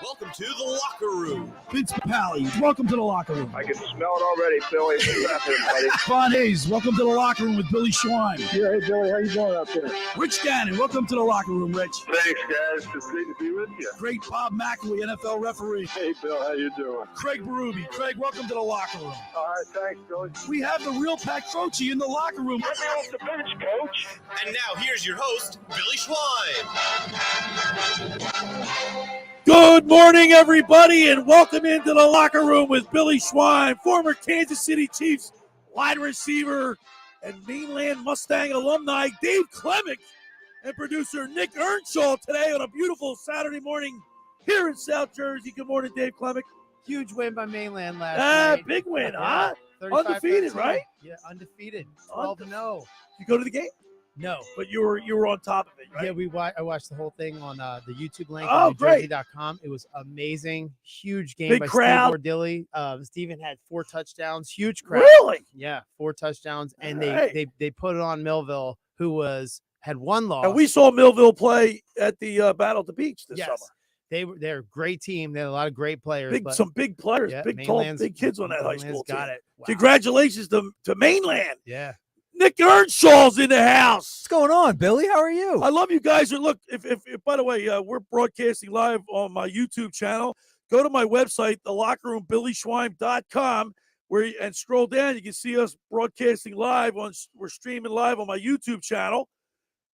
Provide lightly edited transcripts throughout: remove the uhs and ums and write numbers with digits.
Welcome to the locker room. Vince Pally, welcome to the locker room. I can smell it already, Phly. What's happening, buddy? Von Hayes, welcome to the locker room with Billy Schwein. Yeah, hey, Billy, how you doing out there? Rich Gannon, welcome to the locker room, Rich. Thanks, guys. It's great to be with you. Great Bob McElwee, NFL referee. Hey, Bill, how you doing? Craig Berube. Craig, welcome to the locker room. All right, thanks, Billy. We have the real Pat Croce in the locker room. Get me off the bench, Coach. And now here's your host, Billy Schwein. Good morning, everybody, and welcome into the locker room with Billy Schwein, former Kansas City Chiefs wide receiver and Mainland Mustang alumni Dave Klemic, and producer Nick Earnshaw today on a beautiful Saturday morning here in South Jersey. Good morning, Dave Klemic. Huge win by Mainland last night. Big win, Yeah, huh? Undefeated, right? Yeah, undefeated. 12-0. You go to the game? No. But you were on top of it, right? Yeah, I watched the whole thing on the YouTube link Oh, on great. NewJersey.com. It was amazing. Huge game Big by crowd. Steve Ordilli. Steven had 4 touchdowns. Huge crowd. Really? Yeah, 4 touchdowns. And All right. they put it on Millville, who had 1 loss. And we saw Millville play at the Battle at the Beach this summer. They're a great team. They had a lot of great players. Some big players, Yeah, big, tall, Mainland's- big kids on that high Mainland's school team. got it. Wow. Congratulations to Mainland. Yeah. Nick Earnshaw's in the house. What's going on, Billy? How are you? I love you guys. And look, if by the way, we're broadcasting live on my YouTube channel. Go to my website, thelockerroombillyschwein.com, and scroll down. You can see us broadcasting live we're streaming live on my YouTube channel.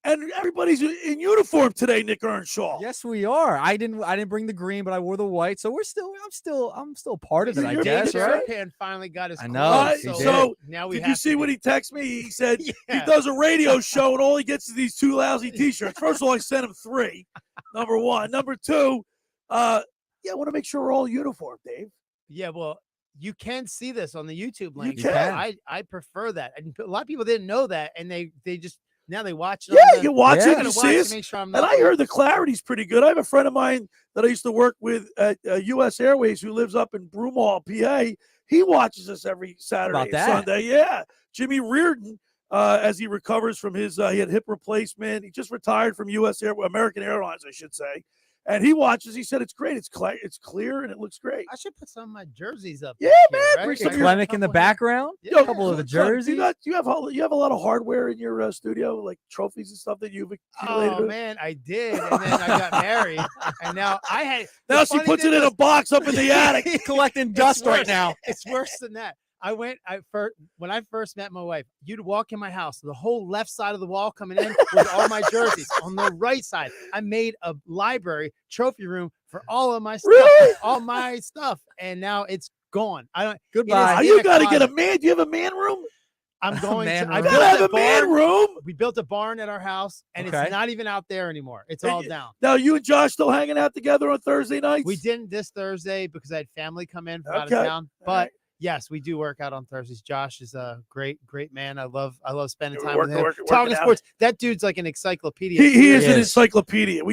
And everybody's in uniform today, Nick Earnshaw. Yes, we are. I didn't bring the green, but I wore the white. So I'm still part of it, I You're guess, the right? Sharapan finally got his I know. clothes, he So now we did have you see to what be- he texted me? He said he Yeah. does a radio show and all he gets is these 2 lousy T-shirts. First of all, I sent him 3. Number 1. Number 2, I want to make sure we're all uniform, Dave. Yeah, well, you can see this on the YouTube link. You can. I prefer that. And a lot of people didn't know that, and they just now they watch it. Yeah, on the, you watch Yeah. it, I'm you gonna see watch us. to make sure I'm And not. I heard the clarity's pretty good. I have a friend of mine that I used to work with at U.S. Airways who lives up in Broomall, PA. He watches us every Saturday about and that? Sunday. Yeah. Jimmy Reardon, as he recovers from his he had hip replacement. He just retired from American Airlines, I should say. And he watches. He said it's great. It's clear, and it looks great. I should put some of my jerseys up. Yeah, this man, year, bring right? some The of your- Klemic in the background. Yeah. A couple of the Look, jerseys. you have a lot of hardware in your studio, like trophies and stuff that you've accumulated. Oh man, I did, and then I got married, and now I had. Now the she funny puts thing it in a was- box up in the attic. He's collecting It's dust right worse. now. It's worse than that. When I first met my wife, you'd walk in my house, the whole left side of the wall coming in was all my jerseys. On the right side, I made a library trophy room for all of my stuff, Really? all my stuff, and now it's gone. I don't. Goodbye. It is You in got to get a closet. man. Do you have a man room? I'm going man to. I room. You built gotta have a a man barn. room. We built a barn at our house, and Okay. it's not even out there anymore. It's Hey, all down. Now you and Josh still hanging out together on Thursday nights? We didn't this Thursday because I had family come in from out of Okay. town. All But right. yes, we do work out on Thursdays. Josh is a great man. I love spending Yeah, time with him. working Talking out. sports. That dude's like an encyclopedia. He is an Yes. encyclopedia.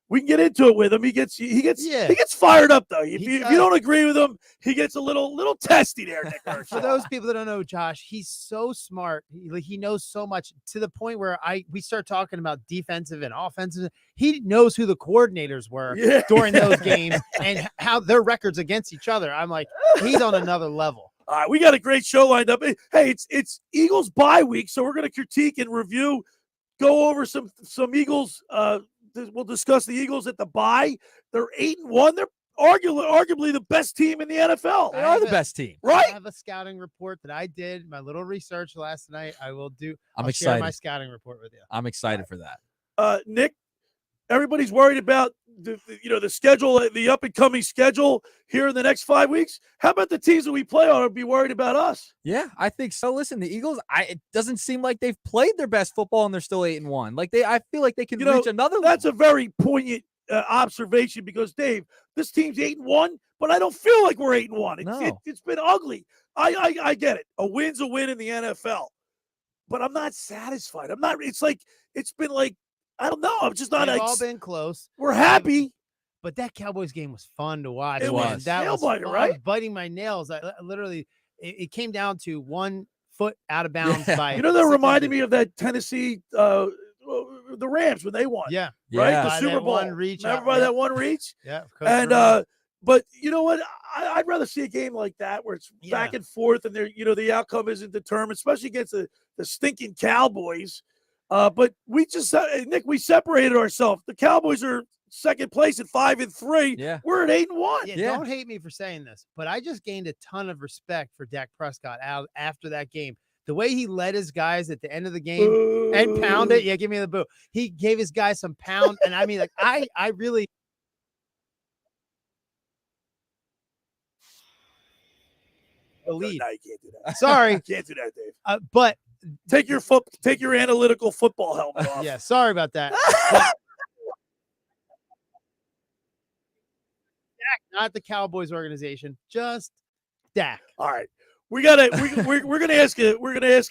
We can get into it with him. He gets Yeah. fired up though. If He you does. don't agree with him, he gets a little testy there, Nick For Earnshaw. those people that don't know Josh, he's so smart. He knows so much to the point where we start talking about defensive and offensive. He knows who the coordinators were Yeah. during those games and how their records against each other. I'm like, he's on another level. All right, we got a great show lined up. Hey, it's Eagles bye week, so we're going to critique and review, go over some Eagles. We'll discuss the Eagles at the bye. They're 8-1. They're arguably the best team in the NFL. They are the best team. I Right? have a scouting report that I did, my little research last night. I'll I'm share my excited. scouting report with you. I'm excited for that. Nick, everybody's worried about the schedule, the up and coming schedule here in the next 5 weeks. How about the teams that we play on be worried about us? Yeah, I think so. Listen, the Eagles, it doesn't seem like they've played their best football and they're still 8-1. I feel like they can reach another That's level. a very poignant observation because Dave, this team's 8-1, but I don't feel like we're 8-1. No. It's been ugly. I get it. A win's a win in the NFL. but I'm not satisfied. I'm not. It's like it's been like I don't know. I'm just not. They've all been close. We're happy. But that Cowboys game was fun to watch. It man. was. That Nail was biter, fun. right? I was biting my nails. I literally, it came down to 1 foot out of bounds by. You know, that 6 reminded inches. me of that Tennessee, the Rams when they won. Yeah, right. yeah. The By Super that Bowl. one reach Remember out, by yeah. that one reach? Yeah. Coach And Vernon. but you know what? I'd rather see a game like that where it's back and forth, and the outcome isn't determined, especially against the stinking Cowboys. But we just Nick, we separated ourselves. The Cowboys are second place at 5-3. Yeah. We're at 8-1. Yeah, don't hate me for saying this, but I just gained a ton of respect for Dak Prescott out after that game. The way he led his guys at the end of the game and pounded. Yeah, give me the boo. He gave his guys some pound, and I mean, like I really. Believe. No, you can't do that. Sorry, Can't do that, Dave. but Take your analytical football helmet off. yeah, sorry about that. Dak, not the Cowboys organization, just Dak. All right, we're gonna ask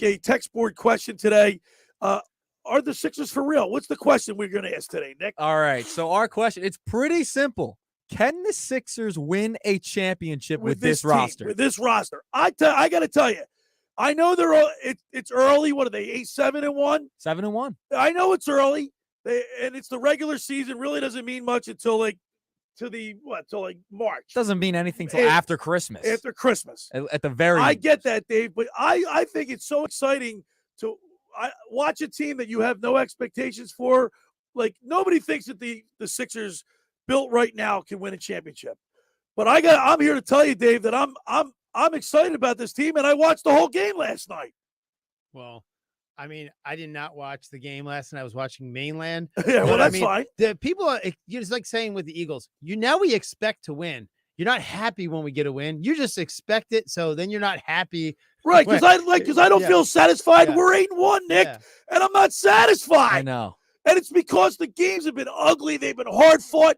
a text board question today. Are the Sixers for real? What's the question we're gonna ask today, Nick? All right. So our question, it's pretty simple. Can the Sixers win a championship with this team, roster? With this roster, I got to tell you, I know they're all. It's early. What are they? 7-1. 7-1. I know it's early, and it's the regular season. Really doesn't mean much until till March. Doesn't mean anything till after Christmas. After Christmas, at the very. I get that, Dave, but I think it's so exciting to watch a team that you have no expectations for. Like nobody thinks that the Sixers built right now can win a championship, but I'm here to tell you, Dave, that I'm excited about this team, and I watched the whole game last night. Well, I mean, I did not watch the game last night. I was watching Mainland. Yeah, well, But, that's fine. The people are it's like saying with the Eagles, we expect to win. You're not happy when we get a win. You just expect it, so then you're not happy. Right, because I don't feel satisfied. Yeah. We're 8-1, Nick, Yeah. and I'm not satisfied. I know. And it's because the games have been ugly. They've been hard fought.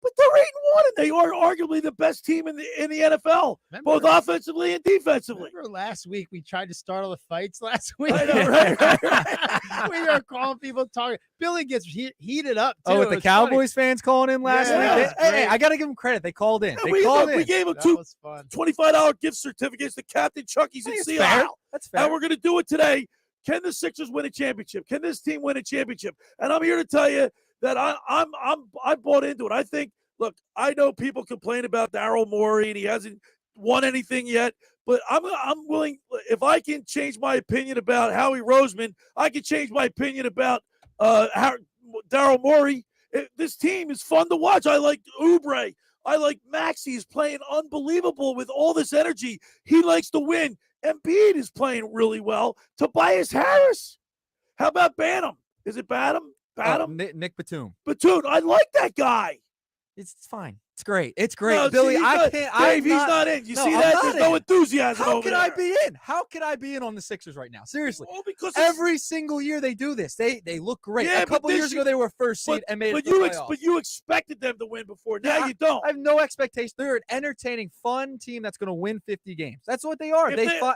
But they're 8-1, and they are arguably the best team in the NFL, both offensively and defensively. Remember last week we tried to start all the fights last week? I know, right. We are calling people talking. Billy gets heated up, too. Oh, with the Cowboys fans calling in last Yeah, week? it was Hey, I got to give them credit. They called in. Yeah, They called in. We gave them That two was fun. $25 gift certificates to Captain Chucky's in That's Seattle. fair. That's fair. And we're going to do it today. Can the Sixers win a championship? Can this team win a championship? And I'm here to tell you that I bought into it. I think, look, I know people complain about Daryl Morey and he hasn't won anything yet, but I'm willing. If I can change my opinion about Howie Roseman, I can change my opinion about Daryl Morey. This team is fun to watch. I like Oubre. I like Maxey. He's playing unbelievable with all this energy. He likes to win. Embiid is playing really well. Tobias Harris. How about Banham? Is it Banham? Nick Batum. Batum. I like that guy. It's fine. It's great. It's great. No, Billy, see, Dave, he's not in. You see I'm that? not There's no in. enthusiasm How over could there. I be in? How could I be in on the Sixers right now? Seriously. Well, because every single year they do this. They look great. Yeah, a couple but years ago they were first seed and made it to the playoffs. But you expected them to win before. Now you don't. I have no expectation. They're an entertaining, fun team that's going to win 50 games. That's what they are.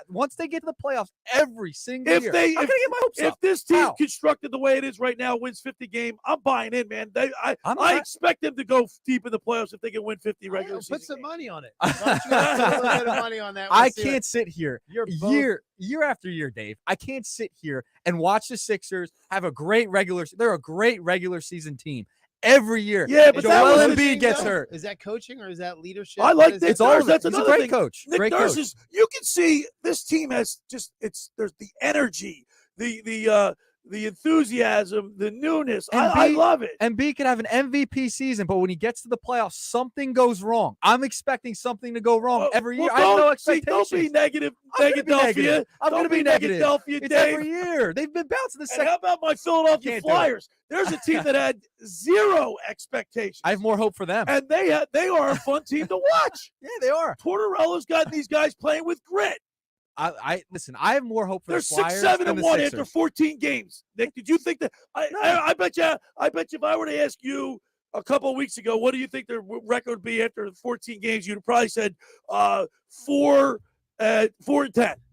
Once they get to the playoffs every single year. I'm going to get my hopes up. If this team constructed the way it is right now, wins 50 games, I'm buying in, man. I expect them to go deep in the playoffs if they can win 50 regular season Put some games. money on it. Why don't you put a little bit of money on that? I can't sit here You're year after year, Dave. I can't sit here and watch the Sixers have a great they're a great regular season team every year. Yeah, but Joel that was Embiid gets hurt. Is that coaching or is that leadership? I like Nick It's all Nurse. of it. That's He's a another great thing. coach. Nick Great Nurse coach. is. You can see this team has there's the energy, the enthusiasm, the newness. I love it. Embiid could have an MVP season, but when he gets to the playoffs, something goes wrong. I'm expecting something to go wrong every year. I have no expectations. Don't be negative, Negative. I'm going to be negative. Philadelphia, It's Dave. every year. They've been bouncing the And second. how about my Philadelphia Can't do Flyers? There's a team that had zero expectations. I have more hope for them. And they are a fun team to watch. Yeah, they are. Tortorella's got these guys playing with grit. Listen. I have more hope for They're the Flyers 6-7-1 than the after Sixers. 14 games. Nick, did you think that? I bet you if I were to ask you a couple of weeks ago, what do you think their record would be after 14 games? You'd have probably said 4-10.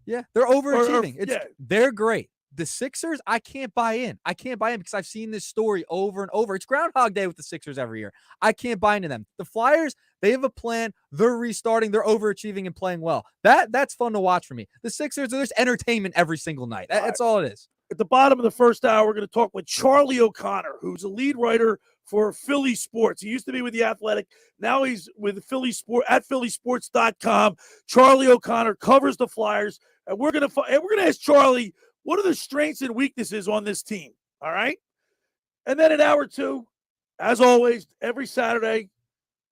Yeah, they're overachieving. They're great. The Sixers, I can't buy in. I can't buy in because I've seen this story over and over. It's Groundhog Day with the Sixers every year. I can't buy into them. The Flyers, they have a plan. They're restarting. They're overachieving and playing well. That's fun to watch for me. The Sixers, there's entertainment every single night. That's all it is. At the bottom of the first hour, we're going to talk with Charlie O'Connor, who's a lead writer for Philly Sports. He used to be with The Athletic. Now he's with Philly Sport at phillysports.com. Charlie O'Connor covers the Flyers, and we're going to ask Charlie, what are the strengths and weaknesses on this team? All right. And then in hour 2, as always, every Saturday,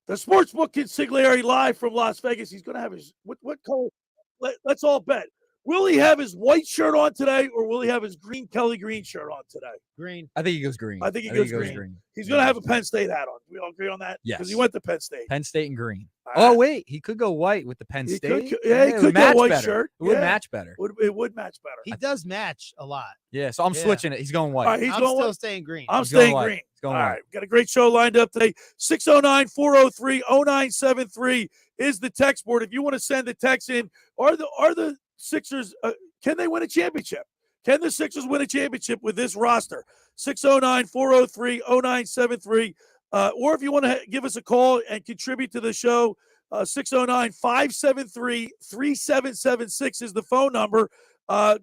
the Sportsbook Consigliere live from Las Vegas. He's going to have his, what color? Let's all bet. Will he have his white shirt on today, or will he have his Kelly Green shirt on today? Green. I think he goes green. I think he goes green. He's going to have a Penn State hat on. We all agree on that? Yes. Because he went to Penn State. Penn State and green. Wait. He could go white with the Penn State. He could go white shirt. It would match better. It would match better. He does match a lot. Yeah, so I'm switching it. He's going white. All right, I'm still staying green. I'm staying green. He's going all white. Right, got a great show lined up today. 609-403-0973 is the text board. If you want to send the text in, are the Sixers, can they win a championship? Can the Sixers win a championship with this roster? 609-403-0973. Or if you want to give us a call and contribute to the show, 609-573-3776 is the phone number.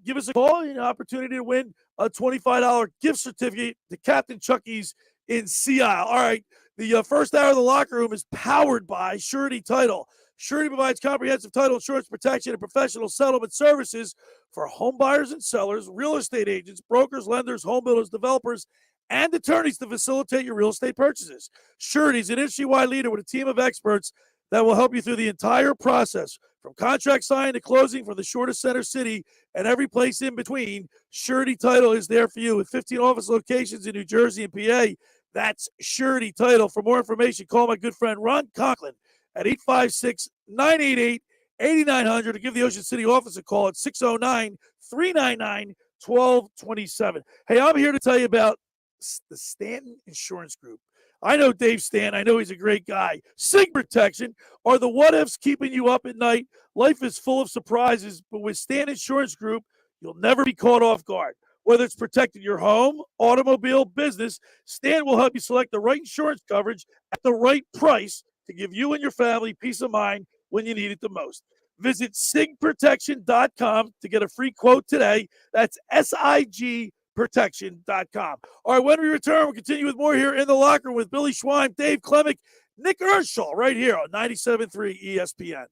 Give us a call, an opportunity to win a $25 gift certificate to Captain Chucky's in Sea Isle. All right, the first hour of the locker room is powered by Surety Title. Surety provides comprehensive title insurance protection and professional settlement services for home buyers and sellers, real estate agents, brokers, lenders, home builders, developers, and attorneys to facilitate your real estate purchases. Surety is an industry-wide leader with a team of experts that will help you through the entire process, from contract signing to closing, from the shortest center city and every place in between. Surety Title is there for you with 15 office locations in New Jersey and PA. That's Surety Title. For more information, call my good friend Ron Conklin at 856-988-8900 or give the Ocean City office a call at 609-399-1227. Hey, I'm here to tell you about the Stanton Insurance Group. I know Dave Stanton. I know he's a great guy. Sig Protection are the what-ifs keeping you up at night. Life is full of surprises, but with Stanton Insurance Group, you'll never be caught off guard. Whether it's protecting your home, automobile, business, Stanton will help you select the right insurance coverage at the right price to give you and your family peace of mind when you need it the most. Visit sigprotection.com to get a free quote today. That's SIGprotection.com. All right, when we return, we'll continue with more here in the locker room with Billy Schwein, Dave Klemic, Nick Earnshaw, right here on 97.3 ESPN.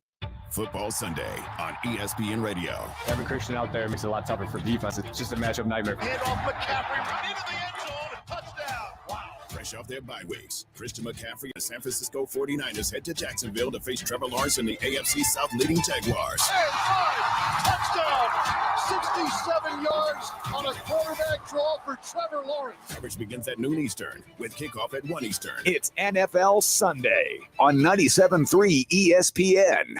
Football Sunday on ESPN Radio. Having Christian out there makes it a lot tougher for defense. It's just a matchup nightmare. Hand off McCaffrey right into the end zone and touchdown. Wow. Fresh off their bye weeks, Christian McCaffrey and the San Francisco 49ers head to Jacksonville to face Trevor Lawrence and the AFC South leading Jaguars. Touchdown! 67 yards on a quarterback draw for Trevor Lawrence. Coverage begins at noon Eastern with kickoff at 1 Eastern. It's NFL Sunday on 97.3 ESPN.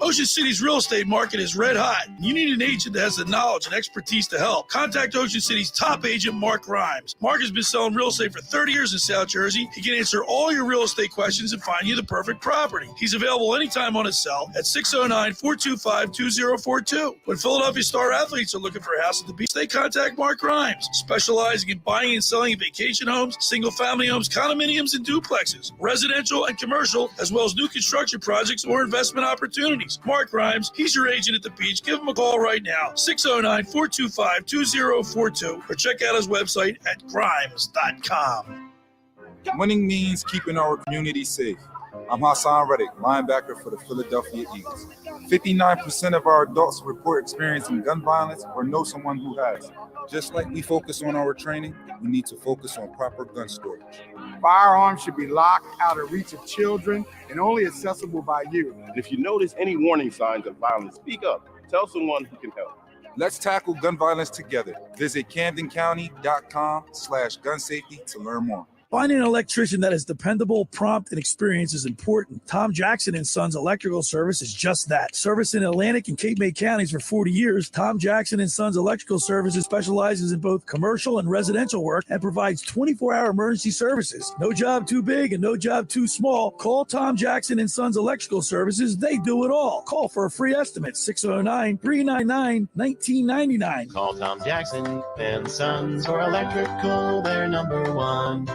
Ocean City's real estate market is red hot. You need an agent that has the knowledge and expertise to help. Contact Ocean City's top agent, Mark Grimes. Mark has been selling real estate for 30 years in South Jersey. He can answer all your real estate questions and find you the perfect property. He's available anytime on his cell at 609-425-2042. When Philadelphia star athletes are looking for a house at the beach, they contact Mark Grimes, specializing in buying and selling vacation homes, single-family homes, condominiums, and duplexes, residential and commercial, as well as new construction projects or investment opportunities. Mark Grimes, he's your agent at the beach. Give him a call right now, 609-425-2042, or check out his website at grimes.com. Winning means keeping our community safe. I'm Hassan Reddick, linebacker for the Philadelphia Eagles. 59% of our adults report experiencing gun violence or know someone who has. Just like we focus on our training, we need to focus on proper gun storage. Firearms should be locked out of reach of children and only accessible by you. And if you notice any warning signs of violence, speak up. Tell someone who can help. Let's tackle gun violence together. Visit CamdenCounty.com/gun safety to learn more. Finding an electrician that is dependable, prompt, and experienced is important. Tom Jackson and Sons Electrical Service is just that. Service in Atlantic and Cape May counties for 40 years, Tom Jackson and Sons Electrical Services specializes in both commercial and residential work and provides 24-hour emergency services. No job too big and no job too small. Call Tom Jackson and Sons Electrical Services. They do it all. Call for a free estimate, 609-399-1999. Call Tom Jackson and Sons for electrical, they're number one.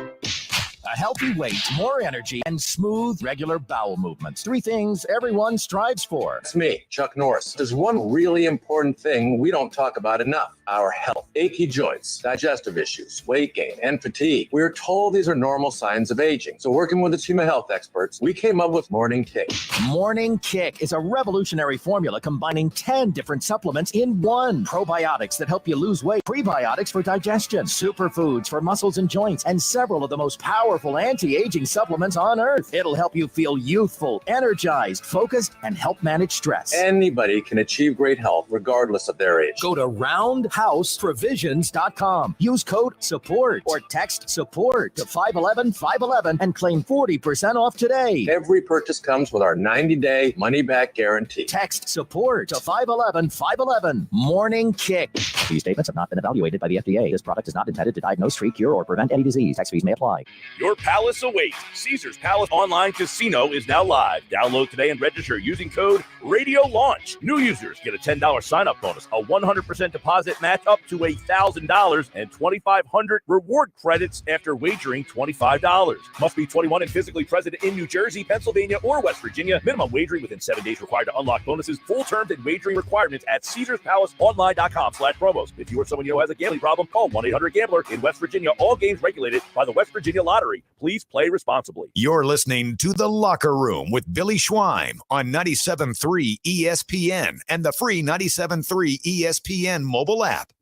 A healthy weight, more energy, and smooth, regular bowel movements. Three things everyone strives for. It's me, Chuck Norris. There's one really important thing we don't talk about enough: our health. Achy joints, digestive issues, weight gain, and fatigue. We're told these are normal signs of aging. So working with the team of health experts, we came up with Morning Kick. Morning Kick is a revolutionary formula combining 10 different supplements in one. Probiotics that help you lose weight, prebiotics for digestion, superfoods for muscles and joints, and several of the most powerful anti-aging supplements on earth. It'll help you feel youthful, energized, focused, and help manage stress. Anybody can achieve great health regardless of their age. Go to roundhouseprovisions.com. Use code SUPPORT or text SUPPORT to 511-511 and claim 40% off today. Every purchase comes with our 90-day money-back guarantee. Text SUPPORT to 511-511. Morning Kick. These statements have not been evaluated by the FDA. This product is not intended to diagnose, treat, cure, or prevent any disease. Tax fees may apply. Your palace awaits. Caesars Palace Online Casino is now live. Download today and register using code RADIOLAUNCH. New users get a $10 sign-up bonus, a 100% deposit match up to $1,000, and 2,500 reward credits after wagering $25. Must be 21 and physically present in New Jersey, Pennsylvania, or West Virginia. Minimum wagering within 7 days required to unlock bonuses. Full terms and wagering requirements at CaesarsPalaceOnline.com/promos. If you or someone you know has a gambling problem, call 1-800-GAMBLER. In West Virginia, all games regulated by the West Virginia Lottery. Please play responsibly. You're listening to The Locker Room with Billy Schwein on 97.3 ESPN and the free 97.3 ESPN mobile app.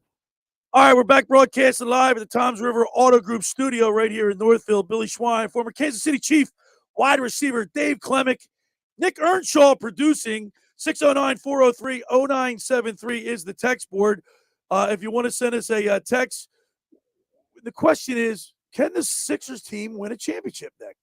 All right, we're back broadcasting live at the Toms River Auto Group studio right here in Northfield. Billy Schwein, former Kansas City Chief wide receiver Dave Klemic, Nick Earnshaw producing. 609-403-0973 is the text board. If you want to send us a text, the question is, can the Sixers team win a championship, Nick?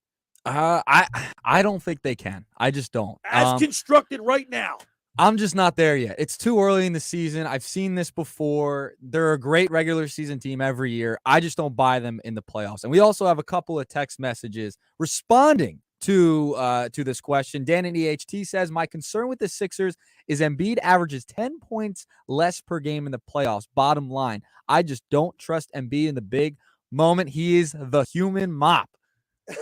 I don't think they can. I just don't. As constructed right now. I'm just not there yet. It's too early in the season. I've seen this before. They're a great regular season team every year. I just don't buy them in the playoffs. And we also have a couple of text messages responding to this question. Dan in EHT says, my concern with the Sixers is Embiid averages 10 points less per game in the playoffs. Bottom line, I just don't trust Embiid in the big moment. He is the human mop.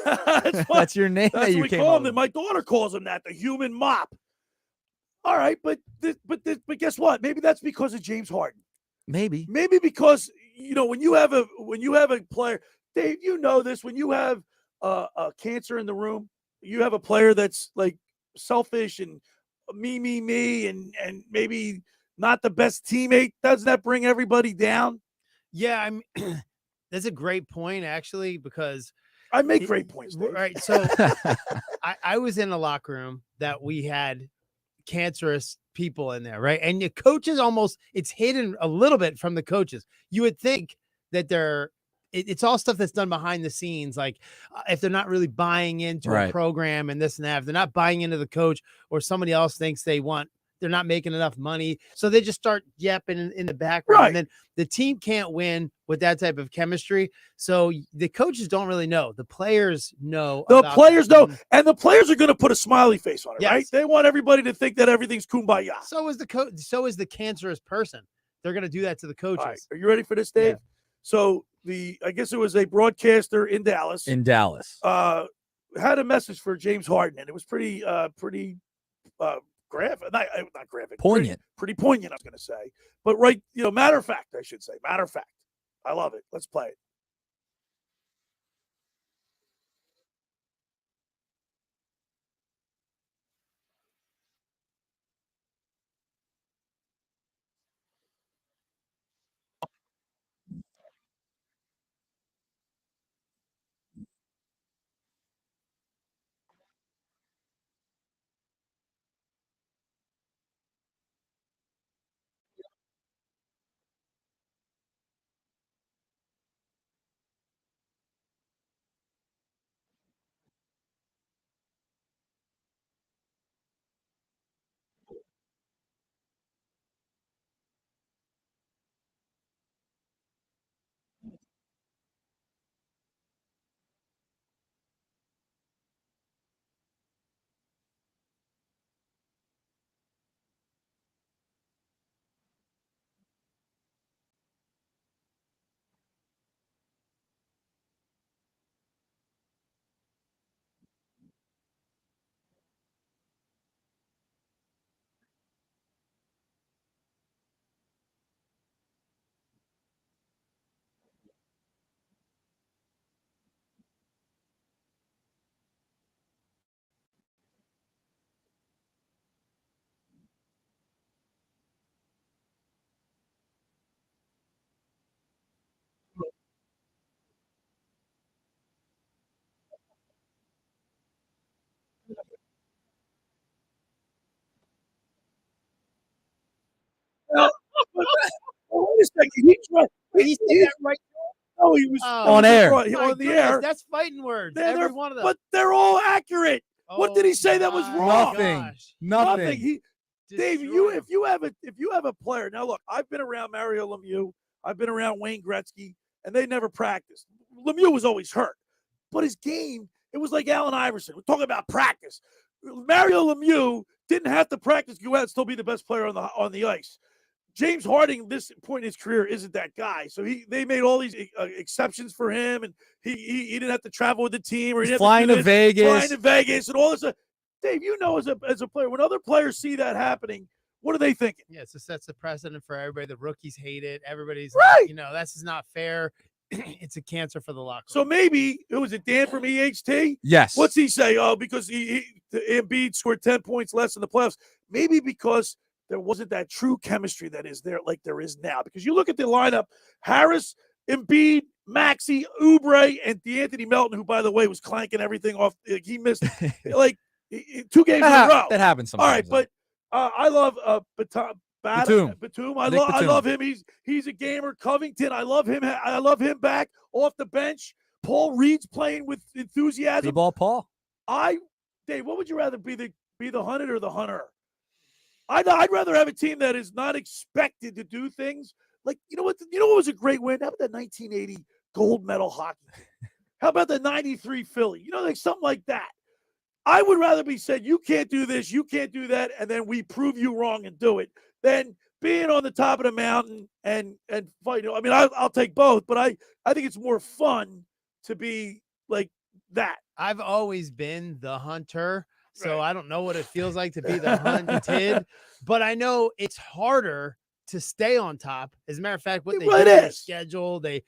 That's your name. That's what we call him. My daughter calls him that, the human mop. All right, but guess what? Maybe that's because of James Harden. Maybe because when you have a player, Dave, you know this. When you have a cancer in the room, you have a player that's like selfish and me, and maybe not the best teammate. Doesn't that bring everybody down? Yeah, I mean, that's a great point, actually, because I make great points, Dave. Right. So I was in a locker room that we had cancerous people in there, right? And the coaches it's hidden a little bit from the coaches. You would think that it's all stuff that's done behind the scenes. Like if they're not really buying into a program and this and that, if they're not buying into the coach or somebody else thinks they're not making enough money. So they just start yapping in the background. And then the team can't win with that type of chemistry. So the coaches don't really know. The players know. The players know. And the players are going to put a smiley face on it, right? They want everybody to think that everything's kumbaya. So is the coach. So is the cancerous person. They're going to do that to the coaches. Right. Are you ready for this, Dave? Yeah. So I guess it was a broadcaster in Dallas. Had a message for James Harden, and it was pretty graphic, not graphic, poignant, pretty poignant, I was going to say, but matter of fact, I should say, matter of fact. I love it. Let's play it. He's right. Did he say that right? No, he was On air. on the air. That's fighting words. They're- Every one of them. But they're all accurate. What did he say that was my wrong? Nothing. Dave, if you have a player now, look, I've been around Mario Lemieux, I've been around Wayne Gretzky, and they never practiced. Lemieux was always hurt, but his game, it was like Allen Iverson. We're talking about practice. Mario Lemieux didn't have to practice, go out and still be the best player on the ice. James Harden, this point in his career, isn't that guy. So they made all these exceptions for him, and he didn't have to travel with the team, or he didn't flying to Vegas, and all this. Dave, you know, as a player, when other players see that happening, what are they thinking? Yeah, it sets the precedent for everybody. The rookies hate it. Everybody's right. That's just not fair. It's a cancer for the locker room. So maybe it was Dan from EHT. Yes. What's he say? Oh, because Embiid scored 10 points less in the playoffs. Maybe because there wasn't that true chemistry that is there like there is now. Because you look at the lineup: Harris, Embiid, Maxey, Oubre, and DeAnthony Melton, who, by the way, was clanking everything off. He missed like 2 games in a row. That happens sometimes. All right, but I love Batum. I love him. He's a gamer. Covington, I love him. I love him back off the bench. Paul Reed's playing with enthusiasm. B-ball Paul. Dave, what would you rather be the hunted or the hunter? I'd rather have a team that is not expected to do things. Like, you know what was a great win? How about that 1980 gold medal hockey? How about the 93 Philly? Like something like that. I would rather be said, you can't do this, you can't do that, and then we prove you wrong and do it, than being on the top of the mountain and fighting. I mean, I'll take both, but I think it's more fun to be like that. I've always been the hunter, so I don't know what it feels like to be the hunted, but I know it's harder to stay on top. As a matter of fact, what they do their schedule, I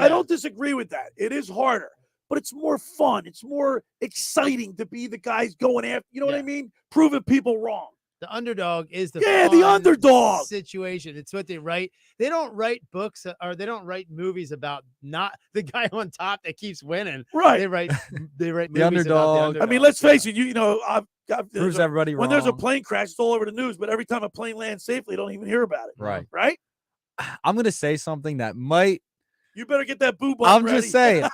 don't disagree with that. It is harder, but it's more fun. It's more exciting to be the guys going after. You know what I mean? Proving people wrong. The underdog is the underdog situation. It's what they write. They don't write books or they don't write movies about not the guy on top that keeps winning. Right. They write the movies underdog. about the underdog. I mean, let's face it. Proves everybody when wrong. there's a plane crash, it's all over the news. But every time a plane lands safely, you don't even hear about it. Right. Right. I'm gonna say something that might. You better get that boo bump I'm ready. just saying.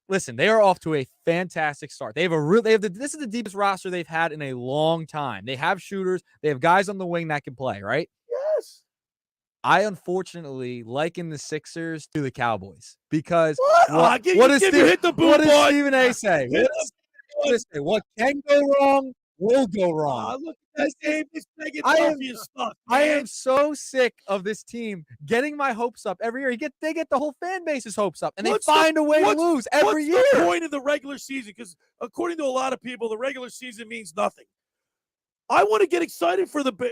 Listen, they are off to a fantastic start. This is the deepest roster they've had in a long time. They have shooters. They have guys on the wing that can play, right? Yes. I unfortunately liken the Sixers to the Cowboys because what does Stephen A say? What can go wrong will go wrong. Look at that stuff. I am so sick of this team getting my hopes up every year. They get the whole fan base's hopes up, and they find a way to lose every year. What's the point of the regular season? Because according to a lot of people, the regular season means nothing. I want to get excited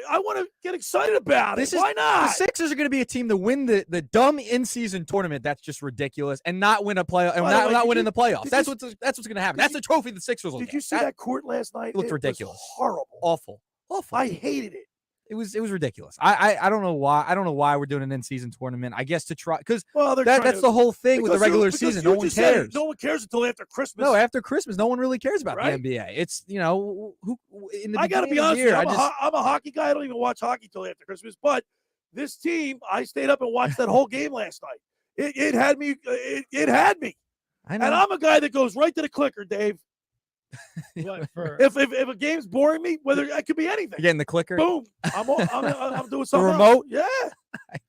I want to get excited about it. Why not? The Sixers are going to be a team to win the dumb in-season tournament. That's just ridiculous, and not win a playoff, and not win in the playoffs. That's what's going to happen. That's the trophy the Sixers will get. Did you see that court last night? It looked ridiculous. Horrible. Awful. I hated it. It was ridiculous. I don't know why. I don't know why we're doing an in-season tournament. I guess to try because that's the whole thing with the regular season. No one cares. No one cares until after Christmas. No, after Christmas, no one really cares about the NBA. It's who in the I got to be honest. I'm a hockey guy. I don't even watch hockey till after Christmas. But this team, I stayed up and watched that whole game last night. It had me. It had me. I know. And I'm a guy that goes right to the clicker, Dave. If a game's boring me, whether it could be anything, you're getting the clicker. Boom! I'm doing something. The remote. Else.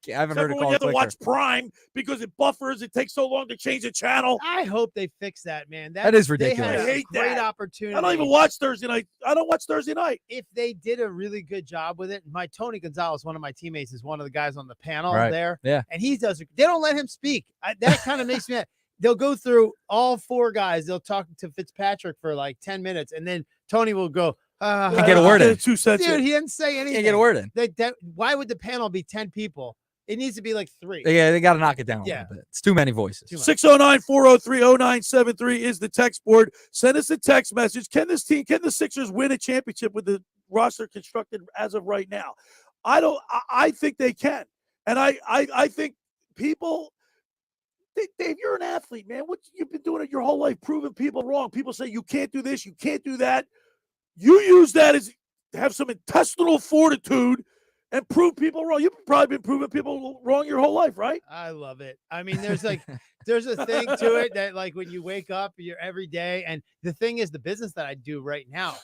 Yeah, I haven't heard it called when you have clicker. to watch Prime because it buffers. It takes so long to change the channel. I hope they fix that, man. That is ridiculous. They had I hate great that. opportunity. I don't even watch Thursday night. I don't watch Thursday night. If they did a really good job with it, my Tony Gonzalez, one of my teammates, is one of the guys on the panel there. Yeah, and he does. They don't let him speak. That kind of makes me mad. They'll go through all 4 guys. They'll talk to Fitzpatrick for like 10 minutes, and then Tony will go. Get a word in. 2 cents. Dude, he didn't say anything. Can't get a word in. Why would the panel be 10 people? It needs to be like 3. Yeah, they got to knock it down a little bit. It's too many voices. 609-403-0973 is the text board. Send us a text message. Can the Sixers win a championship with the roster constructed as of right now? I think they can. And I think people, Dave, you're an athlete, man. You've been doing it your whole life, proving people wrong. People say you can't do this, you can't do that. You use that as have some intestinal fortitude and prove people wrong. You've probably been proving people wrong your whole life, right? I love it. I mean, there's a thing to it that like when you wake up, you're every day. And the thing is, the business that I do right now,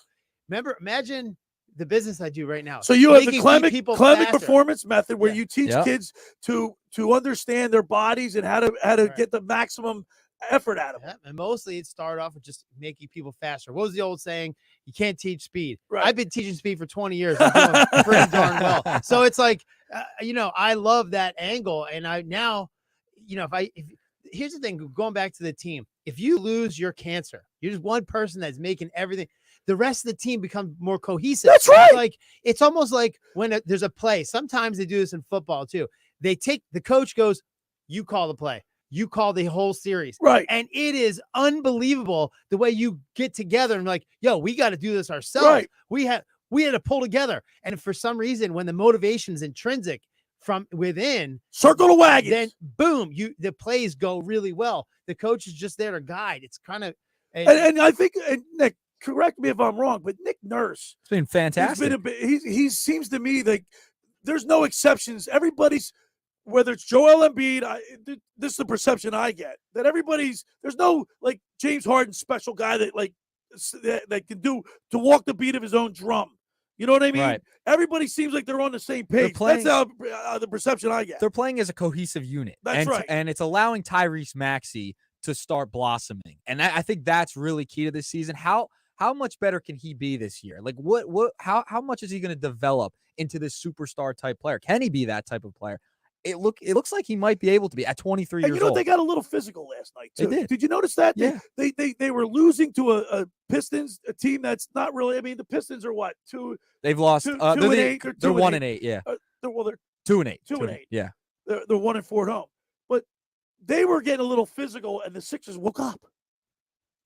imagine the business I do right now. So you have the Making Klemic performance method where Yeah. you teach kids to understand their bodies and how to get the maximum effort out of them. And mostly it started off with just making people faster. What was the old saying? You can't teach speed. Right. I've been teaching speed for 20 years. I'm doing pretty darn well. So it's like, I love that angle. And here's the thing, going back to the team, if you lose your cancer, you're just one person that's making everything. The rest of the team becomes more cohesive. That's right. It's almost like when there's a play. Sometimes they do this in football too. The coach goes, you call the play. You call the whole series. Right. And it is unbelievable the way you get together and like, yo, we got to do this ourselves. Right. We had to pull together. And for some reason, when the motivation is intrinsic from within, circle the wagons, then boom, the plays go really well. The coach is just there to guide. It's kind of, and I think, and Nick, correct me if I'm wrong, but Nick Nurse, it's been fantastic. He seems to me like there's no exceptions. Everybody's, whether it's Joel Embiid, this is the perception I get, that there's no like James Harden special guy that can do to walk the beat of his own drum. You know what I mean? Right. Everybody seems like they're on the same page. That's how the perception I get. They're playing as a cohesive unit. That's right. And it's allowing Tyrese Maxey to start blossoming. And I think that's really key to this season. How much better can he be this year? Like how much is he going to develop into this superstar type player? Can he be that type of player? It looks like he might be able to be at 23 years old. They got a little physical last night too. They did. Did you notice that? Yeah. They were losing to a Pistons, a team that's not really. I mean, the Pistons are what? They've lost. They're 2-8. They're 1-8. Yeah. They're 2-8. 2-8. Yeah. They're 1-4 at home, but they were getting a little physical, and the Sixers woke up.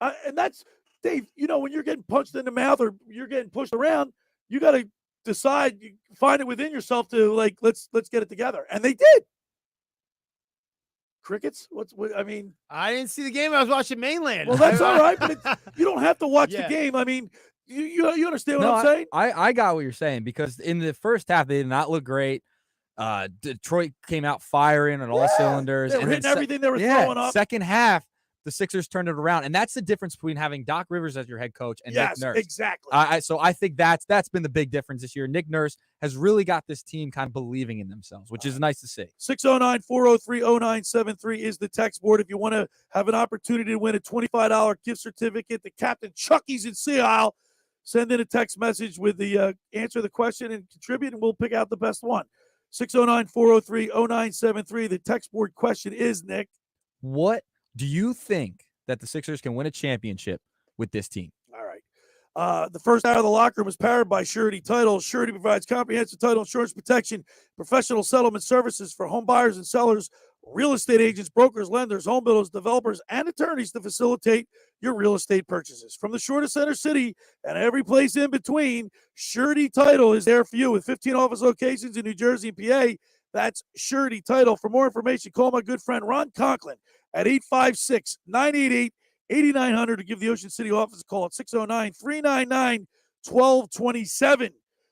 And that's Dave. When you're getting punched in the mouth or you're getting pushed around, you got to decide, you find it within yourself to like, let's get it together. And they did. Crickets? I mean, I didn't see the game. I was watching Mainland. Well, that's all right, but you don't have to watch the game. I mean, you understand what I'm saying? I got what you're saying, because in the first half, they did not look great. Detroit came out firing on all cylinders. They were hitting everything they were throwing up. Second half, the Sixers turned it around, and that's the difference between having Doc Rivers as your head coach and Nick Nurse. Exactly. So I think that's been the big difference this year. Nick Nurse has really got this team kind of believing in themselves, which is nice to see. 609-403-0973 is the text board. If you want to have an opportunity to win a $25 gift certificate to Captain Chucky's in Sea Isle, send in a text message with the answer the question and contribute, and we'll pick out the best one. 609-403-0973. The text board question is, Nick, what do you think that the Sixers can win a championship with this team? All right. The first hour of the locker room is powered by Surety Title. Surety provides comprehensive title insurance protection, professional settlement services for home buyers and sellers, real estate agents, brokers, lenders, home builders, developers, and attorneys to facilitate your real estate purchases. From the shore to Center City and every place in between, Surety Title is there for you with 15 office locations in New Jersey and PA. That's Surety Title. For more information, call my good friend Ron Conklin at 856-988-8900 to give the Ocean City office a call at 609-399-1227.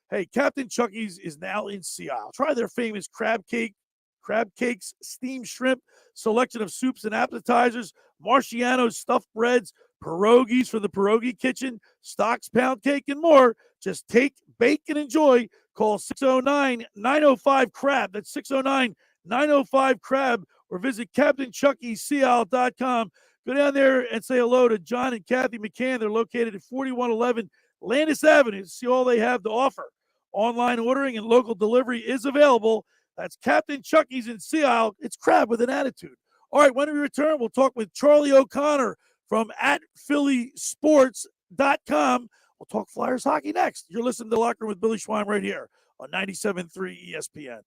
Hey, Captain Chucky's is now in Sea Isle. Try their famous crab cakes, steamed shrimp, selection of soups and appetizers, Marciano's stuffed breads, pierogies from the pierogi kitchen, Stock's pound cake, and more. Just take, bake, and enjoy. Call 609-905-CRAB. That's 609-905-CRAB. Or visit CaptainChuckySeaIsle.com. Go down there and say hello to John and Kathy McCann. They're located at 4111 Landis Avenue to see all they have to offer. Online ordering and local delivery is available. That's Captain Chucky's in Sea Isle. It's crab with an attitude. All right, when we return, we'll talk with Charlie O'Connor from @PhillySports.com. We'll talk Flyers hockey next. You're listening to The Locker Room with Billy Schwein right here on 97.3 ESPN.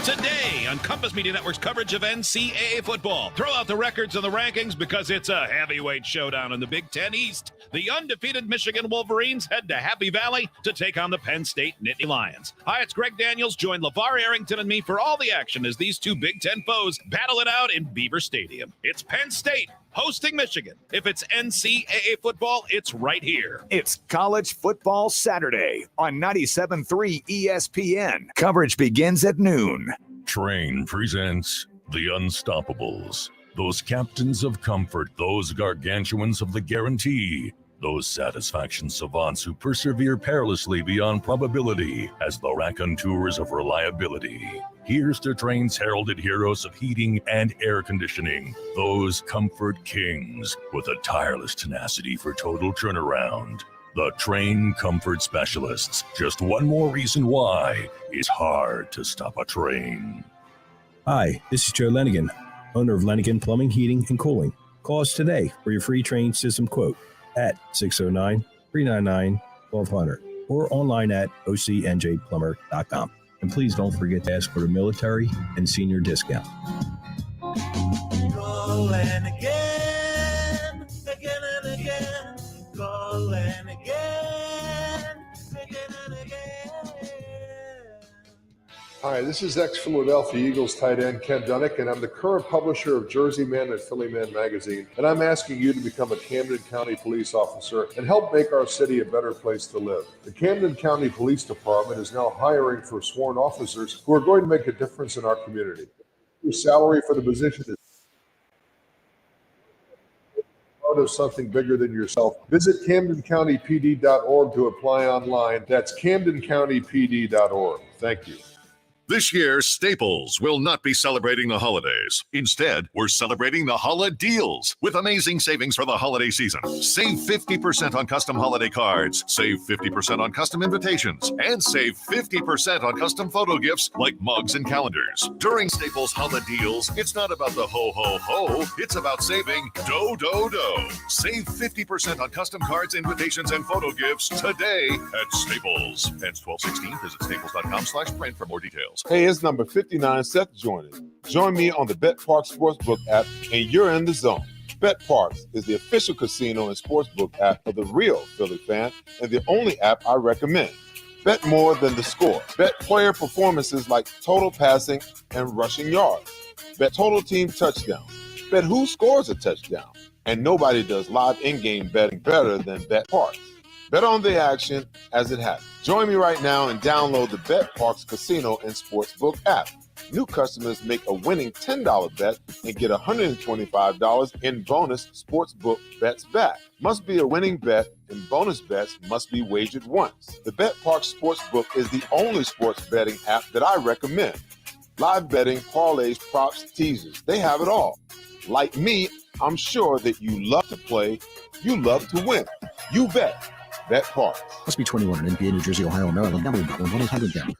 Today on Compass Media Network's coverage of NCAA football. Throw out the records and the rankings because it's a heavyweight showdown in the Big Ten East. The undefeated Michigan Wolverines head to Happy Valley to take on the Penn State Nittany Lions. Hi, it's Greg Daniels. Join LeVar Arrington and me for all the action as these two Big Ten foes battle it out in Beaver Stadium. It's Penn State hosting Michigan. If it's NCAA football, it's right here. It's College Football Saturday on 97.3 ESPN. Coverage begins at noon. Train presents The Unstoppables. Those captains of comfort, those gargantuans of the guarantee, those satisfaction savants who persevere perilously beyond probability as the raconteurs of reliability. Here's to Train's heralded heroes of heating and air conditioning, those comfort kings with a tireless tenacity for total turnaround. The Train Comfort Specialists. Just one more reason why it's hard to stop a train. Hi, this is Joe Lenigan, owner of Lenigan Plumbing, Heating, and Cooling. Call us today for your free Train system quote at 609-399-1200 or online at ocnjplumber.com. And please don't forget to ask for the military and senior discount. Call and again, again and again. Call and again, again and again. Hi, this is ex-Philadelphia Eagles tight end Ken Dunnick, and I'm the current publisher of Jersey Man and Philly Man magazine, and I'm asking you to become a Camden County police officer and help make our city a better place to live. The Camden County Police Department is now hiring for sworn officers who are going to make a difference in our community. Your salary for the position is part of something bigger than yourself. Visit CamdenCountyPD.org to apply online. That's CamdenCountyPD.org. Thank you. This year, Staples will not be celebrating the holidays. Instead, we're celebrating the holiday deals with amazing savings for the holiday season. Save 50% on custom holiday cards, save 50% on custom invitations, and save 50% on custom photo gifts like mugs and calendars. During Staples holiday deals, it's not about the ho, ho, ho. It's about saving dough, dough, dough. Save 50% on custom cards, invitations, and photo gifts today at Staples. Ends 12/16. Visit staples.com/print for more details. Hey, it's number 59, Seth joining. Join me on the Bet Parks Sportsbook app, and you're in the zone. Bet Parks is the official casino and sportsbook app for the real Philly fan, and the only app I recommend. Bet more than the score. Bet player performances like total passing and rushing yards. Bet total team touchdowns. Bet who scores a touchdown. And nobody does live in-game betting better than Bet Parks. Bet on the action as it happens. Join me right now and download the Bet Parks Casino and Sportsbook app. New customers make a winning $10 bet and get $125 in bonus sportsbook bets back. Must be a winning bet, and bonus bets must be wagered once. The Bet Parks Sportsbook is the only sports betting app that I recommend. Live betting, parlays, props, teasers, they have it all. Like me, I'm sure that you love to play, you love to win. You bet. Bet Parks. Must be 21 in NBA, New Jersey, Ohio, Maryland. Number 1-800-GAMBLER.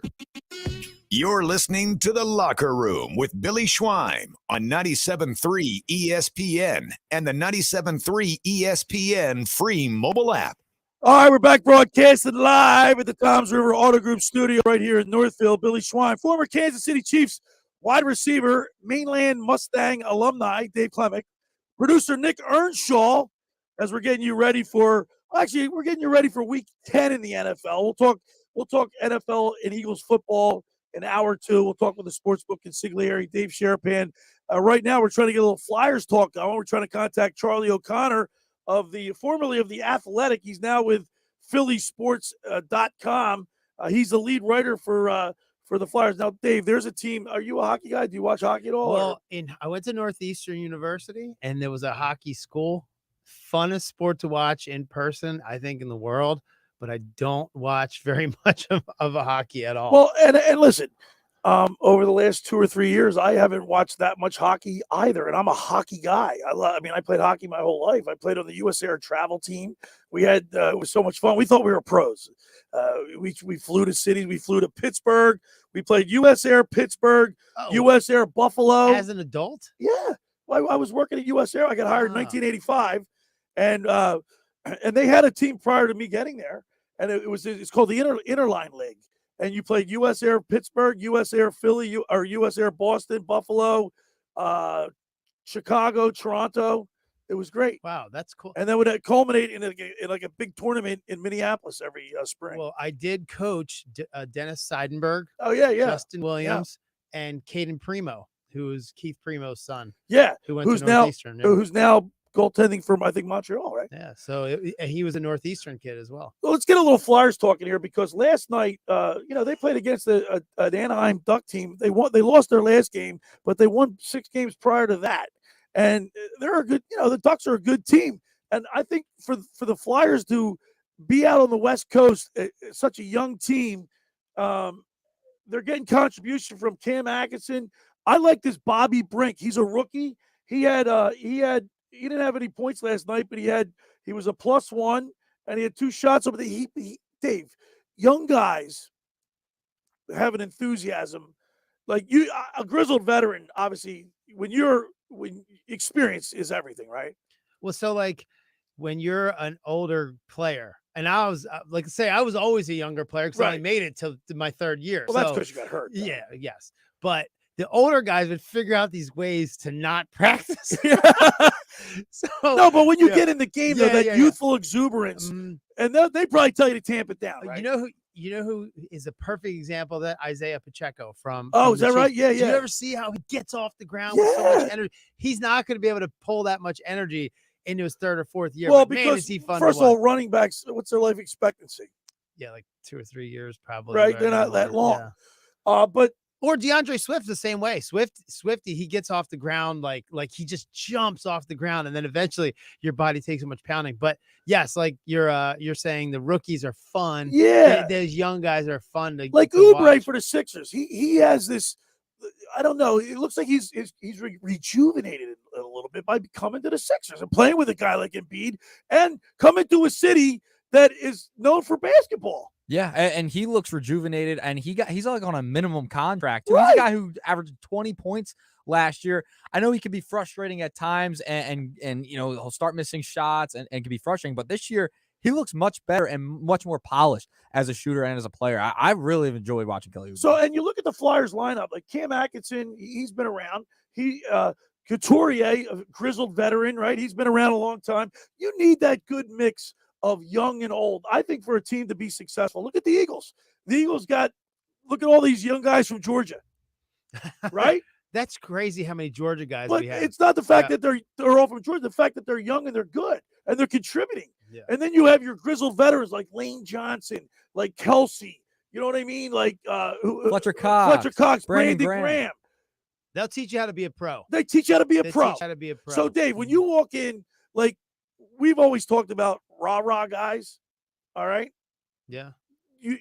You're listening to The Locker Room with Billy Schweim on 97.3 ESPN and the 97.3 ESPN free mobile app. All right, we're back broadcasting live at the Toms River Auto Group studio right here in Northfield. Billy Schwein, former Kansas City Chiefs wide receiver, Mainland Mustang alumni, Dave Klemic, producer Nick Earnshaw, as we're getting you ready for we're getting you ready for week 10 in the NFL. We'll talk NFL and Eagles football in hour 2. We'll talk with the sportsbook consigliere, Dave Sharapan. Right now, we're trying to get a little Flyers talk going. We're trying to contact Charlie O'Connor formerly of The Athletic. He's now with phillysports.com. He's the lead writer for the Flyers. Now, Dave, there's a team. Are you a hockey guy? Do you watch hockey at all? Well, I went to Northeastern University, and there was a hockey school. Funnest sport to watch in person, I think, in the world. But I don't watch very much of a hockey at all. Well, and listen, over the last 2 or 3 years, I haven't watched that much hockey either, and I'm a hockey guy. I played hockey my whole life. I played on the US Air travel team. We had it was so much fun. We thought we were pros. We flew to cities. We flew to Pittsburgh. We played US Air Pittsburgh, US Air Buffalo. As an adult? Yeah. I was working at US Air. I got hired in 1985, and they had a team prior to me getting there, and it's called the Interline League. And you played US Air Pittsburgh, US Air Philly, or US Air Boston, Buffalo, Chicago, Toronto. It was great. Wow, that's cool. And then would culminate in a big tournament in Minneapolis every spring. Well, I did coach Dennis Seidenberg. Oh, yeah. Justin Williams and Caden Primo, who is Keith Primo's son. Yeah. Who went to Northeastern. Who's now goaltending from, I think, Montreal, right? Yeah. So he was a Northeastern kid as well. Well, let's get a little Flyers talking here because last night, they played against an Anaheim Duck team. They lost their last game, but they won 6 games prior to that. And they're a good, the Ducks are a good team. And I think for the Flyers to be out on the West Coast, such a young team, they're getting contribution from Cam Atkinson. I like this Bobby Brink. He's a rookie. He didn't have any points last night, but he was a +1 and he had 2 shots over the Dave, young guys have an enthusiasm. Like a grizzled veteran, obviously, when experience is everything, right? Well, so like when you're an older player, and I was I was always a younger player because I only made it till my 3rd year. Well, that's because you got hurt. Though. Yeah, yes. But the older guys would figure out these ways to not practice. No, but when you get in the game, that youthful exuberance, and they probably tell you to tamp it down. Right? You know who is a perfect example of that? Isaiah Pacheco from. Oh, is that right? Yeah, yeah. Do you ever see how he gets off the ground with so much energy? He's not going to be able to pull that much energy into his 3rd or 4th year. Well, but because man, is he fun first to of all, watch. running backs, what's their life expectancy? Yeah, like 2 or 3 years probably. Right, they're not that long. Yeah. But or DeAndre Swift the same way. Swifty, he gets off the ground like he just jumps off the ground, and then eventually your body takes so much pounding. But yes, like you're saying, the rookies are fun. Yeah, those young guys are fun to like to Oubre watch. for the Sixers. He has this. I don't know. It looks like he's rejuvenated a little bit by coming to the Sixers and playing with a guy like Embiid and coming to a city that is known for basketball. Yeah, and he looks rejuvenated, and he's like on a minimum contract too. Right. He's a guy who averaged 20 points last year. I know he can be frustrating at times, and he'll start missing shots and can be frustrating. But this year, he looks much better and much more polished as a shooter and as a player. I really have enjoyed watching Kelly Oubre. So, and you look at the Flyers lineup, like Cam Atkinson, he's been around. Couturier, a grizzled veteran, right? He's been around a long time. You need that good mix of young and old, I think, for a team to be successful. Look at the Eagles. The Eagles look at all these young guys from Georgia, right? That's crazy how many Georgia guys But we have. it's not the fact that they're all from Georgia, the fact that they're young and they're good and they're contributing. Yeah. And then you have your grizzled veterans like Lane Johnson, like Kelsey, you know what I mean? Like Fletcher Cox, Brandon Graham. They'll teach you how to be a pro. They teach you how to be a They pro. teach you how to be a pro. So, Dave, when you walk in, like we've always talked about rah-rah guys, all right? Yeah.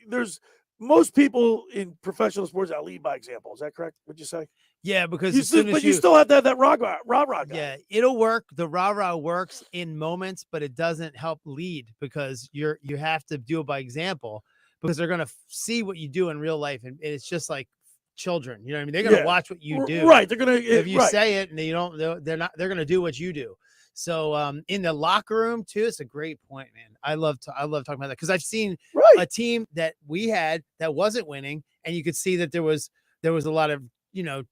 There's most people in professional sports that lead by example. Is that correct? Would you say? Yeah, because you still have to have that rah-rah guy. Yeah, it'll work. The rah-rah works in moments, but it doesn't help lead because you have to do it by example because they're going to see what you do in real life. And it's just like children, you know what I mean? They're going to watch what you do. Right. They're going to, if you say it and they don't, they're going to do what you do. So in the locker room too, it's a great point, man. I love talking about that because I've seen a team that we had that wasn't winning, and you could see that there was a lot of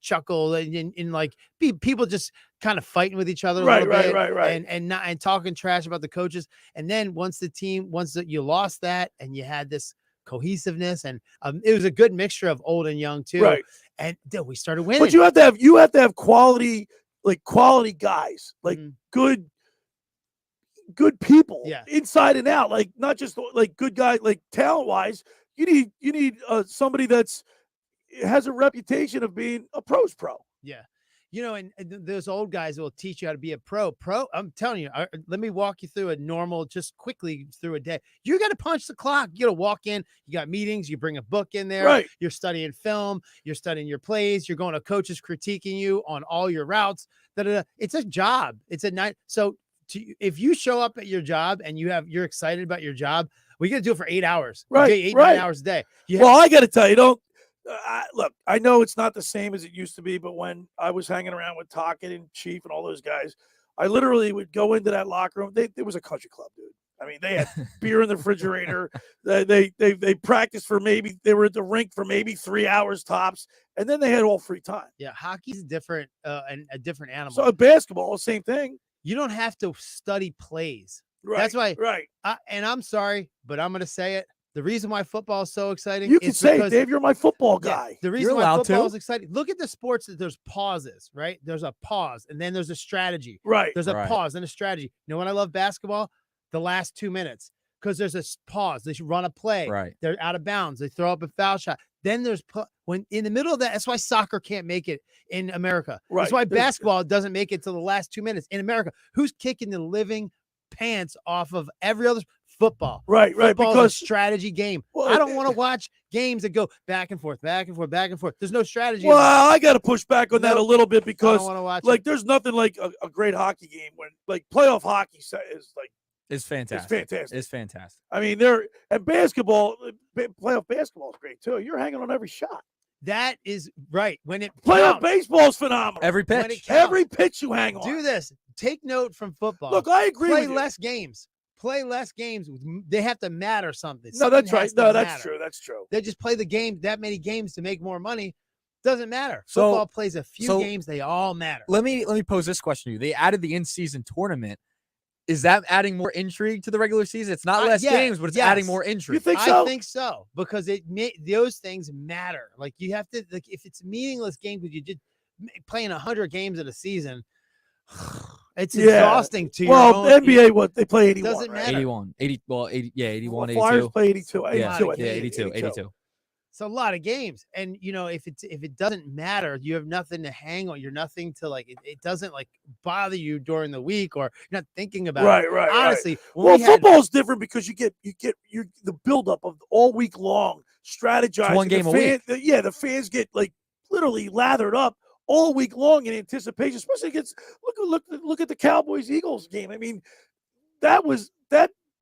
chuckle and like people just kind of fighting with each other a little bit, and talking trash about the coaches. And then once you lost that, and you had this cohesiveness, and it was a good mixture of old and young too. Right. And then we started winning. But you have to have quality. Like quality guys, like good people, inside and out. Like not just like good guys, like talent wise. You need somebody has a reputation of being a pro's pro. Yeah, and those old guys will teach you how to be a pro. I'm telling you. Let me walk you through just quickly through a day. You got to punch the clock. You got to walk in. You got meetings. You bring a book in there. Right. You're studying film. You're studying your plays. You're going to coaches critiquing you on all your routes. It's a job. It's a night. So if you show up at your job and you're excited about your job, we got to do it for 8 hours. Right. Okay, 9 hours a day. I got to tell you, look, I know it's not the same as it used to be, but when I was hanging around with Tockett and Chief and all those guys, I literally would go into that locker room. It was a country club, dude. I mean, they had beer in the refrigerator. They practiced they were at the rink for maybe 3 hours tops, and then they had all free time. Yeah, hockey's different and a different animal. So basketball, same thing. You don't have to study plays. Right. That's why. Right. And I'm sorry, but I'm going to say it. The reason why football is so exciting, You can say, Dave, you're my football yeah, guy. the reason why football is exciting. Look at the sports that there's pauses, right? There's a pause, and then there's a strategy. Right. There's a pause and a strategy. You know what I love basketball? The last 2 minutes, because there's a pause. They should run a play. Right. They're out of bounds. They throw up a foul shot. Then there's when in the middle of that. That's why soccer can't make it in America. Right. That's why basketball doesn't make it to the last 2 minutes in America. Who's kicking the living pants off of every other football? Right. Football Because is a strategy game. Well, I don't want to watch games that go back and forth, back and forth, back and forth. There's no strategy. Well, I got to push back on that a little bit because, wanna watch like, there's nothing like a great hockey game when, like, playoff hockey is like. It's fantastic. It's fantastic. It's fantastic. I mean, and basketball, playoff basketball is great too. You're hanging on every shot. That is right. When it Playoff counts. baseball is phenomenal. Every When it pitch. counts. Every pitch you hang on. Do this. Take note from football. Look, I agree Play with you. less games. Play less games. They have to matter something. No, that's Something right. has to No, that's matter. true. That's true. They just play the game that many games to make more money. Doesn't matter. So- Football plays a few games. They all matter. Let me pose this question to you. They added the in-season tournament. Is that adding more intrigue to the regular season? It's not less Yeah, games, but it's yes. adding more intrigue. You think so? I think so because those things matter. Like you have to, like if it's meaningless game because you did playing 100 games in a season, it's exhausting to well, your own. NBA, what they play 81. Doesn't right? matter. 81. 80, well, 80, yeah, 81, Flyers 82. play 82. 82 Yeah, I think. 82, 82. It's a lot of games, and you know if it doesn't matter, you have nothing to hang on. You're nothing to like. It doesn't like bother you during the week, or you're not thinking about it. Right. Honestly, when well, we had- football's different because you get the buildup of all week long strategizing. It's one game a week. The fans get like literally lathered up all week long in anticipation. Especially against look at the Cowboys Eagles game. I mean, that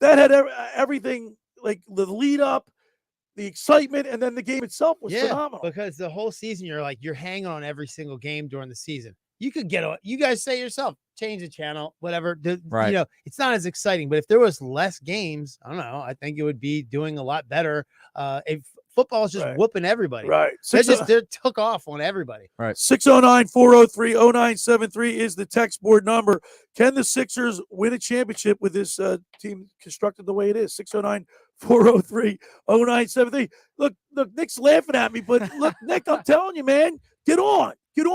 had everything like the lead up, the excitement, and then the game itself was phenomenal. because the whole season you're hanging on every single game during the season. You could you guys say yourself, change the channel, whatever. Right. You know, it's not as exciting, but if there was less games, I don't know. I think it would be doing a lot better. If football is just whooping everybody. Right. They took off on everybody. Right. 609-403-0973 is the text board number. Can the Sixers win a championship with this team constructed the way it is? 609-403-0973. Look, Nick's laughing at me, but look, Nick, I'm telling you, man, get on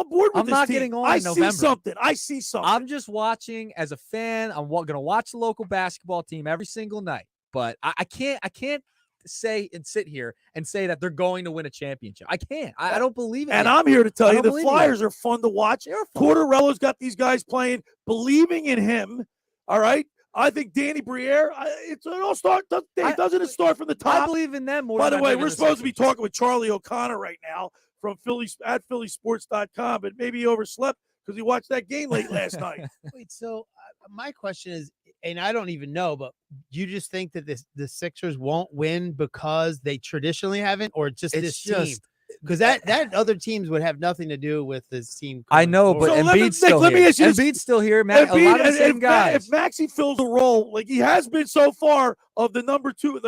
board with I'm this not team. getting on I in November. I see something. I'm just watching as a fan. I'm going to watch the local basketball team every single night, but I can't say and sit here and say that they're going to win a championship. I can't. I don't believe it. And yet. I'm here to I tell you don't the believe it Flyers yet. are fun to watch. They're fun. Tortorella's got these guys playing, believing in him. All right. I think Danny Briere, it all start. Doesn't it start from the top? I believe in them more. By than the I way, believe in we're the supposed to be Sixers. talking with Charlie O'Connor right now from at phillysports.com, but maybe he overslept because he watched that game late last night. Wait, so my question is, and I don't even know, but you just think that the Sixers won't win because they traditionally haven't, or just It's this team? just- Because that other teams would have nothing to do with this team. I going know, but forward. Embiid's still let me here. ask you this. Embiid's still here, man. A Embiid, lot of the same guys. If Maxey fills the role like he has been so far of the number two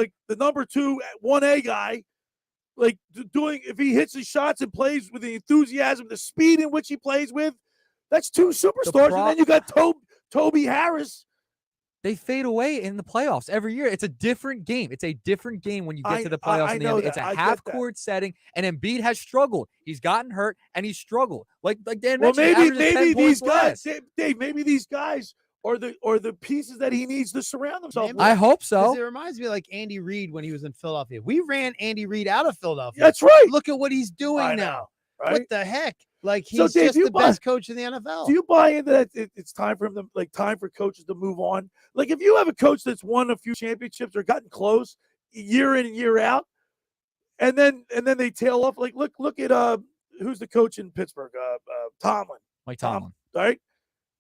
1A guy, like doing if he hits his shots and plays with the enthusiasm, the speed in which he plays with, that's two superstars. And then you got Toby Harris. They fade away in the playoffs every year. It's a different game. It's a different game when you get to the playoffs. I in the know NBA. It's a that. I get half-court setting, and Embiid has struggled. He's gotten hurt, and he's struggled. Like Dan Well, mentioned, maybe averages 10 these points guys, less. Dave, maybe these guys are the pieces that he needs to surround himself with. I hope so. 'Cause it reminds me of like Andy Reid when he was in Philadelphia. We ran Andy Reid out of Philadelphia. That's right. Look at what he's doing I now. know, right? What the heck? Like So, he's Dave, just do you the buy- best coach in the NFL. Do you buy into that? It's time for him to time for coaches to move on. Like if you have a coach that's won a few championships or gotten close year in and year out, and then they tail off. Like look at who's the coach in Pittsburgh? Tomlin. Mike Tomlin. Right?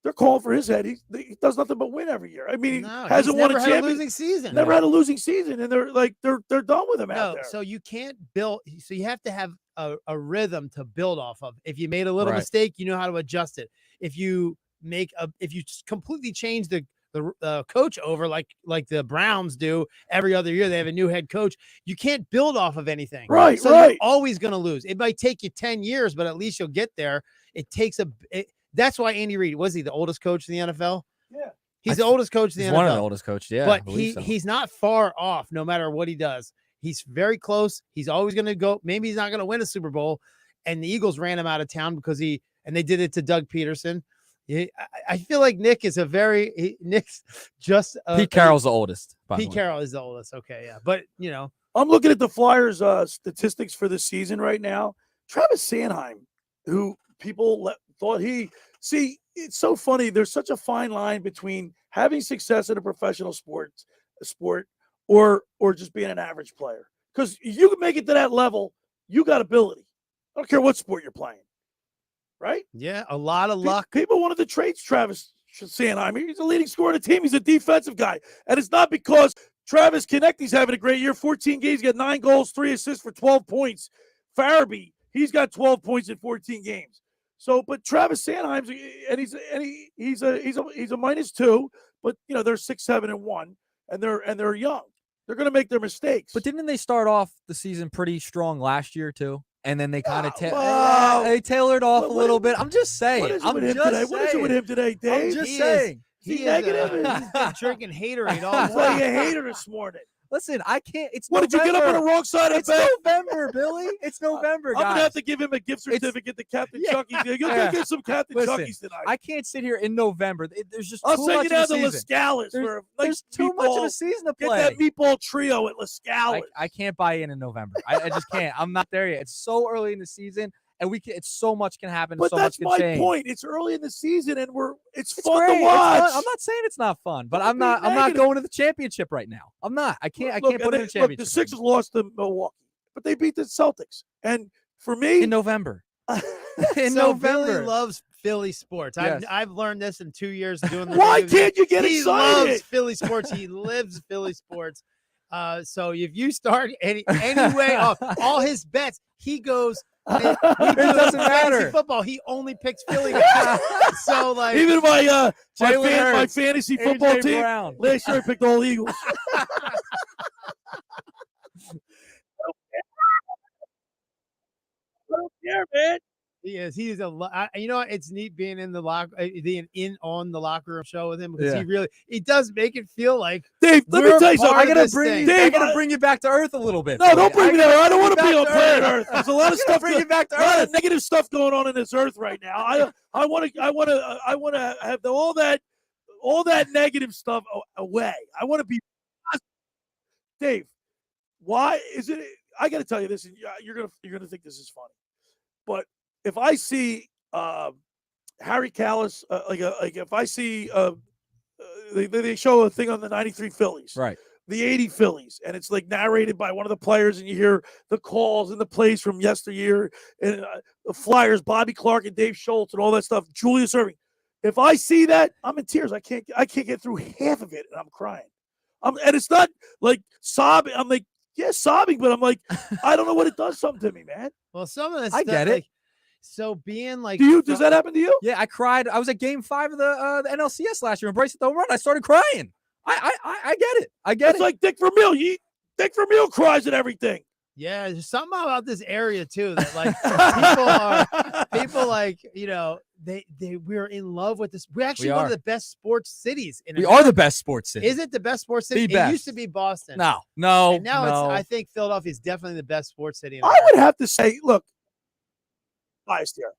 They're calling for his head. He does nothing but win every year. I mean, No, he hasn't he's won a never had a championship. losing season. Never had a losing season, and they're done with him out No, there. so you can't build. So you have to have a rhythm to build off of. If you made a little Right. mistake, you know how to adjust it. If you completely change the coach over like the Browns do every other year, they have a new head coach. You can't build off of anything. Right, So right. you're always going to lose. It might take you 10 years, but at least you'll get there. It takes that's why Andy Reid, was he the oldest coach in the NFL? Yeah. He's the oldest coach in the He's NFL. one of the oldest coaches. Yeah, I But believe so. he's not far off no matter what he does. He's very close. He's always going to go. Maybe he's not going to win a Super Bowl. And the Eagles ran him out of town because and they did it to Doug Peterson. I feel like Nick is Nick's just Pete Carroll's the oldest. Pete Carroll is the oldest. Okay, yeah, but I'm looking at the Flyers statistics for the season right now. Travis Sanheim, who people thought it's so funny. There's such a fine line between having success in a professional sport or just being an average player. Because you can make it to that level, you got ability. I don't care what sport you're playing. Right? Yeah, a lot of luck. People wanted to trade Travis Sanheim. He's the leading scorer on the team. He's a defensive guy. And it's not because Travis Konecny's having a great year. 14 games, got 9 goals, 3 assists for 12 points. Farabee, he's got 12 points in 14 games. So, but Travis Sanheim's he's a -2, but they're 6-7-1, and they're young. They're going to make their mistakes. But didn't they start off the season pretty strong last year too? And then they kind of they tailored off a little bit. I'm just saying. What is it with him today, Dave? I'm just saying. He's negative. He's been drinking Haterade all He's like a hater this morning. Listen, I can't. It's what November. Did you get up on the wrong side of the bed? It's November, Billy. It's November, guys. I'm gonna have to give him a gift certificate to Captain Chucky's. You'll get some Captain Chucky's tonight. I can't sit here in November. There's just I'll too send much you down of a to season. Las Scales for a There's too much of a season to play. Get that meatball trio at Las Scales. I can't buy in November. I just can't. I'm not there yet. It's so early in the season. And it's so much can happen. But so that's much can my change. point. It's early in the season, and it's fun great. to watch. I'm not saying it's not fun, but I'm not going to the championship right now. I'm not. I can't put it in the championship. The Sixers lost to Milwaukee, but they beat the Celtics. And for me, in November. Billy loves Philly sports. Yes. I've learned this in 2 years doing the Why radio. can't you get he excited? Loves Philly sports. He lives Philly sports. So if you start any way off all his bets, he goes. It doesn't matter. Football, he only picks Philly. So like even my fantasy football team Brown. last year I picked all Eagles. I don't care, man. He is. He is you know what? It's neat being in the on the locker room show with him because he does make it feel like Dave. Let me tell you something. I gotta bring you back to earth a little bit. No, don't bring me there. I don't want to be on planet Earth. There's a lot of stuff. Bring you back to a lot earth. of negative stuff going on in this Earth right now. I want to have all that negative stuff away. I want to be Dave. Why is it? I got to tell you this, and you're gonna think this is funny, but if I see Harry Callis, if I see they show a thing on the 93 Phillies, right, the 80 Phillies, and it's like narrated by one of the players, and you hear the calls and the plays from yesteryear, and the Flyers, Bobby Clark and Dave Schultz and all that stuff, Julius Erving. If I see that, I'm in tears. I can't get through half of it, and I'm crying. And it's not like sobbing. I'm like, yeah, sobbing, but I'm like, I don't know what it does something to me, man. Well, some of this I get it. Like, so being like, does that happen to you? Yeah, I cried. I was at Game 5 of the NLCS last year. Embrace the home run. I started crying. I get it. It's like Dick Vermeil. Dick Vermeil cries at everything. Yeah, there's something about this area too that like people like we're in love with this. We're actually one of the best sports cities in We are the best sports city. Is it the best sports city? The best. It used to be Boston. No. And now I think Philadelphia is definitely the best sports city. I would have to say, look, biased here.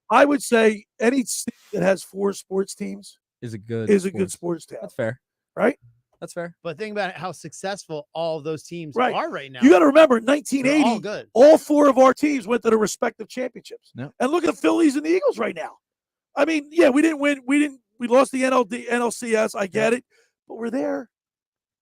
I would say any city that has 4 sports teams is a good sports town. That's fair. Right? That's fair. But think about how successful all of those teams right. are right now. You got to remember, in 1980, all 4 of our teams went to the respective championships. Yep. And look at the Phillies and the Eagles right now. I mean, yeah, we didn't win. We lost the NLCS. I get it, but we're there.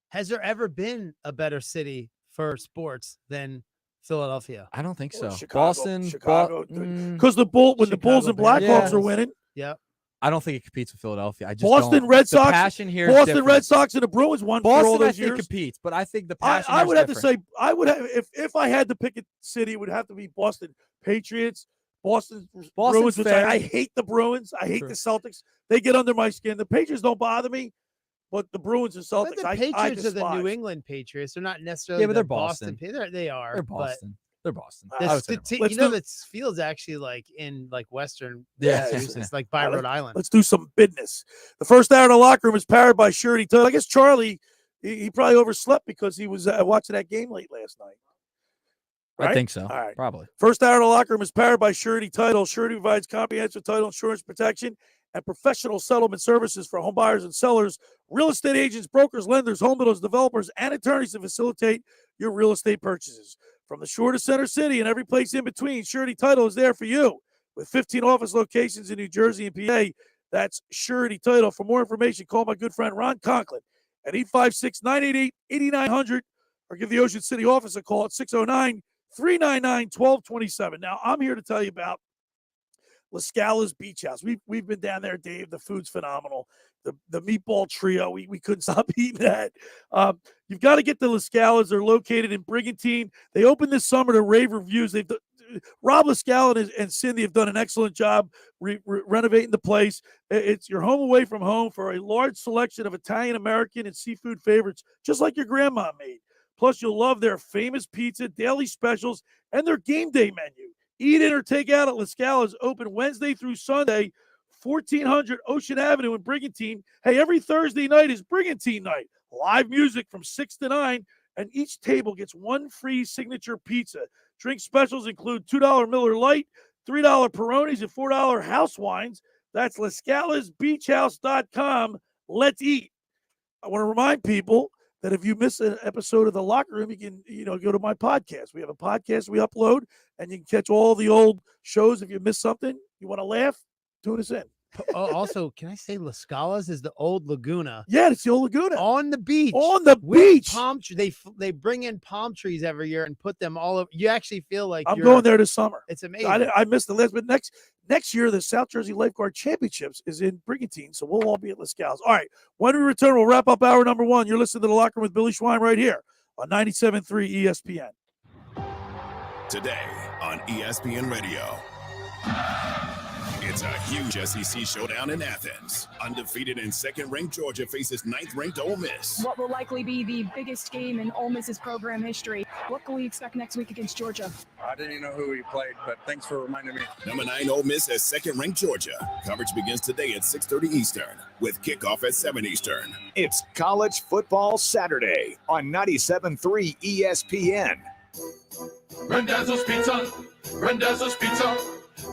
Has there ever been a better city for sports than Philadelphia? I don't think so. Chicago, Boston, because the Bulls and Blackhawks are winning. Yep. I don't think it competes with Philadelphia. I just Boston Red Sox. The passion here. Boston Red Sox and the Bruins won for all those years. I think competes, but I think the passion. I would have to say I would have if I had to pick a city, it would have to be Boston Patriots, Boston Bruins. Which I hate the Bruins. I hate the Celtics. They get under my skin. The Patriots don't bother me, but the Bruins and Celtics, the Patriots are the New England Patriots. They're not necessarily. Yeah, but they're Boston. They are. They're Boston. They're Boston. That feels actually like in like Western Massachusetts, like by Rhode Island. Let's do some business. The first hour in the locker room is powered by Surety Title. I guess Charlie He probably overslept because he was watching that game late last night. Right? I think so. All right. Probably. First hour of the locker room is powered by Surety Title. Surety provides comprehensive title insurance protection and professional settlement services for home buyers and sellers, real estate agents, brokers, lenders, home builders, developers, and attorneys to facilitate your real estate purchases. From the shore to Center City and every place in between, Surety Title is there for you. With 15 office locations in New Jersey and PA, that's Surety Title. For more information, call my good friend Ron Conklin at 856-988-8900 or give the Ocean City office a call at 609-399-1227. Now, I'm here to tell you about La Scala's Beach House. We've been down there, Dave. The food's phenomenal. The meatball trio, we couldn't stop eating that. You've got to get the La Scalas. They're located in Brigantine. They opened this summer to rave reviews. Rob La Scala and Cindy have done an excellent job renovating the place. It's your home away from home for a large selection of Italian, American, and seafood favorites, just like your grandma made. Plus, you'll love their famous pizza, daily specials, and their game day menu. Eat in or take out at La Scala's, open Wednesday through Sunday, 1400 Ocean Avenue in Brigantine. Hey, every Thursday night is Brigantine night. Live music from 6 to 9, and each table gets one free signature pizza. Drink specials include $2 Miller Lite, $3 Peronis, and $4 house wines. That's LaScalasBeachHouse.com. Let's eat. I want to remind people that if you miss an episode of The Locker Room, you can, go to my podcast. We have a podcast we upload, and you can catch all the old shows. If you miss something, you want to laugh, tune us in. Also, can I say La Scala's is the old Laguna? Yeah, it's the old Laguna. On the beach. On the beach. Palm they bring in palm trees every year and put them all over. You actually feel like I'm going there this summer. It's amazing. I missed the list, but next year, the South Jersey Lifeguard Championships is in Brigantine, so we'll all be at La Scala's. All right, when we return, we'll wrap up hour number 1. You're listening to The Locker Room with Billy Schwein right here on 97.3 ESPN. Today on ESPN Radio. It's a huge SEC showdown in Athens. Undefeated and second-ranked Georgia faces ninth-ranked Ole Miss. What will likely be the biggest game in Ole Miss's program history? What can we expect next week against Georgia? I didn't even know who he played, but thanks for reminding me. Number 9 Ole Miss has second-ranked Georgia. Coverage begins today at 6:30 Eastern, with kickoff at 7 Eastern. It's College Football Saturday on 97.3 ESPN. Randazzo's Pizza, Randazzo's Pizza,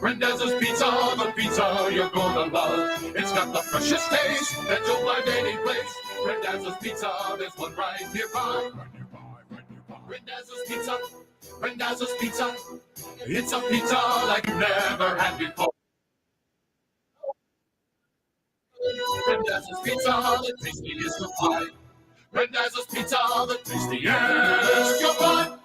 Randazzo's Pizza, the pizza you're gonna love. It's got the freshest taste that you'll find any place. Randazzo's Pizza, there's one right nearby. Randazzo's Pizza, Randazzo's Pizza. It's a pizza like you've never had before. Randazzo's Pizza, the tastiest you'll find. Randazzo's Pizza, the tastiest you'll find.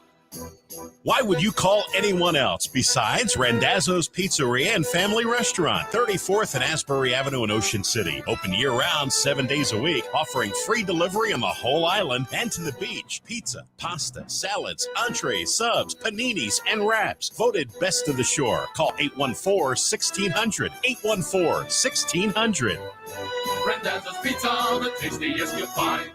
Why would you call anyone else besides Randazzo's Pizzeria and Family Restaurant, 34th and Asbury Avenue in Ocean City. Open year-round, 7 days a week, offering free delivery on the whole island and to the beach. Pizza, pasta, salads, entrees, subs, paninis, and wraps. Voted best of the shore. Call 814-1600. 814-1600. Randazzo's Pizza, the tastiest you'll find.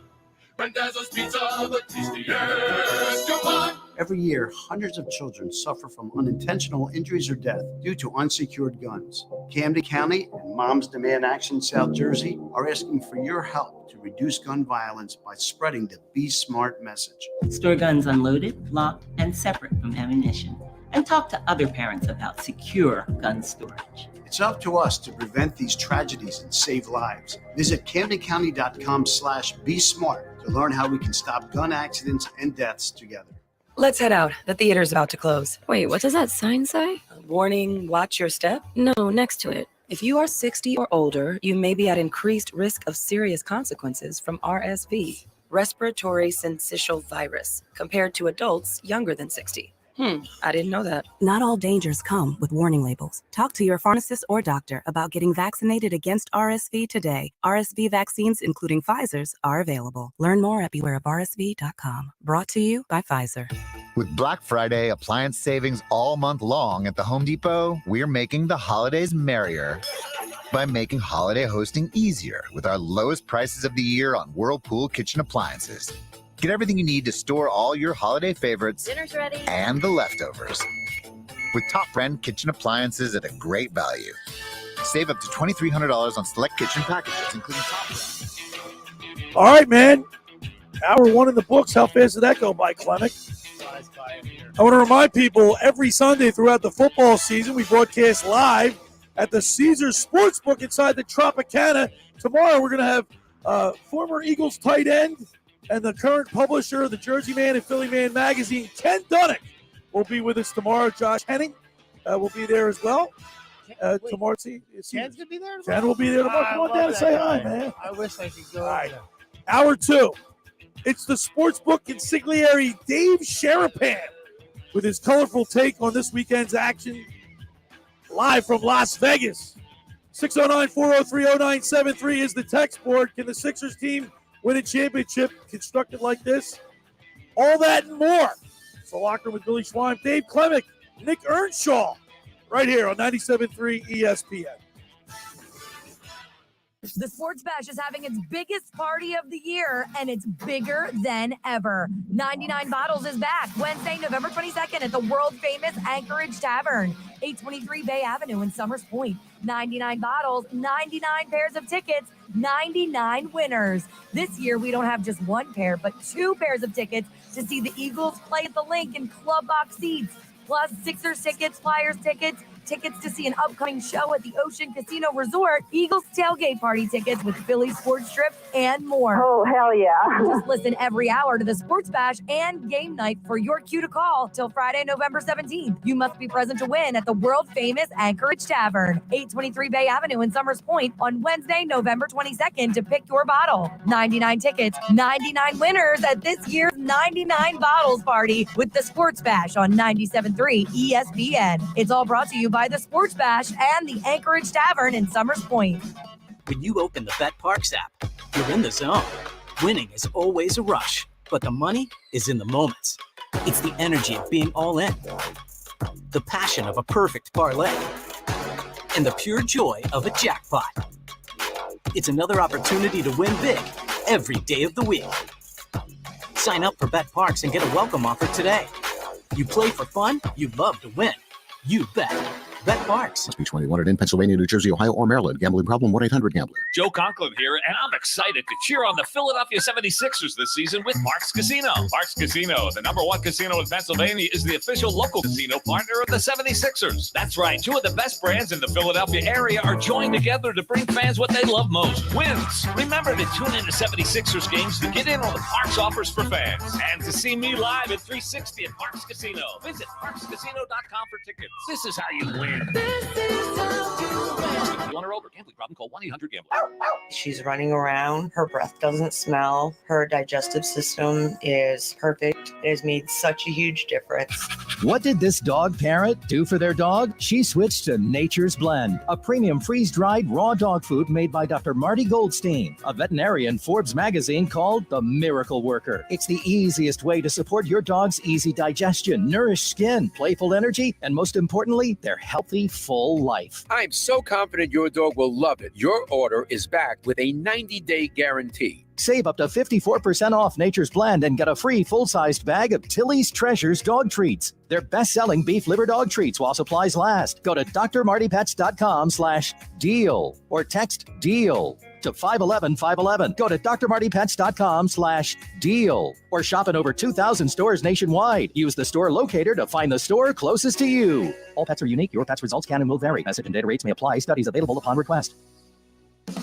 Randazzo's Pizza, the tastiest you'll find. Every year, hundreds of children suffer from unintentional injuries or death due to unsecured guns. Camden County and Moms Demand Action South Jersey are asking for your help to reduce gun violence by spreading the Be Smart message. Store guns unloaded, locked, and separate from ammunition. And talk to other parents about secure gun storage. It's up to us to prevent these tragedies and save lives. Visit CamdenCounty.com/BeSmart to learn how we can stop gun accidents and deaths together. Let's head out. The theater's about to close. Wait, what does that sign say? Warning, watch your step? No, next to it. If you are 60 or older, you may be at increased risk of serious consequences from RSV, respiratory syncytial virus, compared to adults younger than 60. I didn't know that. Not all dangers come with warning labels. Talk to your pharmacist or doctor about getting vaccinated against RSV today. RSV vaccines, including Pfizer's, are available. Learn more at bewareofrsv.com. Brought to you by Pfizer. With Black Friday appliance savings all month long at the Home Depot, we're making the holidays merrier by making holiday hosting easier with our lowest prices of the year on Whirlpool kitchen appliances. Get everything you need to store all your holiday favorites Dinner's ready. And the leftovers. With top-brand kitchen appliances at a great value. Save up to $2,300 on select kitchen packages, including top. All right, man. Hour 1 in the books. How fast did that go by, Klemic? I want to remind people, every Sunday throughout the football season, we broadcast live at the Caesars Sportsbook inside the Tropicana. Tomorrow we're going to have former Eagles tight end and the current publisher of the Jersey Man and Philly Man magazine, Ken Dunnick, will be with us tomorrow. Josh Henning will be there as well. Tomorrow, Ken's going to be there tomorrow? Ken will be there tomorrow. Come on down and say hi, man. I wish I could go. All right. Hour 2. It's the Sportsbook Consigliere Dave Sharapan with his colorful take on this weekend's action. Live from Las Vegas. 609-403-0973 is the text board. Can the Sixers team win a championship constructed like this? All that and more. It's the Locker Room with Billy Schwein, Dave Klemic, Nick Earnshaw, right here on 97.3 ESPN. The Sports Bash is having its biggest party of the year, and it's bigger than ever. 99 Bottles is back Wednesday, November 22nd at the world-famous Anchorage Tavern, 823 Bay Avenue in Summers Point. 99 bottles, 99 pairs of tickets, 99 winners. This year, we don't have just one pair, but 2 pairs of tickets to see the Eagles play at the Link in club box seats, plus Sixers tickets, Flyers tickets, tickets to see an upcoming show at the Ocean Casino Resort, Eagles tailgate party tickets with Philly Sports Strip, and more. Oh, hell yeah. Just listen every hour to the Sports Bash and Game Night for your cue to call till Friday, November 17th. You must be present to win at the world-famous Anchorage Tavern, 823 Bay Avenue in Summers Point on Wednesday, November 22nd to pick your bottle. 99 tickets, 99 winners at this year's 99 Bottles Party with the Sports Bash on 97.3 ESPN. It's all brought to you by the Sports Bash and the Anchorage Tavern in Summers Point. When you open the Bet Parks app, you're in the zone. Winning is always a rush, but the money is in the moments. It's the energy of being all in, the passion of a perfect parlay, and the pure joy of a jackpot. It's another opportunity to win big every day of the week. Sign up for Bet Parks and get a welcome offer today. You play for fun, you love to win. You bet. Bet Parks. Must be 21 in Pennsylvania, New Jersey, Ohio, or Maryland. Gambling problem? 1-800-GAMBLER. Joe Conklin here, and I'm excited to cheer on the Philadelphia 76ers this season with Mark's Casino. Mark's Casino, the #1 casino in Pennsylvania, is the official local casino partner of the 76ers. That's right. 2 of the best brands in the Philadelphia area are joined together to bring fans what they love most, wins. Remember to tune into 76ers games to get in on the Parks offers for fans and to see me live at 360 at Mark's Casino. Visit parkscasino.com for tickets. This is how you win. This is how you win. 21 or over. Gambling problem? Call 1-800-GAMBLER. She's running around. Her breath doesn't smell. Her digestive system is perfect. It has made such a huge difference. What did this dog parent do for their dog? She switched to Nature's Blend, a premium freeze-dried raw dog food made by Dr. Marty Goldstein, a veterinarian Forbes magazine called the Miracle Worker. It's the easiest way to support your dog's easy digestion, nourished skin, playful energy, and most importantly, their healthy, full life. I'm so confident your dog will love it. Your order is back with a 90-day guarantee. Save up to 54% off Nature's Blend and get a free full-sized bag of Tilly's Treasures dog treats. They're best-selling beef liver dog treats while supplies last. Go to drmartypets.com/deal or text DEAL to 511-511. Go to drmartypets.com/deal or shop in over 2,000 stores nationwide. Use the store locator to find the store closest to you. All pets are unique. Your pet's results can and will vary. Message and data rates may apply. Studies available upon request.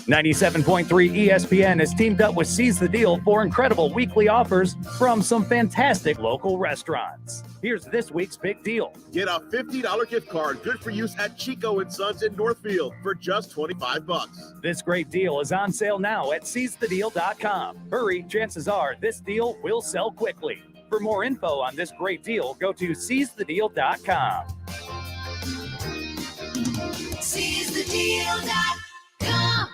97.3 ESPN has teamed up with Seize the Deal for incredible weekly offers from some fantastic local restaurants. Here's this week's big deal. Get a $50 gift card good for use at Chico & Sons in Northfield for just $25. This great deal is on sale now at seizethedeal.com. Hurry, chances are this deal will sell quickly. For more info on this great deal, go to seizethedeal.com. SeizeTheDeal.com.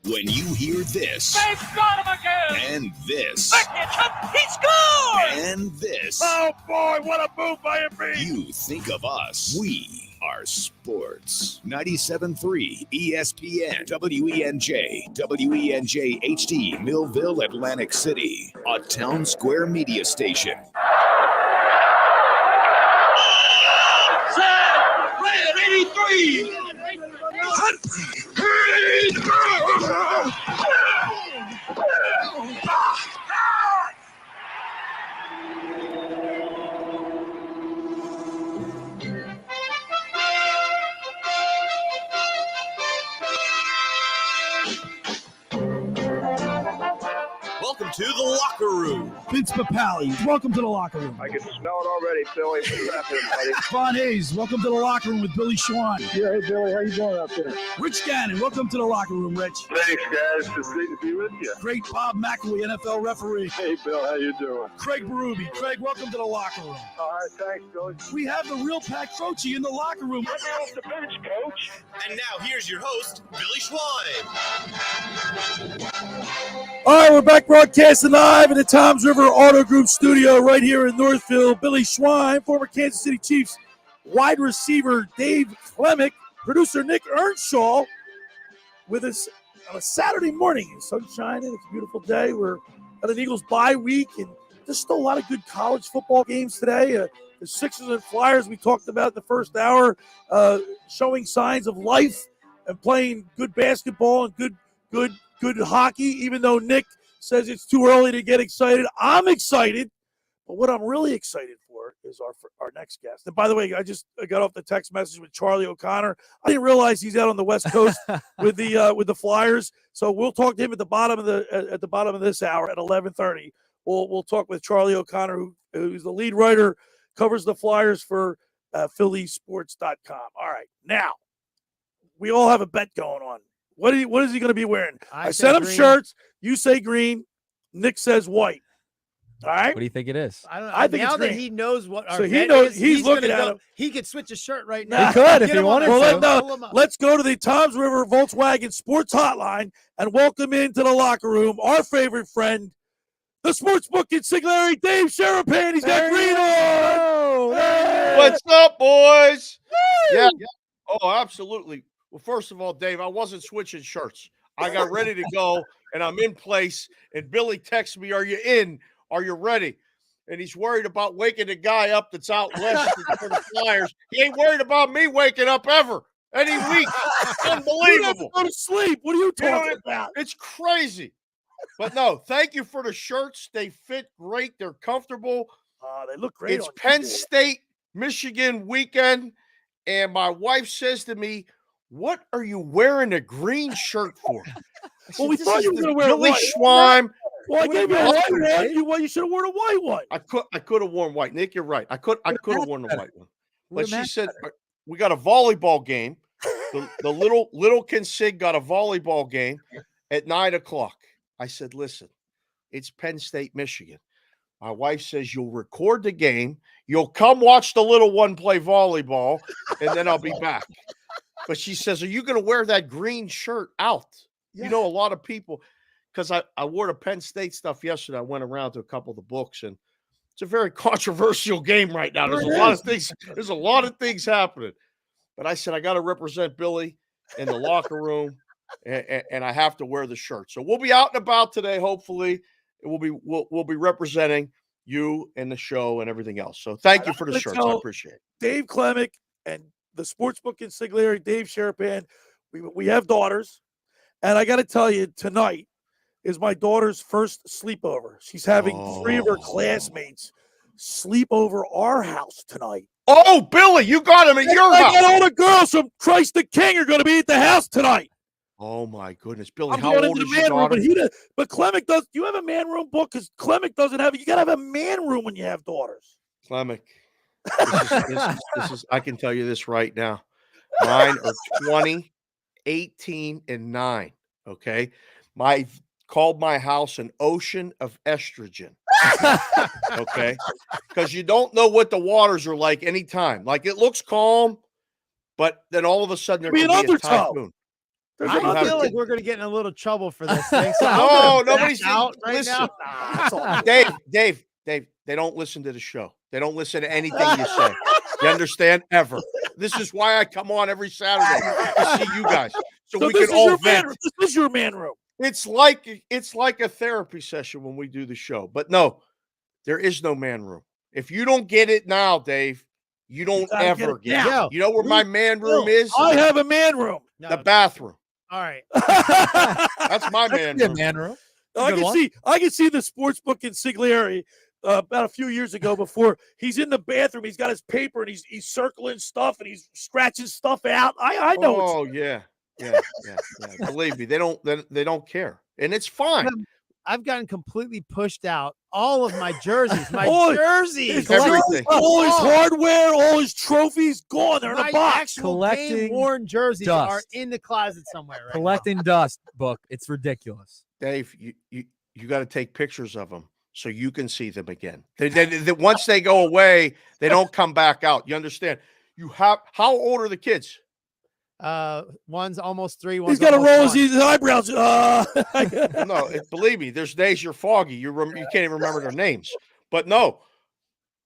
When you hear this, They've got him again! and this, He scored! and this, Oh boy, what a move by Embiid! you think of us. We are sports. 97.3 ESPN, WENJ, WENJ HD, Millville, Atlantic City, a Town Square media station. Set! Play at 83! Welcome to the locker room. Vince Papali, welcome to the locker room. I can smell it already, Billy. What's happening, buddy? Von Hayes, welcome to the locker room with Billy Schwein. Yeah, hey, Billy. How you doing out there? Rich Gannon, welcome to the locker room, Rich. Thanks, guys. It's great to be with you. Great Bob McElwee, NFL referee. Hey, Bill. How you doing? Craig Berube. Craig, welcome to the locker room. All right, thanks, Billy. We have the real Pat Croce in the locker room. Get me off the bench, Coach. And now here's your host, Billy Schwein. All right, we're back broadcasting live in the Toms River Auto Group studio right here in Northfield. Billy Schwein, former Kansas City Chiefs wide receiver Dave Klemic, producer Nick Earnshaw with us on a Saturday morning. The sun's shining. It's a beautiful day. We're at an Eagles bye week, and there's still a lot of good college football games today. The Sixers and Flyers we talked about in the first hour, showing signs of life and playing good basketball and good hockey, even though Nick says it's too early to get excited. I'm excited, but what I'm really excited for is our next guest. And by the way, I got off the text message with Charlie O'Connor. I didn't realize he's out on the West Coast with the Flyers. So we'll talk to him at the bottom of this hour at 11:30. We'll talk with Charlie O'Connor, who's the lead writer, covers the Flyers for PhillySports.com. All right, now we all have a bet going on. What is he going to be wearing? I sent him green. shirts. You say green. Nick says white. All right. What do you think it is? I don't know. I think now it's that green. he knows what our So he bet knows- is, he's looking gonna at go, him. He could switch his shirt right now. He could if Get he him on wanted the to. phone. Pull him up. Let's go to the Toms River Volkswagen Sports Hotline and welcome into the locker room our favorite friend, the sportsbook consigliere, Dave Sharapan. He's got green on. Hey! What's up, boys? Yeah. Oh, absolutely. Well, first of all, Dave, I wasn't switching shirts. I got ready to go, and I'm in place. And Billy texts me, "Are you in? Are you ready?" And he's worried about waking the guy up that's out west for the Flyers. He ain't worried about me waking up ever any week. You have to Unbelievable. go to sleep. What are you You know, talking about? It's crazy. But no, thank you for the shirts. They fit great. They're comfortable. They look great. It's on you. Penn State, Michigan weekend. And my wife says to me, "What are you wearing a green shirt for?" Well, we "This thought is you were the going to wear Billy white. Schwein." Well, I gave you a white Right. one. You should have worn a white one. I could have worn white. Nick, you're right. I could have worn the white one. But she said, "We got a volleyball game. The little consig got a volleyball game at 9:00. I said, "Listen, it's Penn State, Michigan." My wife says, "You'll record the game. You'll come watch the little one play volleyball, and then I'll be back." But she says, "Are you going to wear that green shirt out?" Yeah. You know, a lot of people, because I wore the Penn State stuff yesterday. I went around to a couple of the books, and it's a very controversial game right now. There's a lot of things. There's a lot of things happening. But I said, I got to represent Billy in the locker room, and I have to wear the shirt. So we'll be out and about today, hopefully. We'll be representing you and the show and everything else. So thank you for the shirts. I appreciate it. Dave Klemic and the sportsbook consigliere, Dave Sharapan. We have daughters, and I got to tell you, tonight is my daughter's first sleepover. She's having 3 of her classmates sleep over our house tonight. Oh, Billy, you got him at your house. I got all the girls from Christ the King are going to be at the house tonight. Oh my goodness, Billy! I'm How going old into is the your man room, daughter? but Klemic does. You have a man room book because Klemic doesn't have it. You got to have a man room when you have daughters. Klemic, this is. I can tell you this right now. Mine are 20, 18, and 9. Okay, called my house an ocean of estrogen. Okay, because you don't know what the waters are like anytime. Like it looks calm, but then all of a sudden there Be can an be a undertow. typhoon. I feel like we're going to get in a little trouble for this thing. So No, I'm gonna nobody's back out right listen. now. Dave, they don't listen to the show. They don't listen to anything you say. You understand? Ever. This is why I come on every Saturday to see you guys. So we this can is all your man vent. room. This is your man room. It's like a therapy session when we do the show. But no, there is no man room. If you don't get it now, Dave, you don't gotta ever get it get now. it. You know where my man room is? I have a man room. The bathroom. All right. That's my man Yeah, room. man room. I can see the sportsbook consigliere about a few years ago before he's in the bathroom. He's got his paper and he's circling stuff and he's scratching stuff out. I know. Oh, yeah. Yeah. Believe me, they don't care, and it's fine. I've gotten completely pushed out. All of my jerseys, His everything, all his hardware, all his trophies, gone. They're in my a box. actual Collecting game-worn jerseys dust. are in the closet somewhere. Right Collecting dust, Book. It's ridiculous. Dave. You got to take pictures of them so you can see them again. They once they go away, they don't come back out. You understand? How old are the kids? One's almost 3. He's got to roll his eyebrows. No, believe me, there's days you're foggy. You can't even remember their names. But no,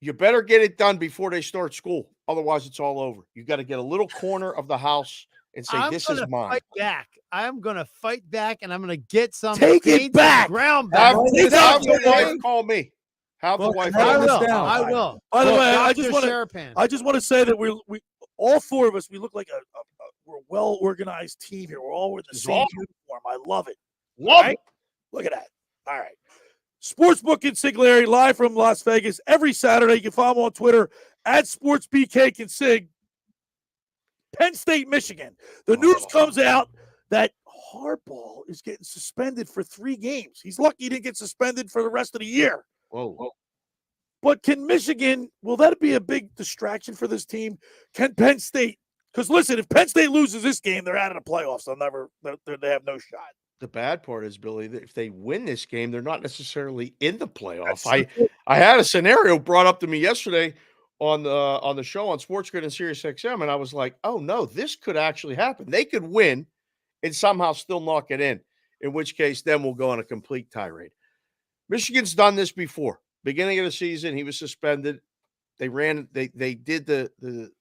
you better get it done before they start school. Otherwise, it's all over. You got to get a little corner of the house and say, "This is mine." Fight back. I'm gonna fight back, and I'm gonna get some. Take it back. Ground back. Have the wife call me. Have the wife. I call me. will. By the way, I Sharapan. just want to say that we all 4 of us, we look like we're a well organized team here. We're all wearing the same uniform. I love it. Love it. Look at that. All right. Sportsbook Consigliere live from Las Vegas every Saturday. You can follow him on Twitter at SportsBKConsig. Penn State, Michigan. The news comes out that Harbaugh is getting suspended for 3 games. He's lucky he didn't get suspended for the rest of the year. Whoa. But can Michigan, will that be a big distraction for this team? Can Penn State, because listen, if Penn State loses this game, they're out of the playoffs. They have no shot. The bad part is, Billy, that if they win this game, they're not necessarily in the playoffs. I had a scenario brought up to me yesterday on the show on Sports Grid and Sirius XM, and I was like, oh no, this could actually happen. They could win and somehow still knock it in which case then we'll go on a complete tirade. Michigan's done this before. Beginning of the season, he was suspended. They did the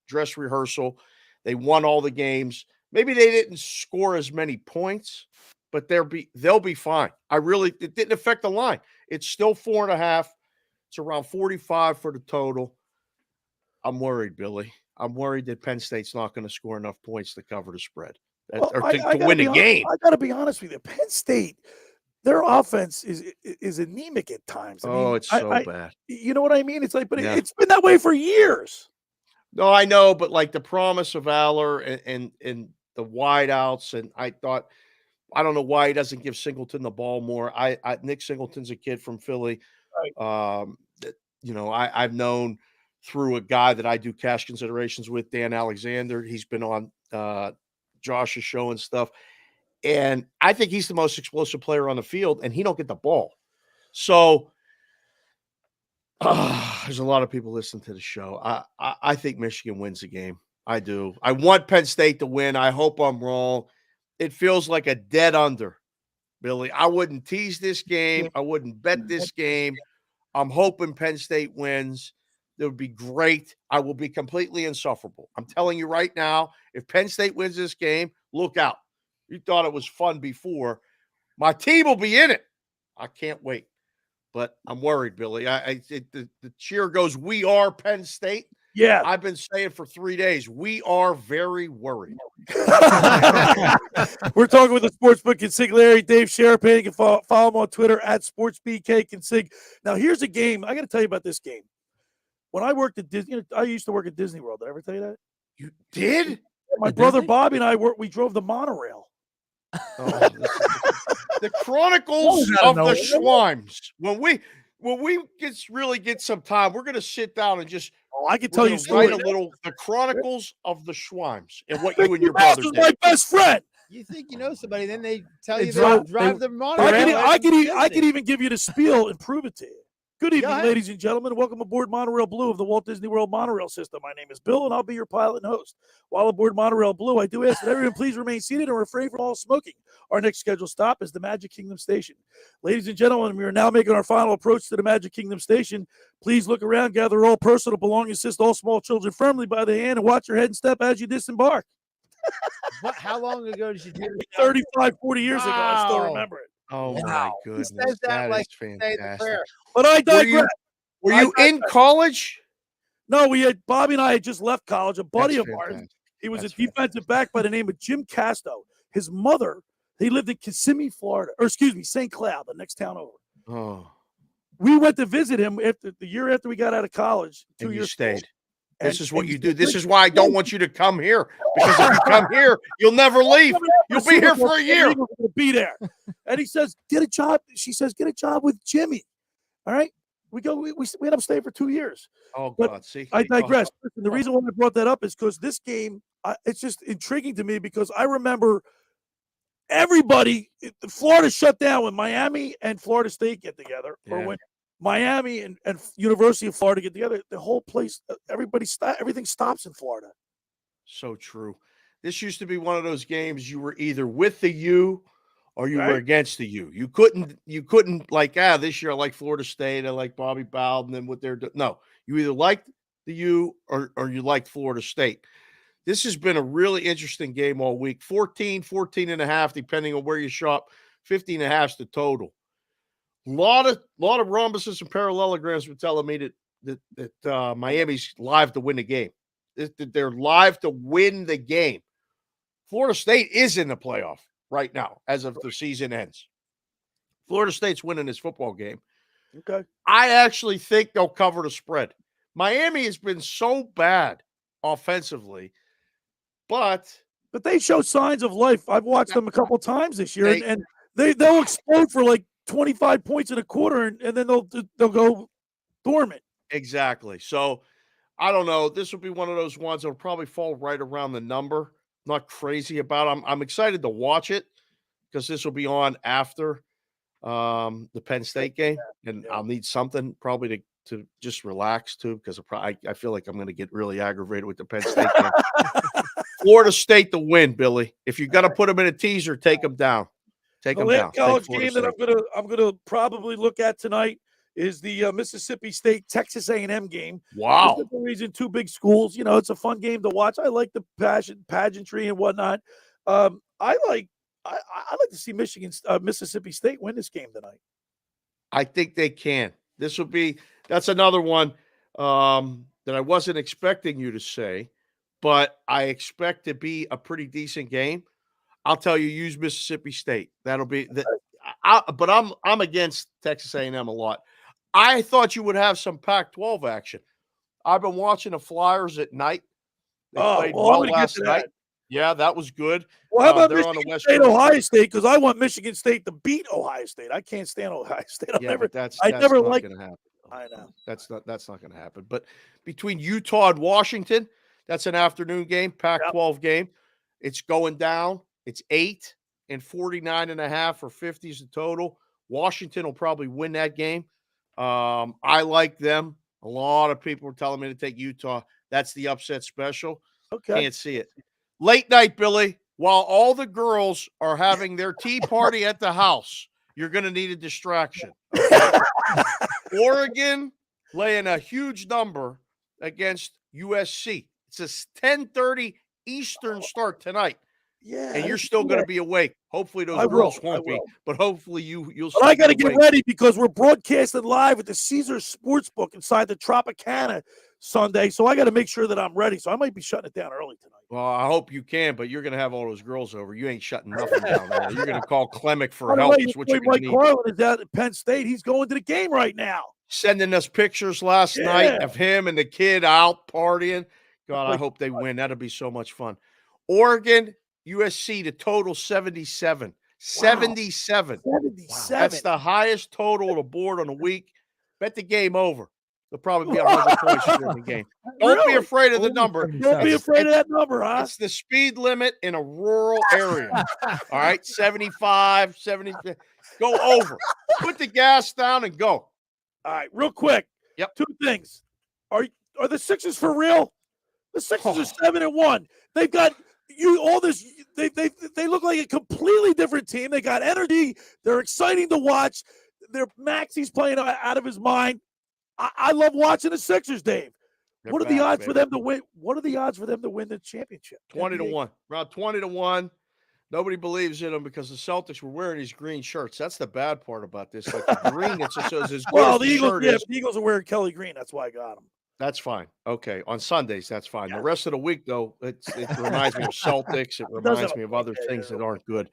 dress rehearsal. They won all the games. Maybe they didn't score as many points, but they'll be fine. It didn't affect the line. It's still 4.5. It's around 45 for the total. I'm worried, Billy. I'm worried that Penn State's not going to score enough points to cover the spread to win the game. I got to be honest with you. Penn State, their offense is anemic at times. I mean, it's so bad. You know what I mean? It's like, but it's been that way for years. No, I know, but like the promise of Aller and the wideouts, and I don't know why he doesn't give Singleton the ball more. Nick Singleton's a kid from Philly. Right. I've known through a guy that I do cash considerations with, Dan Alexander. He's been on Josh's show and stuff. And I think he's the most explosive player on the field, and he don't get the ball. So there's a lot of people listening to the show. I think Michigan wins the game. I do. I want Penn State to win. I hope I'm wrong. It feels like a dead under, Billy. I wouldn't tease this game. I wouldn't bet this game. I'm hoping Penn State wins. It would be great. I will be completely insufferable. I'm telling you right now, if Penn State wins this game, look out. You thought it was fun before. My team will be in it. I can't wait. But I'm worried, Billy. The cheer goes, "We are Penn State." Yeah. I've been saying for 3 days, we are very worried. We're talking with the Sportsbook Consigliere, Dave Sharapan. You can follow him on Twitter at SportsBKConsig. Now, here's a game. I got to tell you about this game. When I worked at Disney, I used to work at Disney World. Did I ever tell you that? You did? My brother Bobby and I we drove the monorail. The Chronicles of the Schweims. When we really get some time, we're going to sit down and just. Oh, I can tell you write a little. The Chronicles of the Schweims and what you and your brother did. My best friend. You think you know somebody, then they tell you they drive the monorail. I could even give you the spiel and prove it to you. Good evening, ladies and gentlemen. Welcome aboard Monorail Blue of the Walt Disney World Monorail System. My name is Bill, and I'll be your pilot and host. While aboard Monorail Blue, I do ask that everyone please remain seated and refrain from all smoking. Our next scheduled stop is the Magic Kingdom Station. Ladies and gentlemen, we are now making our final approach to the Magic Kingdom Station. Please look around, gather all personal belongings, assist all small children firmly by the hand, and watch your head and step as you disembark. How long ago did you do it? 35, 40 years ago. I still remember it. Oh, my goodness. That is fantastic. But I digress. Were you in college? No, Bobby and I had just left college. A buddy of ours, he was a defensive back by the name of Jim Casto. His mother, he lived in Kissimmee, Florida, St. Cloud, the next town over. Oh. We went to visit him the year after we got out of college. 2 years. Stayed. This is what you do. This is why I don't want you to come here, because if you come here, you'll never leave. You'll be here for a year. We're going to be there. And he says, get a job. She says, get a job with Jimmy. All right. We end up staying for 2 years. Oh, But God. See, I digress. Listen, the reason why I brought that up is because this game, it's just intriguing to me because I remember everybody, Florida shut down when Miami and Florida State get together, or when Miami and University of Florida get together. The whole place, everything stops in Florida. So true. This used to be one of those games you were either with the U or you were against the U. You couldn't like, this year I like Florida State, I like Bobby Bowden and what they're doing. No, you either liked the U or you liked Florida State. This has been a really interesting game all week. 14 and a half, depending on where you shop. 50 and a half is the total. A lot of rhombuses and parallelograms were telling me that Miami's live to win the game. They're live to win the game. Florida State is in the playoff right now as of the season ends. Florida State's winning this football game. Okay. I actually think they'll cover the spread. Miami has been so bad offensively, but they show signs of life. I've watched them a couple times this year, and they'll explode for like 25 points in a quarter, and then they'll go dormant. Exactly. So I don't know. This will be one of those ones that'll probably fall right around the number. Not crazy about it. I'm excited to watch it because this will be on after the Penn State game, and I'll need something probably to just relax too, because I feel like I'm going to get really aggravated with the Penn State game. Florida State to win, Billy. If you're going to put them in a teaser, take them down. Take them down. College game that I'm gonna probably look at tonight is the Mississippi State Texas A&M game. Wow. For the reason, two big schools. You know, it's a fun game to watch. I like the pageantry and whatnot. I like to see Mississippi State win this game tonight. I think they can. That's another one that I wasn't expecting you to say, but I expect to be a pretty decent game. I'll tell you, use Mississippi State. That'll be but I'm against Texas A&M a lot. I thought you would have some Pac-12 action. I've been watching the Flyers at night. They played well last night. Yeah, that was good. Well, how about they're Michigan on the West State, Coast. Ohio State? Because I want Michigan State to beat Ohio State. I can't stand Ohio State. I never that's liked. Gonna happen. I know that's not going to happen. But between Utah and Washington, that's an afternoon game, Pac-12 game. It's going down. It's 8 and 49.5 or 50s in total. Washington will probably win that game. I like them. A lot of people are telling me to take Utah. That's the upset special. Okay. Can't see it. Late night, Billy, while all the girls are having their tea party at the house, you're going to need a distraction. Okay? Oregon laying a huge number against USC. It's a 10:30 Eastern start tonight. Yeah. And you're still going to be awake. Hopefully those girls won't be, but hopefully you'll But I got to get ready because we're broadcasting live at the Caesars Sportsbook inside the Tropicana Sunday. So I got to make sure that I'm ready. So I might be shutting it down early tonight. Well, I hope you can, but you're going to have all those girls over. You ain't shutting nothing down there. You're going to call Klemic for help. Is what you're going to need. Mike Carlin is out at Penn State. He's going to the game right now. Sending us pictures last night of him and the kid out partying. God, I hope they win. That'll be so much fun. Oregon, USC to total 77. 77. 77. That's the highest total on the board on the week. Bet the game over. There'll probably be 100 points in the game. Don't be afraid of the number. Don't be afraid of that number, huh? It's the speed limit in a rural area. All right, 75, 70. Go over. Put the gas down and go. All right, real quick. Yep. Two things. Are the Sixers for real? The Sixers are 7-1. They've got all this. They look like a completely different team. They got energy. They're exciting to watch. Maxi's playing out of his mind. I love watching the Sixers, Dave. What are the odds for them to win? What are the odds for them to win the championship? 20-1. Around 20-1. Nobody believes in them because the Celtics were wearing these green shirts. That's the bad part about this. Like the green, it's as good as the shirt is. The Eagles are wearing Kelly green. That's why I got them. That's fine. Okay. On Sundays, that's fine. Yeah. The rest of the week, though, it reminds me of Celtics. It reminds me of other things that aren't good.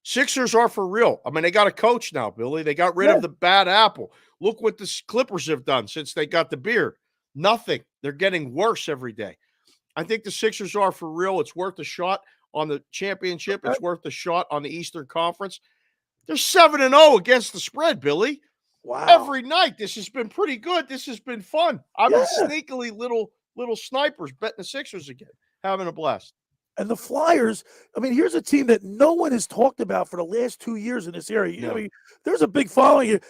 Sixers are for real. I mean, they got a coach now, Billy. They got rid of the bad apple. Look what the Clippers have done since they got the beard. Nothing. They're getting worse every day. I think the Sixers are for real. It's worth a shot on the championship. It's worth a shot on the Eastern Conference. They're 7-0 against the spread, Billy. Wow. Every night. This has been pretty good. This has been fun. I've been sneakily little snipers betting the Sixers again. Having a blast. And the Flyers, I mean, here's a team that no one has talked about for the last 2 years in this area. No. I mean, there's a big following here.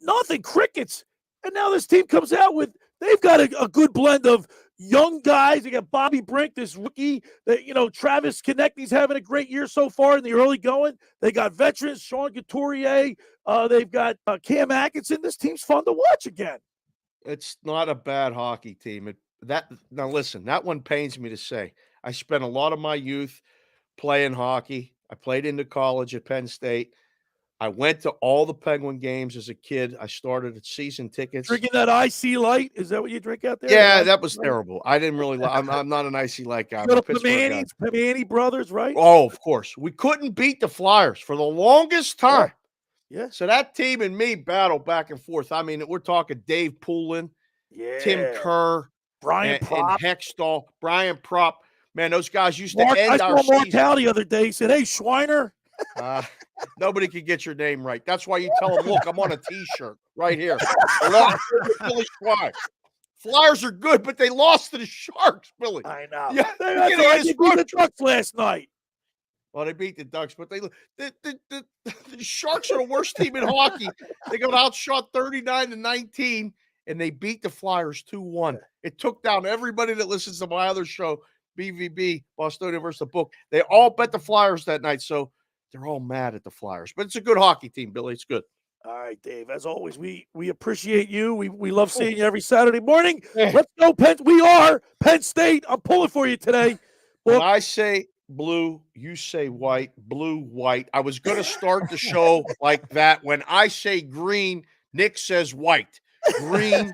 Nothing, crickets. And now this team comes out with, they've got a good blend of young guys. They got Bobby Brink, this rookie. That, Travis Konechny's having a great year so far in the early going. They got veterans, Sean Couturier. They've got Cam Atkinson. This team's fun to watch again. It's not a bad hockey team. Now listen, that one pains me to say. I spent a lot of my youth playing hockey. I played into college at Penn State. I went to all the Penguin games as a kid. I started at season tickets. Drinking that IC Light? Is that what you drink out there? Yeah, that was terrible. I didn't really I'm not an IC Light guy. The Manny brothers, right? Oh, of course. We couldn't beat the Flyers for the longest time. Yeah. So that team and me battled back and forth. I mean, we're talking Dave Poulin, Tim Kerr, Brian Propp, and Hextall, Brian Propp. Man, those guys used to I end our saw Mark season. Howe the other day. He said, "Hey, Schweiner." Nobody can get your name right. That's why you tell them, look, I'm on a T-shirt right here. Billy Schwein. Flyers are good, but they lost to the Sharks, Billy. I know. Yeah, They beat the Ducks last night. Well, they beat the Ducks, but the Sharks are the worst team in hockey. They got outshot 39-19, and they beat the Flyers 2-1. It took down everybody that listens to my other show, BVB, Bostonian versus the Book. They all bet the Flyers that night, so they're all mad at the Flyers. But it's a good hockey team, Billy. It's good. All right, Dave. As always, we appreciate you. We love seeing you every Saturday morning. Let's go, Penn. We are Penn State. I'm pulling for you today. When I say blue, you say white. Blue, white. I was going to start the show like that. When I say green, Nick says white. Green,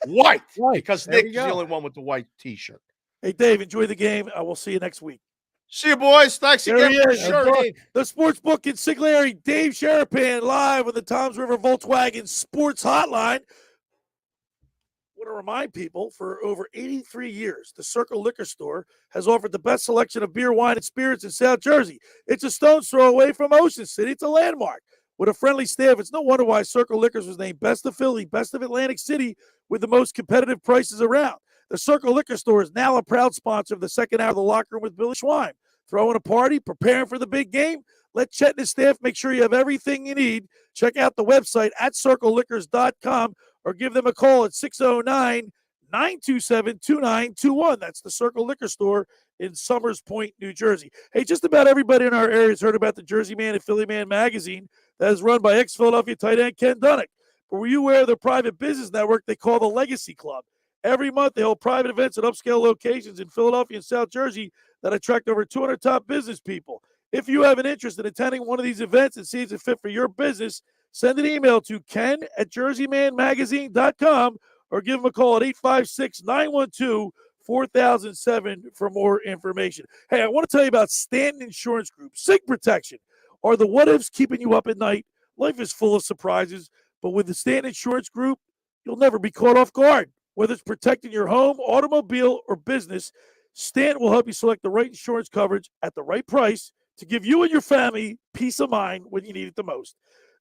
white. Because Nick is the only one with the white T-shirt. Hey, Dave, enjoy the game. I will see you next week. See you, boys. Thanks There again he for the is. shirt. The sports book Consigliere, Dave Sharapan, live with the Toms River Volkswagen Sports Hotline. I want to remind people, for over 83 years, the Circle Liquor Store has offered the best selection of beer, wine, and spirits in South Jersey. It's a stone's throw away from Ocean City. It's a landmark. With a friendly staff, it's no wonder why Circle Liquors was named Best of Philly, Best of Atlantic City, with the most competitive prices around. The Circle Liquor Store is now a proud sponsor of the second hour of the Locker Room with Billy Schwein. Throwing a party, preparing for the big game? Let Chet and his staff make sure you have everything you need. Check out the website at circleliquors.com or give them a call at 609-927-2921. That's the Circle Liquor Store in Summers Point, New Jersey. Hey, just about everybody in our area has heard about the Jersey Man and Philly Man magazine that is run by ex-Philadelphia tight end Ken Dunnick. But were you aware of their private business network they call the Legacy Club? Every month, they hold private events at upscale locations in Philadelphia and South Jersey that attract over 200 top business people. If you have an interest in attending one of these events and see it's a fit for your business, send an email to ken@jerseymanmagazine.com or give them a call at 856-912-4007 for more information. Hey, I want to tell you about Stanton Insurance Group. SIG Protection are the what-ifs keeping you up at night. Life is full of surprises, but with the Stanton Insurance Group, you'll never be caught off guard. Whether it's protecting your home, automobile, or business, Stanton will help you select the right insurance coverage at the right price to give you and your family peace of mind when you need it the most.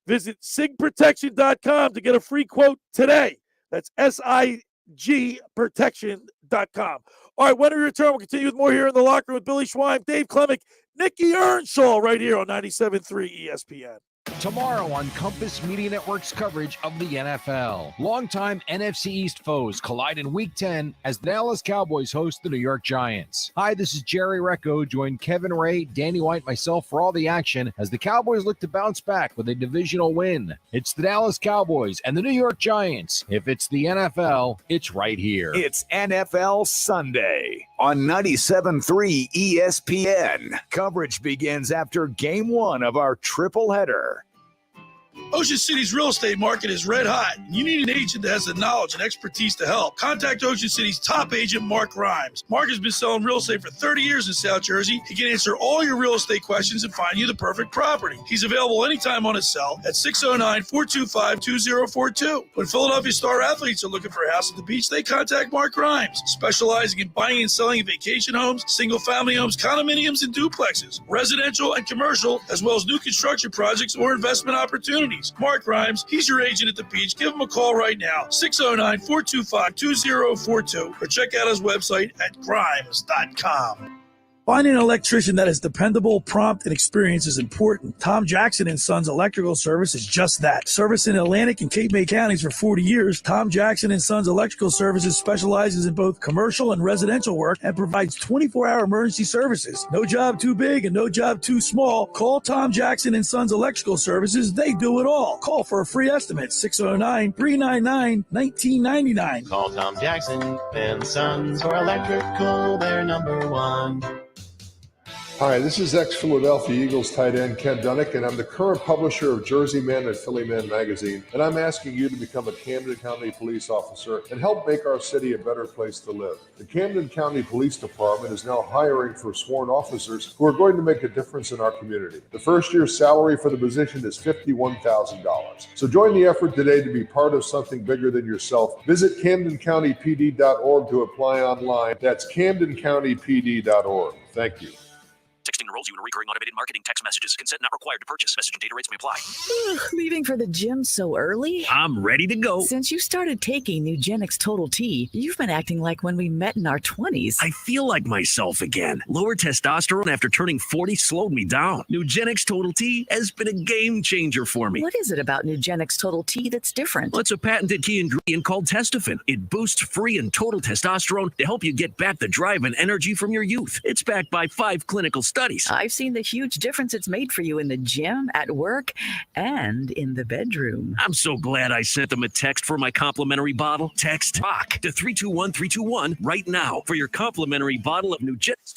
Visit sigprotection.com to get a free quote today. That's SIG protection.com. All right, when we return, we'll continue with more here in the Locker Room with Billy Schwein, Dave Klemic, Nikki Earnshaw right here on 97.3 ESPN. Tomorrow on Compass Media Network's coverage of the NFL. Longtime NFC East foes collide in Week 10 as the Dallas Cowboys host the New York Giants. Hi, this is Jerry Recco. Join Kevin Ray, Danny White, myself for all the action as the Cowboys look to bounce back with a divisional win. It's the Dallas Cowboys and the New York Giants. If it's the NFL, it's right here. It's NFL Sunday on 97.3 ESPN. Coverage begins after Game 1 of our triple header. Ocean City's real estate market is red hot, and you need an agent that has the knowledge and expertise to help. Contact Ocean City's top agent, Mark Rhymes. Mark has been selling real estate for 30 years in South Jersey. He can answer all your real estate questions and find you the perfect property. He's available anytime on his cell at 609-425-2042. When Philadelphia star athletes are looking for a house at the beach, they contact Mark Rhymes, specializing in buying and selling vacation homes, single-family homes, condominiums, and duplexes, residential and commercial, as well as new construction projects or investment opportunities. Mark Rhymes, he's your agent at the beach. Give him a call right now, 609-425-2042, or check out his website at grimes.com. Finding an electrician that is dependable, prompt, and experienced is important. Tom Jackson & Sons Electrical Service is just that. Service in Atlantic and Cape May counties for 40 years, Tom Jackson & Sons Electrical Services specializes in both commercial and residential work and provides 24-hour emergency services. No job too big and no job too small. Call Tom Jackson & Sons Electrical Services. They do it all. Call for a free estimate, 609-399-1999. Call Tom Jackson & Sons for electrical. They're number one. Hi, this is ex-Philadelphia Eagles tight end Ken Dunnick, and I'm the current publisher of Jersey Man and Philly Man magazine, and I'm asking you to become a Camden County police officer and help make our city a better place to live. The Camden County Police Department is now hiring for sworn officers who are going to make a difference in our community. The first year's salary for the position is $51,000. So join the effort today to be part of something bigger than yourself. Visit CamdenCountyPD.org to apply online. That's CamdenCountyPD.org. Thank you. Texting enrolls you in recurring automated marketing text messages. Consent not required to purchase. Message and data rates may apply. Leaving for the gym so early? I'm ready to go. Since you started taking Nugenix Total T, you've been acting like when we met in our 20s. I feel like myself again. Lower testosterone after turning 40 slowed me down. Nugenix Total T has been a game changer for me. What is it about Nugenix Total T that's different? Well, it's a patented key ingredient called testofen. It boosts free and total testosterone to help you get back the drive and energy from your youth. It's backed by 5 clinical studies. I've seen the huge difference it's made for you in the gym, at work, and in the bedroom. I'm so glad I sent them a text for my complimentary bottle. Text ROCK to 321-321 right now for your complimentary bottle of Nugenix.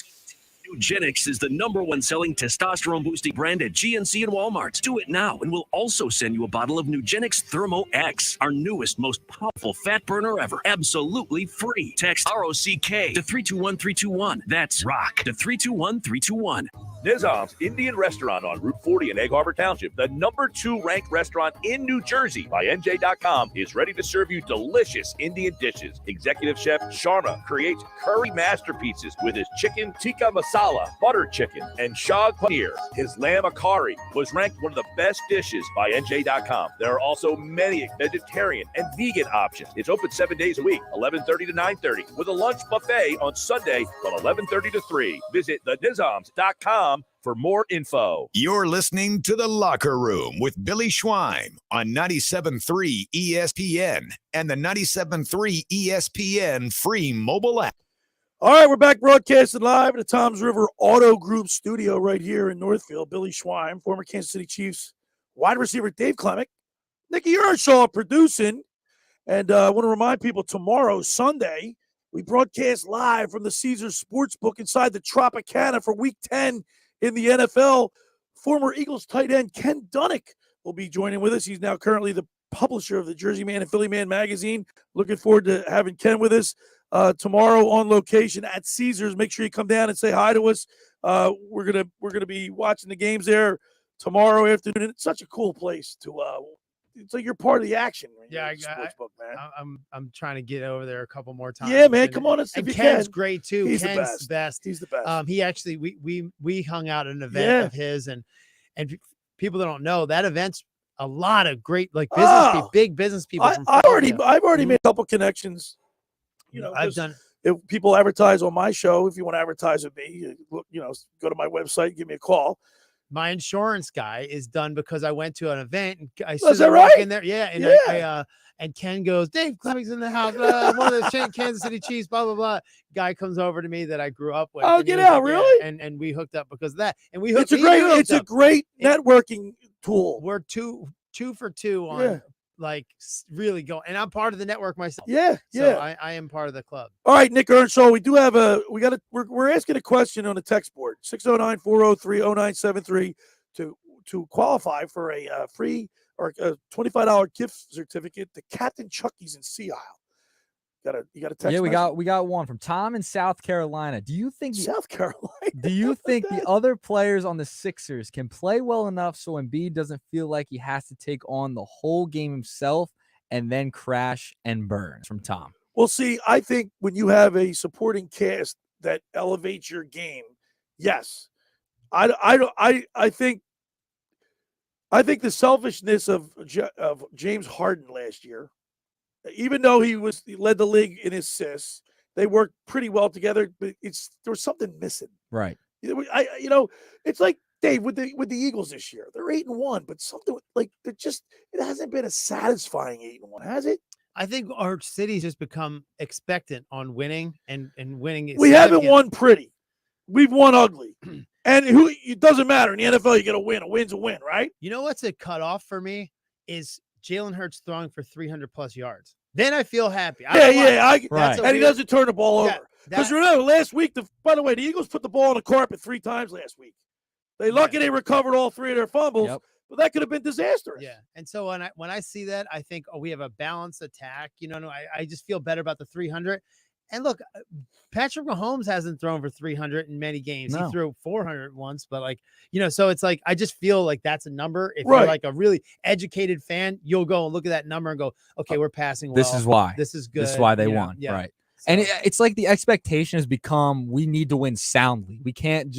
Nugenix is the #1 selling testosterone boosting brand at GNC and Walmart. Do it now, and we'll also send you a bottle of Nugenix Thermo X, our newest, most powerful fat burner ever. Absolutely free. Text ROCK to 321-321. That's ROCK to 321-321. Nizam's Indian Restaurant on Route 40 in Egg Harbor Township, the #2 ranked restaurant in New Jersey by NJ.com, is ready to serve you delicious Indian dishes. Executive Chef Sharma creates curry masterpieces with his chicken tikka masala, butter chicken, and shag paneer. His lamb akari was ranked one of the best dishes by NJ.com. There are also many vegetarian and vegan options. It's open 7 days a week, 11:30 to 9:30, with a lunch buffet on Sunday from 11:30 to 3. Visit thenizams.com for more info. You're listening to The Locker Room with Billy Schwein on 97.3 ESPN and the 97.3 ESPN free mobile app. All right, we're back broadcasting live at the Toms River Auto Group studio right here in Northfield. Billy Schwein, former Kansas City Chiefs wide receiver Dave Klemic, Nicky Earnshaw producing. And I want to remind people, tomorrow, Sunday, we broadcast live from the Caesars Sportsbook inside the Tropicana for Week 10 in the NFL. Former Eagles tight end Ken Dunnick will be joining with us. He's now currently the publisher of the Jersey Man and Philly Man magazine. Looking forward to having Ken with us tomorrow on location at Caesars. Make sure you come down and say hi to us. We're gonna be watching the games there tomorrow afternoon. It's such a cool place to. It's like you're part of the action. Yeah, I'm trying to get over there a couple more times. Yeah, man, come on, if you Ken's can. great too. He's Ken's the best. He's the best. He actually we hung out at an event of his, and people that don't know, that event's a lot of great business people, big business people. I've already made a couple connections. You know, I've done. If people advertise on my show, if you want to advertise with me, go to my website, give me a call. My insurance guy is done because I went to an event and I Is that right? in there. Yeah. And Yeah. and Ken goes, Dave Klemic's in the house, one of the Kansas City Chiefs, blah, blah, blah. Guy comes over to me that I grew up with. Oh, and get he was out, like, really? Yeah, and we hooked up because of that. And we hooked It's a great networking tool. We're two for two on really going, and I'm part of the network myself. Yeah, So yeah. I am part of the club. All right, Nick Earnshaw, we're asking a question on the text board, 609-403-0973 to to qualify for a free or a $25 gift certificate to Captain Chucky's in Sea Isle. You got a text? Yeah, message? we got one from Tom in South Carolina. Do you think South Carolina? Do you think the other players on the Sixers can play well enough so Embiid doesn't feel like he has to take on the whole game himself and then crash and burn? From Tom. Well, see, I think when you have a supporting cast that elevates your game, yes. I think the selfishness of James Harden last year, even though he led the league in assists, they worked pretty well together. But there was something missing, right? It's like Dave with the Eagles this year. They're 8-1, but something like it hasn't been a satisfying 8-1, has it? I think our city's just become expectant on winning and winning. We haven't won pretty. We've won ugly. And it doesn't matter. In the NFL, you got to win. A win's a win, right? You know what's a cutoff for me is Jalen Hurts throwing for 300-plus yards. Then I feel happy. And he doesn't turn the ball over. Because remember, last week, by the way, the Eagles put the ball on the carpet 3 times last week. They recovered all 3 of their fumbles, but that could have been disastrous. Yeah. And so when I see that, I think, we have a balanced attack. I just feel better about the 300. And look, Patrick Mahomes hasn't thrown for 300 in many games. No. He threw 400 once, but so it's like, I just feel like that's a number. If Right. you're like a really educated fan, you'll go and look at that number and go, okay, we're passing well. This is why. This is good. This is why they won. Yeah. Right. And it's like the expectation has become we need to win soundly. We can't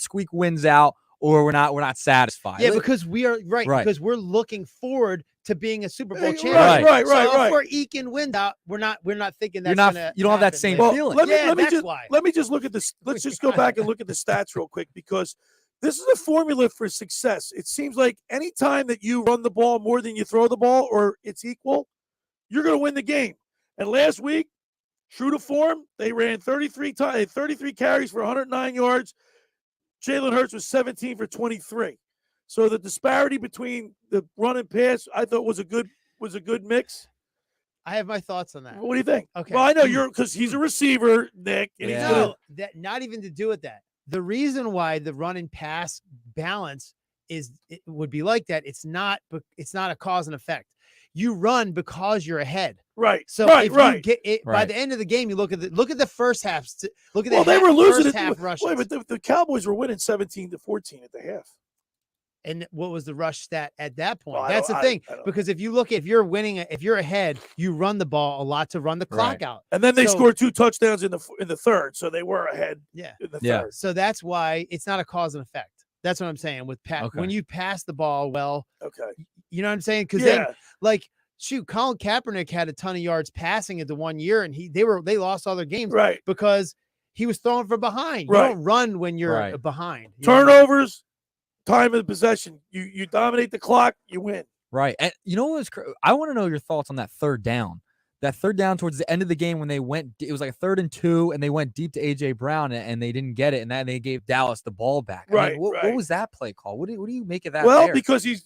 squeak wins out or we're not satisfied. Yeah, because we are right. Because we're looking forward to being a Super Bowl champion. Right. If we're eking wins out, we're not thinking that's you don't have that same feeling. Let me just look at this. Let's just go back and look at the stats real quick, because this is a formula for success. It seems like anytime that you run the ball more than you throw the ball, or it's equal, you're going to win the game. And last week, true to form, they ran 33 carries for 109 yards. Jalen Hurts was 17 for 23. So the disparity between the run and pass, I thought was a good mix. I have my thoughts on that. What do you think? Okay. Well, I know because he's a receiver, Nick. And that not even to do with that. The reason why the run and pass balance would be like that, it's not a cause and effect. You run because you're ahead. Right. So if you get it by the end of the game, you look at the first half. Look at they were losing first half rushes. Wait, but the Cowboys were winning 17-14 at the half. And what was the rush stat at that point? Well, That's the thing. Because if you're winning, if you're ahead, you run the ball a lot to run the clock out. And then they scored 2 touchdowns in the third, so they were ahead. Yeah. In the third. So that's why it's not a cause and effect. That's what I'm saying with Pat. Okay. When you pass the ball well, you know what I'm saying? Because Colin Kaepernick had a ton of yards passing at the 1 year, and they lost all their games because he was throwing from behind. You don't run when you're behind. Turnovers, time of possession. You dominate the clock, you win. Right. And you know what I want to know your thoughts on that third down. That third down towards the end of the game when it was like a 3rd and 2, and they went deep to A.J. Brown, and they didn't get it, and then they gave Dallas the ball back. Right. What was that play call? What do you make of that? Well, because he's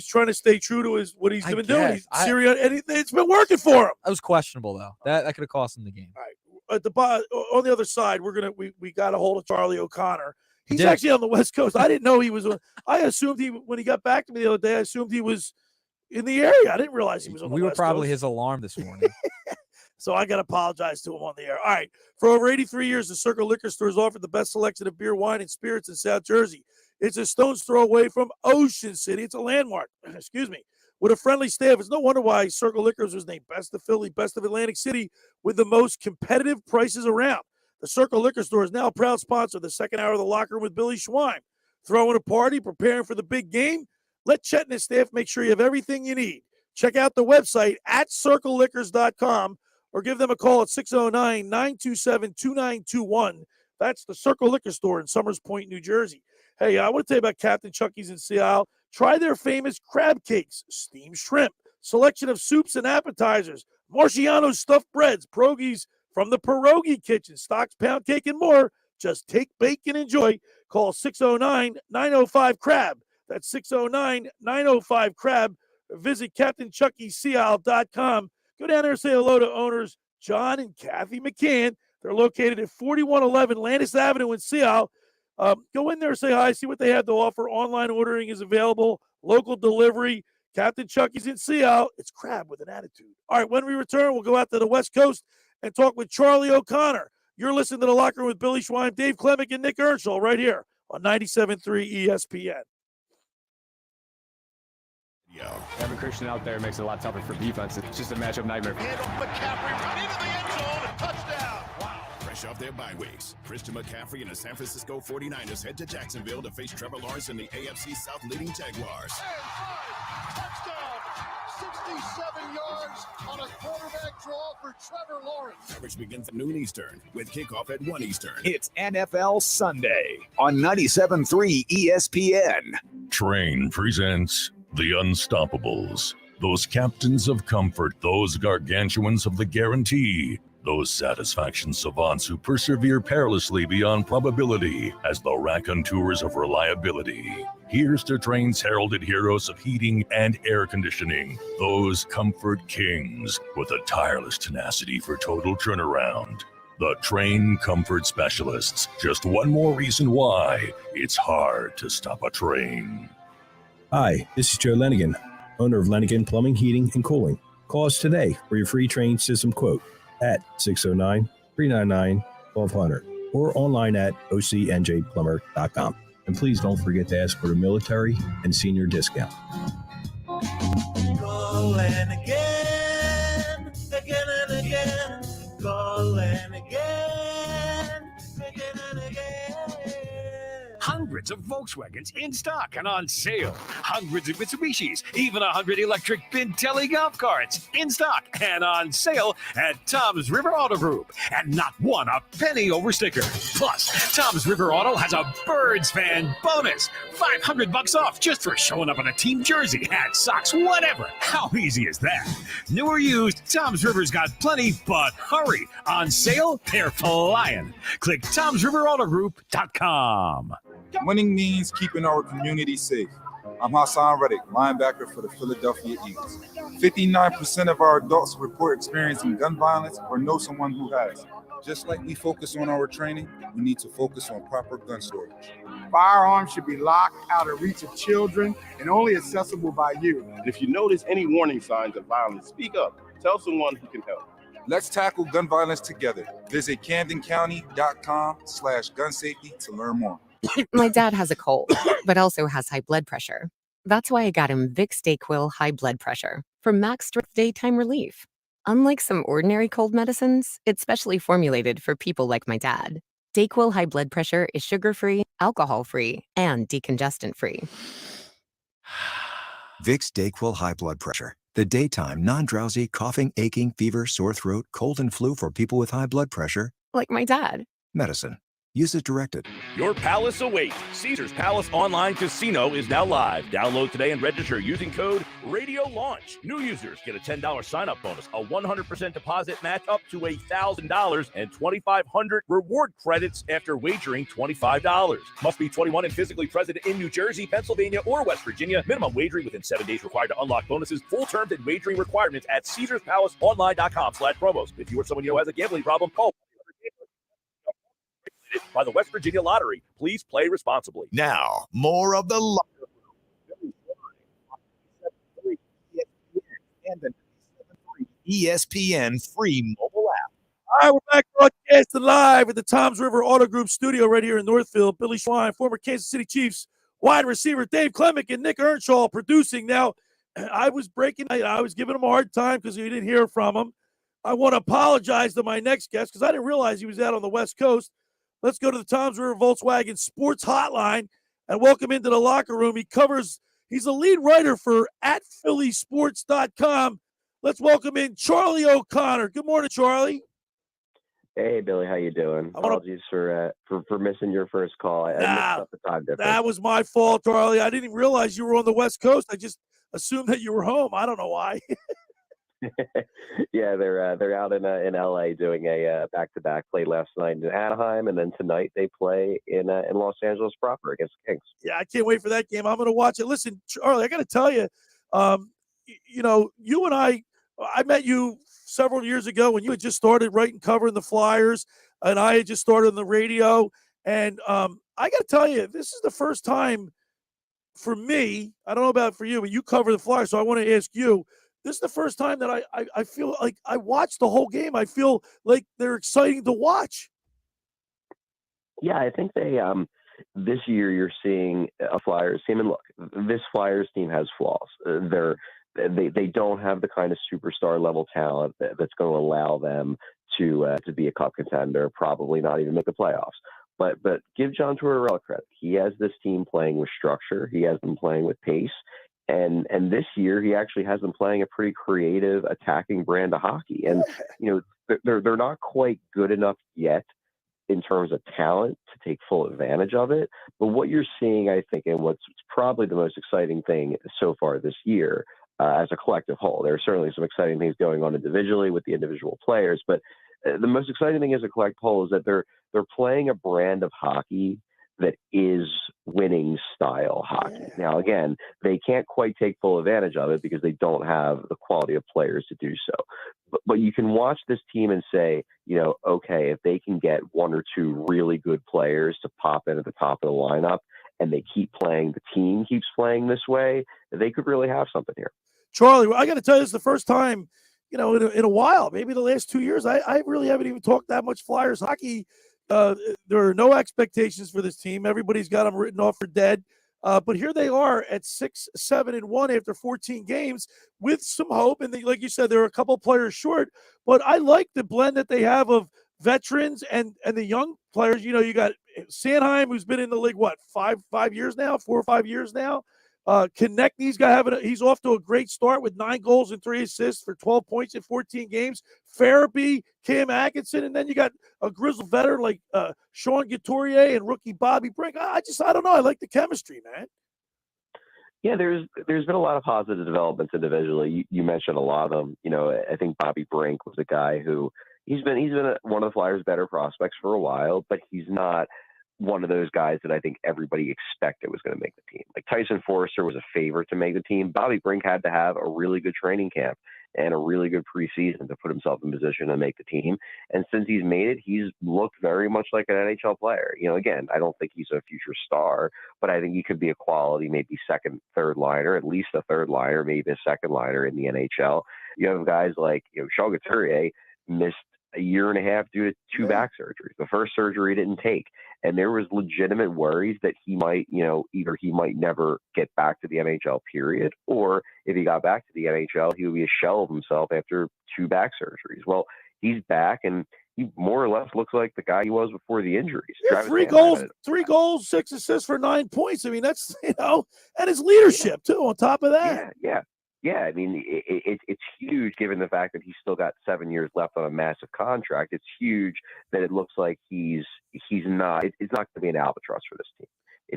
trying to stay true to what he's been doing. It's been working for him. That was questionable though. That could have cost him the game. All right. On the other side, we got a hold of Charlie O'Connor. He's actually on the West Coast. I didn't know he was. I assumed when he got back to me the other day, I assumed he was in the area. I didn't realize he was on the West Coast. We were probably his alarm this morning. So I got to apologize to him on the air. All right. For over 83 years, the Circle Liquor Store has offered the best selection of beer, wine, and spirits in South Jersey. It's a stone's throw away from Ocean City. It's a landmark. Excuse me. With a friendly staff, it's no wonder why Circle Liquors was named Best of Philly, Best of Atlantic City, with the most competitive prices around. The Circle Liquor Store is now a proud sponsor of the second hour of the Locker Room with Billy Schwein. Throwing a party, preparing for the big game? Let Chet and his staff make sure you have everything you need. Check out the website at circleliquors.com or give them a call at 609-927-2921. That's the Circle Liquor Store in Summers Point, New Jersey. Hey, I want to tell you about Captain Chucky's in Sea Isle. Try their famous crab cakes, steamed shrimp, selection of soups and appetizers, Marciano's stuffed breads, pierogies from the Pierogi Kitchen, stocks, pound cake, and more. Just take, bake, and enjoy. Call 609-905-CRAB. That's 609-905-CRAB. Visit CaptainChuckySeaIsle.com. Go down there and say hello to owners John and Kathy McCann. They're located at 4111 Landis Avenue in Sea Isle. Go in there, say hi, see what they have to offer. Online ordering is available, local delivery. Captain Chucky's in Sea Out. It's crab with an attitude. All right, when we return, we'll go out to the West Coast and talk with Charlie O'Connor. You're listening to The Locker Room with Billy Schwein, Dave Klemic, and Nick Earnshaw right here on 97.3 ESPN. Having Christian out there makes it a lot tougher for defense. It's just a matchup nightmare. McCaffrey right into the end zone. Touchdown. Fresh off their bye weeks, Christian McCaffrey and the San Francisco 49ers head to Jacksonville to face Trevor Lawrence and the AFC South leading Jaguars. Touchdown. 67 yards on a quarterback draw for Trevor Lawrence. Coverage begins at noon Eastern with kickoff at 1 Eastern. It's NFL Sunday on 97.3 ESPN. Train presents The Unstoppables. Those captains of comfort, those gargantuans of the guarantee, those satisfaction savants who persevere perilously beyond probability as the raconteurs of reliability. Here's to Train's heralded heroes of heating and air conditioning, those comfort kings with a tireless tenacity for total turnaround. The Train Comfort Specialists. Just one more reason why it's hard to stop a train. Hi, this is Joe Lenigan, owner of Lenigan Plumbing, Heating, and Cooling. Call us today for your free Train system quote at 609-399-1200 or online at ocnjplumber.com. And please don't forget to ask for the military and senior discount. Calling again, again and again. Calling again, again and again. Hundreds of Volkswagens in stock and on sale. Hundreds of Mitsubishis, even 100 electric Bintelli golf carts in stock and on sale at Tom's River Auto Group. And not one a penny over sticker. Plus, Tom's River Auto has a Birds fan bonus. $500 off just for showing up in a team jersey, hat, socks, whatever. How easy is that? New or used, Tom's River's got plenty, but hurry. On sale, they're flying. Click Tom'sRiverAutoGroup.com. Winning means keeping our community safe. I'm Hassan Reddick, linebacker for the Philadelphia Eagles. 59% of our adults report experiencing gun violence or know someone who has. Just like we focus on our training, we need to focus on proper gun storage. Firearms should be locked out of reach of children and only accessible by you. And if you notice any warning signs of violence, speak up. Tell someone who can help. Let's tackle gun violence together. Visit CamdenCounty.com/gun safety to learn more. My dad has a cold, but also has high blood pressure. That's why I got him Vicks DayQuil High Blood Pressure for max daytime relief. Unlike some ordinary cold medicines, it's specially formulated for people like my dad. DayQuil High Blood Pressure is sugar-free, alcohol-free, and decongestant-free. Vicks DayQuil High Blood Pressure. The daytime, non-drowsy, coughing, aching, fever, sore throat, cold, and flu for people with high blood pressure. Like my dad. Medicine. Use as directed. Your palace awaits. Caesars Palace Online Casino is now live. Download today and register using code RADIOLAUNCH. New users get a $10 sign-up bonus, a 100% deposit match up to $1,000, and 2,500 reward credits after wagering $25. Must be 21 and physically present in New Jersey, Pennsylvania, or West Virginia. Minimum wagering within 7 days required to unlock bonuses. Full terms and wagering requirements at CaesarsPalaceOnline.com/promos. If you or someone you know has a gambling problem, call by the West Virginia Lottery. Please play responsibly. Now, more of the Locker Room. And the ESPN free mobile app. All right, we're back broadcasting live at the Tom's River Auto Group studio right here in Northfield. Billy Schwein, former Kansas City Chiefs wide receiver Dave Klemic, and Nick Earnshaw producing. Now, I was giving him a hard time because we didn't hear from him. I want to apologize to my next guest because I didn't realize he was out on the West Coast. Let's go to the Tom's River Volkswagen Sports Hotline and welcome into the locker room. He's a lead writer for @PhillySports.com. Let's welcome in Charlie O'Connor. Good morning, Charlie. Hey, Billy, how you doing? Apologies for missing your first call. I mixed up the time difference. That was my fault, Charlie. I didn't even realize you were on the West Coast. I just assumed that you were home. I don't know why. Yeah, they're out in LA doing a back-to-back. Played last night in Anaheim, and then tonight they play in Los Angeles proper against the Kings. Yeah, I can't wait for that game. I'm going to watch it. Listen, Charlie, I got to tell you, you and I met you several years ago when you had just started writing, covering the Flyers, and I had just started on the radio. And I got to tell you, this is the first time for me. I don't know about for you, but you cover the Flyers, so I want to ask you. This is the first time that I feel like I watched the whole game. I feel like they're exciting to watch. Yeah, I think they this year you're seeing a Flyers team, and look, this Flyers team has flaws. They don't have the kind of superstar level talent that's going to allow them to be a cup contender, probably not even make the playoffs. But give John Tortorella credit. He has this team playing with structure. He has them playing with pace. And this year he actually has them playing a pretty creative attacking brand of hockey. And they're not quite good enough yet in terms of talent to take full advantage of it. But what you're seeing, I think, and what's probably the most exciting thing so far this year as a collective whole, there are certainly some exciting things going on individually with the individual players, but the most exciting thing as a collective whole is that they're playing a brand of hockey that is winning style hockey. Now, again, they can't quite take full advantage of it because they don't have the quality of players to do so. But you can watch this team and say, okay, if they can get one or two really good players to pop in at the top of the lineup and they keep playing, the team keeps playing this way, they could really have something here. Charlie, I got to tell you, this is the first time, in a while, maybe the last 2 years, I really haven't even talked that much Flyers hockey. There are no expectations for this team. Everybody's got them written off for dead. But here they are at 6-7-1 after 14 games with some hope. And like you said, there are a couple players short. But I like the blend that they have of veterans and the young players. You got Sanheim, who's been in the league, 4 or 5 years now. Konechny's he's off to a great start with 9 goals and 3 assists for 12 points in 14 games. Farabee, Cam Atkinson, and then you got a grizzled veteran like Sean Couturier and rookie Bobby Brink. I don't know. I like the chemistry, man. Yeah, there's been a lot of positive developments individually. You mentioned a lot of them. I think Bobby Brink was a guy who he's been one of the Flyers' better prospects for a while, but he's not one of those guys that I think everybody expected was going to make the team. Like Tyson Forster was a favorite to make the team. Bobby Brink had to have a really good training camp and a really good preseason to put himself in position to make the team. And since he's made it, he's looked very much like an NHL player. Again, I don't think he's a future star, but I think he could be a quality, maybe second, third liner, at least a third liner, maybe a second liner in the NHL. You have guys like, Sean Couturier missed a year and a half due to 2 back surgeries. The first surgery didn't take. And there was legitimate worries that he might, either he might never get back to the NHL period, or if he got back to the NHL, he would be a shell of himself after 2 back surgeries. Well, he's back and he more or less looks like the guy he was before the injuries. Yeah, 3 goals, 6 assists for 9 points. I mean, that's, and his leadership too, on top of that. Yeah, I mean, it's huge given the fact that he's still got 7 years left on a massive contract. It's huge that it looks like it's not going to be an albatross for this team.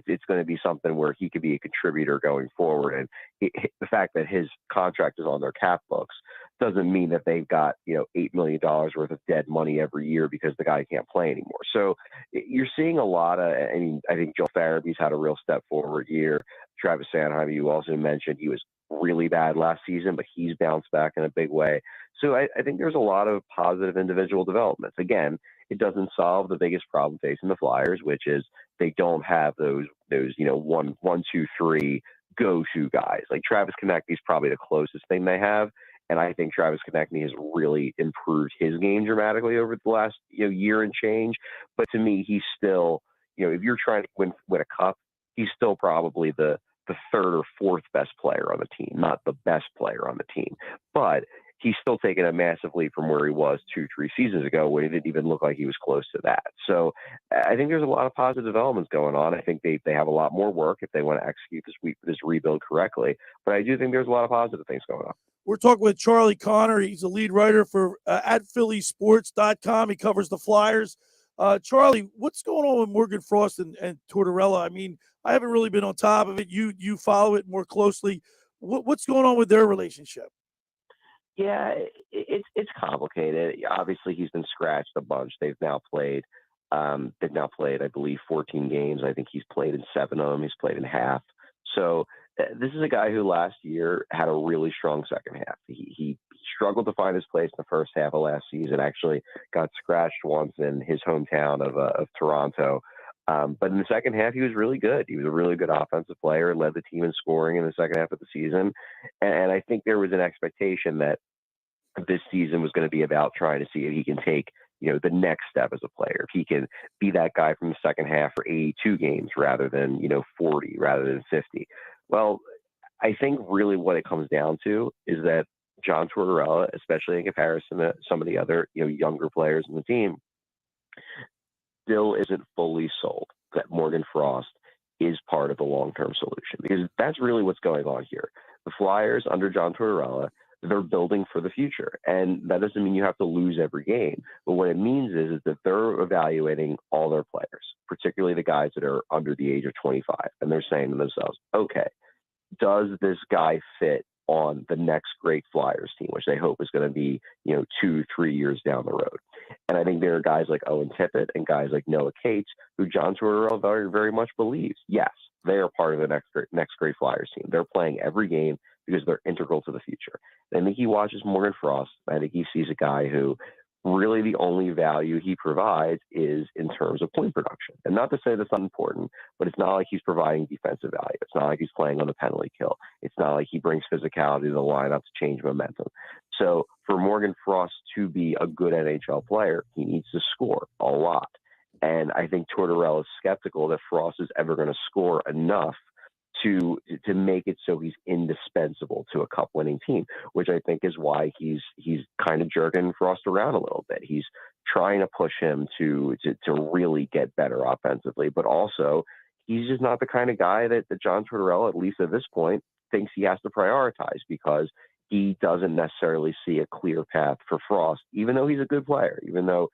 It's going to be something where he could be a contributor going forward. And the fact that his contract is on their cap books doesn't mean that they've got, $8 million worth of dead money every year because the guy can't play anymore. So you're seeing a lot of, I think Joe Farabee's had a real step forward year. Travis Sanheim, you also mentioned, he was really bad last season, but he's bounced back in a big way. So I think there's a lot of positive individual developments. Again, it doesn't solve the biggest problem facing the Flyers, which is they don't have those 1, 2, 3 go-to guys. Like Travis Konechny is probably the closest thing they have. And I think Travis Konechny has really improved his game dramatically over the last year and change. But to me, he's still, if you're trying to win a cup, he's still probably the third or fourth best player on the team, not the best player on the team. But he's still taken a massive leap from where he was 2-3 seasons ago, when it didn't even look like he was close to that. So I think there's a lot of positive developments going on. I think they have a lot more work if they want to execute this rebuild correctly. But I do think there's a lot of positive things going on. We're talking with Charlie Connor. He's a lead writer for at PhillySports.com. He covers the Flyers. Charlie, what's going on with Morgan Frost and Tortorella? I mean, I haven't really been on top of it. You follow it more closely. What's going on with their relationship? Yeah, it's complicated. Obviously, he's been scratched a bunch. They've now played, I believe, 14 games. I think he's played in 7 of them. He's played in half. So this is a guy who last year had a really strong second half. He struggled to find his place in the first half of last season. Actually got scratched once in his hometown of Toronto. But in the second half, he was really good. He was a really good offensive player, led the team in scoring in the second half of the season. And I think there was an expectation that this season was going to be about trying to see if he can take, the next step as a player. If he can be that guy from the second half for 82 games rather than, 40, rather than 50. Well, I think really what it comes down to is that John Tortorella, especially in comparison to some of the other, younger players in the team, still isn't fully sold that Morgan Frost is part of the long-term solution, because that's really what's going on here. The Flyers under John Tortorella, they're building for the future. And that doesn't mean you have to lose every game. But what it means is that they're evaluating all their players, particularly the guys that are under the age of 25. And they're saying to themselves, okay, does this guy fit on the next great Flyers team, which they hope is going to be, 2-3 years down the road? And I think there are guys like Owen Tippett and guys like Noah Cates who John Tortorella very, very much believes, yes, they are part of the next great Flyers team. They're playing every game because they're integral to the future. And I think he watches Morgan Frost. I think he sees a guy who really the only value he provides is in terms of point production. And not to say that's not important, but it's not like he's providing defensive value. It's not like he's playing on the penalty kill. It's not like he brings physicality to the lineup to change momentum. So for Morgan Frost to be a good NHL player, he needs to score a lot. And I think Tortorella is skeptical that Frost is ever going to score enough to make it so he's indispensable to a cup-winning team, which I think is why he's kind of jerking Frost around a little bit. He's trying to push him to really get better offensively, but also he's just not the kind of guy that John Tortorella, at least at this point, thinks he has to prioritize, because he doesn't necessarily see a clear path for Frost, even though he's a good player, even though,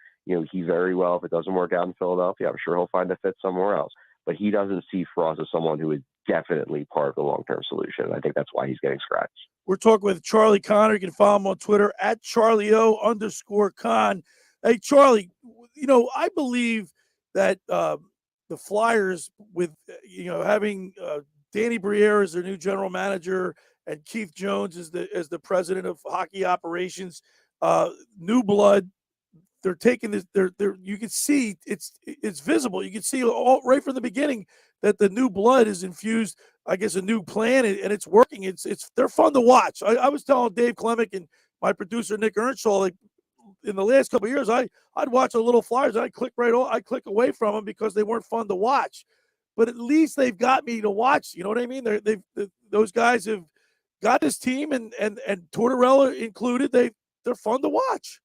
he very well, if it doesn't work out in Philadelphia, I'm sure he'll find a fit somewhere else. But he doesn't see Frost as someone who is definitely part of the long-term solution. I think that's why he's getting scratched. We're talking with Charlie Connor. You can follow him on Twitter at CharlieO_Con. Hey, Charlie, I believe that the Flyers, with, having Danny Briere as their new general manager and Keith Jones as the president of hockey operations, new blood. They're taking this. They're. You can see it's visible. You can see all right from the beginning that the new blood is infused. I guess a new plan, and it's working. They're fun to watch. I was telling Dave Klemic and my producer Nick Earnshaw, like, in the last couple of years, I'd watch a little Flyers. I click away from them because they weren't fun to watch. But at least they've got me to watch. You know what I mean? Those guys have got this team, and Tortorella included. They're fun to watch.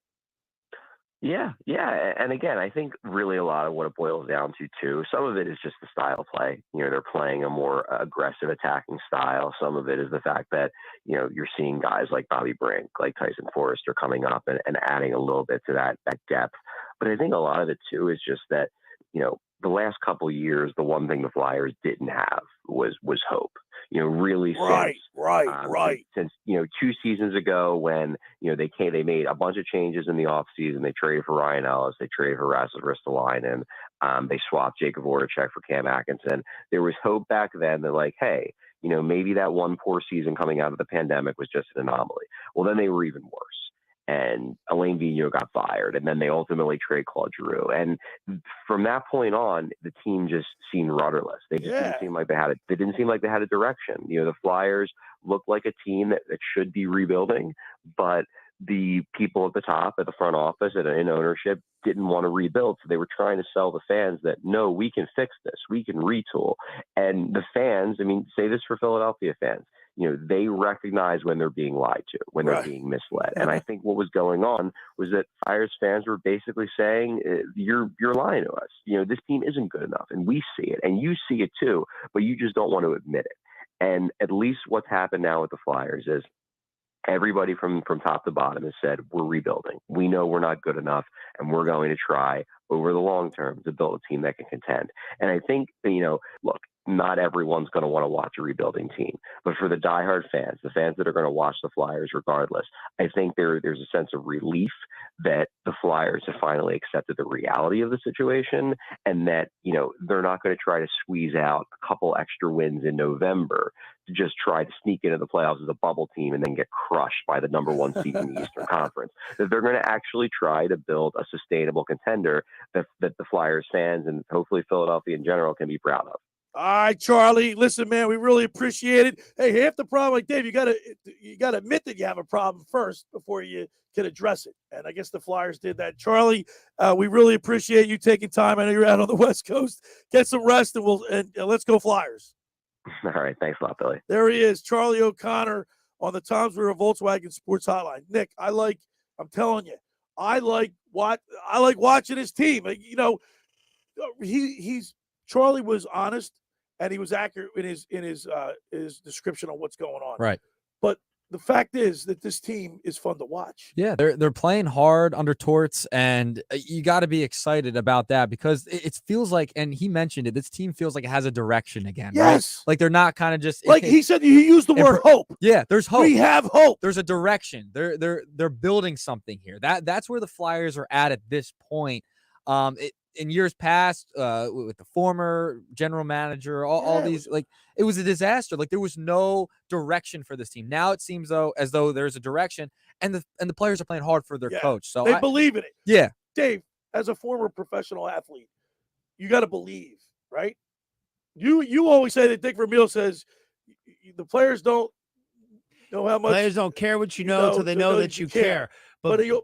Yeah. And again, I think really a lot of what it boils down to, too, some of it is just the style of play. They're playing a more aggressive attacking style. Some of it is the fact that, you're seeing guys like Bobby Brink, like Tyson Forrester coming up and adding a little bit to that depth. But I think a lot of it, too, is just that, the last couple of years, the one thing the Flyers didn't have was hope. Really right. Since 2 seasons ago, when they made a bunch of changes in the offseason. They traded for Ryan Ellis, they traded for Rasmus Ristolainen, they swapped Jacob Voracek for Cam Atkinson. There was hope back then that, like, hey, maybe that one poor season coming out of the pandemic was just an anomaly. Well, then they were even worse. And Alain Vigneault got fired, and then they ultimately trade Claude Giroux. And from that point on, the team just seemed rudderless. They just didn't seem like they had a direction. The Flyers looked like a team that should be rebuilding, but the people at the top, at the front office, and in ownership didn't want to rebuild. So they were trying to sell the fans that, no, we can fix this. We can retool. And the fans, say this for Philadelphia fans, they recognize when they're being lied to, when they're being misled. And I think what was going on was that Flyers fans were basically saying, you're lying to us. This team isn't good enough. And we see it. And you see it too, but you just don't want to admit it. And at least what's happened now with the Flyers is everybody from top to bottom has said, we're rebuilding. We know we're not good enough, and we're going to try over the long term to build a team that can contend. And I think, look, not everyone's going to want to watch a rebuilding team. But for the diehard fans, the fans that are going to watch the Flyers regardless, I think there's a sense of relief that the Flyers have finally accepted the reality of the situation, and that, they're not going to try to squeeze out a couple extra wins in November to just try to sneak into the playoffs as a bubble team and then get crushed by the number one seed in the Eastern Conference. That they're going to actually try to build a sustainable contender that the Flyers fans and hopefully Philadelphia in general can be proud of. All right, Charlie. Listen, man, we really appreciate it. Hey, half the problem, like Dave, you gotta admit that you have a problem first before you can address it. And I guess the Flyers did that. Charlie, we really appreciate you taking time. I know you're out on the West Coast. Get some rest, and let's go Flyers. All right, thanks a lot, Billy. There he is, Charlie O'Connor on the Tom's River Volkswagen Sports Hotline. Nick, I'm telling you, I like watching his team. Charlie was honest and he was accurate in his description on what's going on. Right. But the fact is that this team is fun to watch. Yeah, they're playing hard under Torts, and you got to be excited about that because it feels like, and he mentioned it, this team feels like it has a direction again. Yes. Right? Like they're not kind of just like he said. He used the word hope. Yeah, there's hope. We have hope. There's a direction. They're building something here. That's where the Flyers are at this point. In years past, with the former general manager, all these, like, it was a disaster. Like, there was no direction for this team. Now it seems as though there's a direction, and the players are playing hard for their coach. So they believe in it. Yeah, Dave, as a former professional athlete, you got to believe, right? You always say that Dick Vermeil says the players don't know how much. Players don't care what you know until they know that you care. But you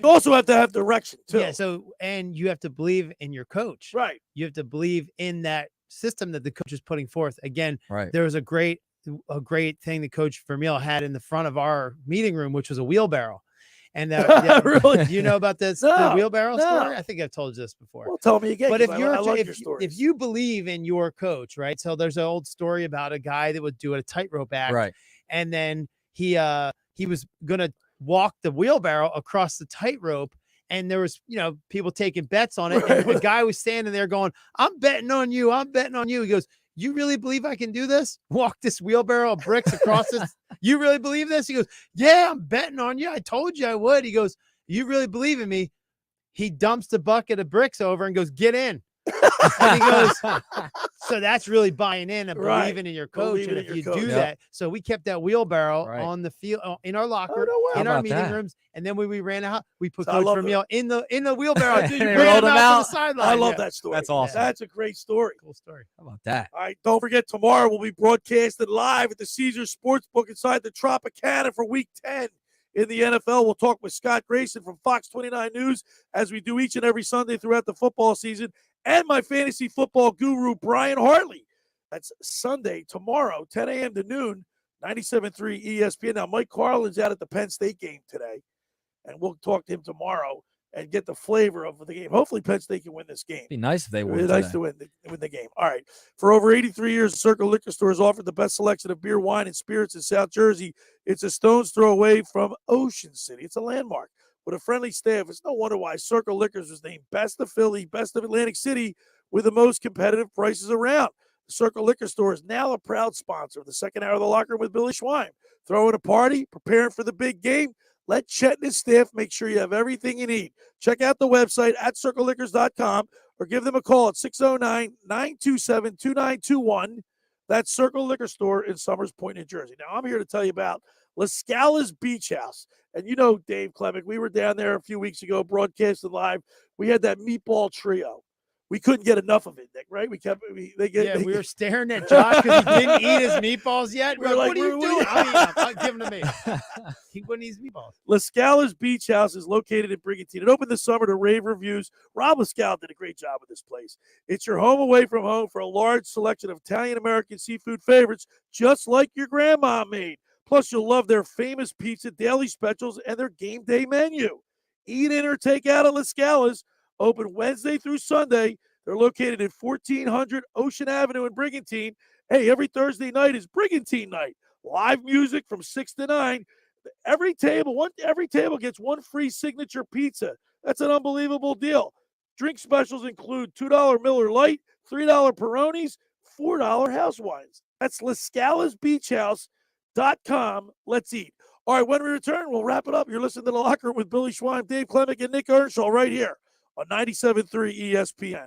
also have to have direction too. Yeah. So, and you have to believe in your coach. Right. You have to believe in that system that the coach is putting forth. Again, right. There was a great thing that Coach Vermeil had in the front of our meeting room, which was a wheelbarrow. And really? Do you know about this the wheelbarrow story? I think I've told you this before. Well, tell me again. But if you believe in your coach, right? So there's an old story about a guy that would do a tightrope act, right? And then he was gonna walk the wheelbarrow across the tightrope, and there was people taking bets on it, and the guy was standing there going, I'm betting on you. He goes, you really believe I can do this? Walk this wheelbarrow of bricks across this? You really believe this? He goes, yeah, I'm betting on you. I told you I would. He goes, you really believe in me? He dumps the bucket of bricks over and goes, get in. And he goes, so that's really buying in and believing in your coach. And if you do that, so we kept that wheelbarrow on the field, in our locker, in our meeting rooms. And then when we ran out, we put Coach Vermeil in the wheelbarrow. Dude, you ran rolled him him out to the sideline. I love that story. That's awesome. That's a great story. Cool story. How about that? All right. Don't forget, tomorrow we'll be broadcasted live at the Caesars Sportsbook inside the Tropicana for Week 10. In the NFL, we'll talk with Scott Grayson from Fox 29 News as we do each and every Sunday throughout the football season, and my fantasy football guru, Brian Hartley. That's Sunday, tomorrow, 10 a.m. to noon, 97.3 ESPN. Now, Mike Carlin's out at the Penn State game today, and we'll talk to him tomorrow and get the flavor of the game. Hopefully, Penn State can win this game. It'd be nice if they won. It'd be nice to win the game. All right. For over 83 years, Circle Liquor Store has offered the best selection of beer, wine, and spirits in South Jersey. It's a stone's throw away from Ocean City. It's a landmark with a friendly staff. It's no wonder why Circle Liquors was named Best of Philly, Best of Atlantic City, with the most competitive prices around. The Circle Liquor Store is now a proud sponsor of the second hour of the Locker Room with Billy Schwein. Throwing a party, preparing for the big game. Let Chet and his staff make sure you have everything you need. Check out the website at circleliquors.com or give them a call at 609-927-2921. That's Circle Liquor Store in Summers Point, New Jersey. Now, I'm here to tell you about La Scala's Beach House. And you know Dave Klemic, we were down there a few weeks ago broadcasting live. We had that meatball trio. We couldn't get enough of it, Nick, right? We were staring at Josh because he didn't eat his meatballs yet. We're like, what are you doing? I'll give them to me. He wouldn't eat his meatballs. La Scala's Beach House is located in Brigantine. It opened this summer to rave reviews. Rob La Scala did a great job with this place. It's your home away from home for a large selection of Italian-American seafood favorites, just like your grandma made. Plus, you'll love their famous pizza, daily specials, and their game day menu. Eat in or take out at La Scala's. Open Wednesday through Sunday. They're located at 1400 Ocean Avenue in Brigantine. Hey, every Thursday night is Brigantine night. Live music from 6 to 9. Every table gets one free signature pizza. That's an unbelievable deal. Drink specials include $2 Miller Lite, $3 Peronis, $4 house wines. That's LaScalasBeachHouse.com. Let's eat. All right, when we return, we'll wrap it up. You're listening to The Locker Room with Billy Schwein, Dave Klemic, and Nick Earnshaw right here on 97.3 ESPN.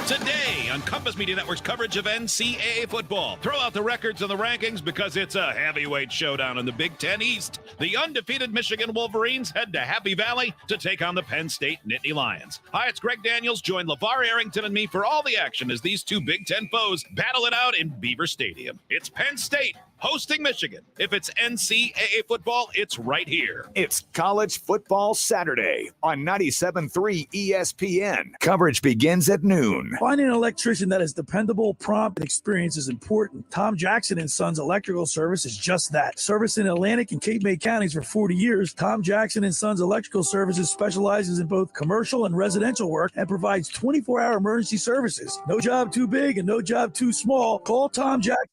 Today on Compass Media Network's coverage of NCAA football. Throw out the records and the rankings because it's a heavyweight showdown in the Big Ten East. The undefeated Michigan Wolverines head to Happy Valley to take on the Penn State Nittany Lions. Hi, it's Greg Daniels. Join LeVar Arrington and me for all the action as these two Big Ten foes battle it out in Beaver Stadium. It's Penn State hosting Michigan. If it's NCAA football, it's right here. It's College Football Saturday on 97.3 ESPN. Coverage begins at noon. Finding an electrician that is dependable, prompt, and experienced is important. Tom Jackson & Sons Electrical Service is just that. Service in Atlantic and Cape May counties for 40 years, Tom Jackson & Sons Electrical Services specializes in both commercial and residential work and provides 24-hour emergency services. No job too big and no job too small. Call Tom Jackson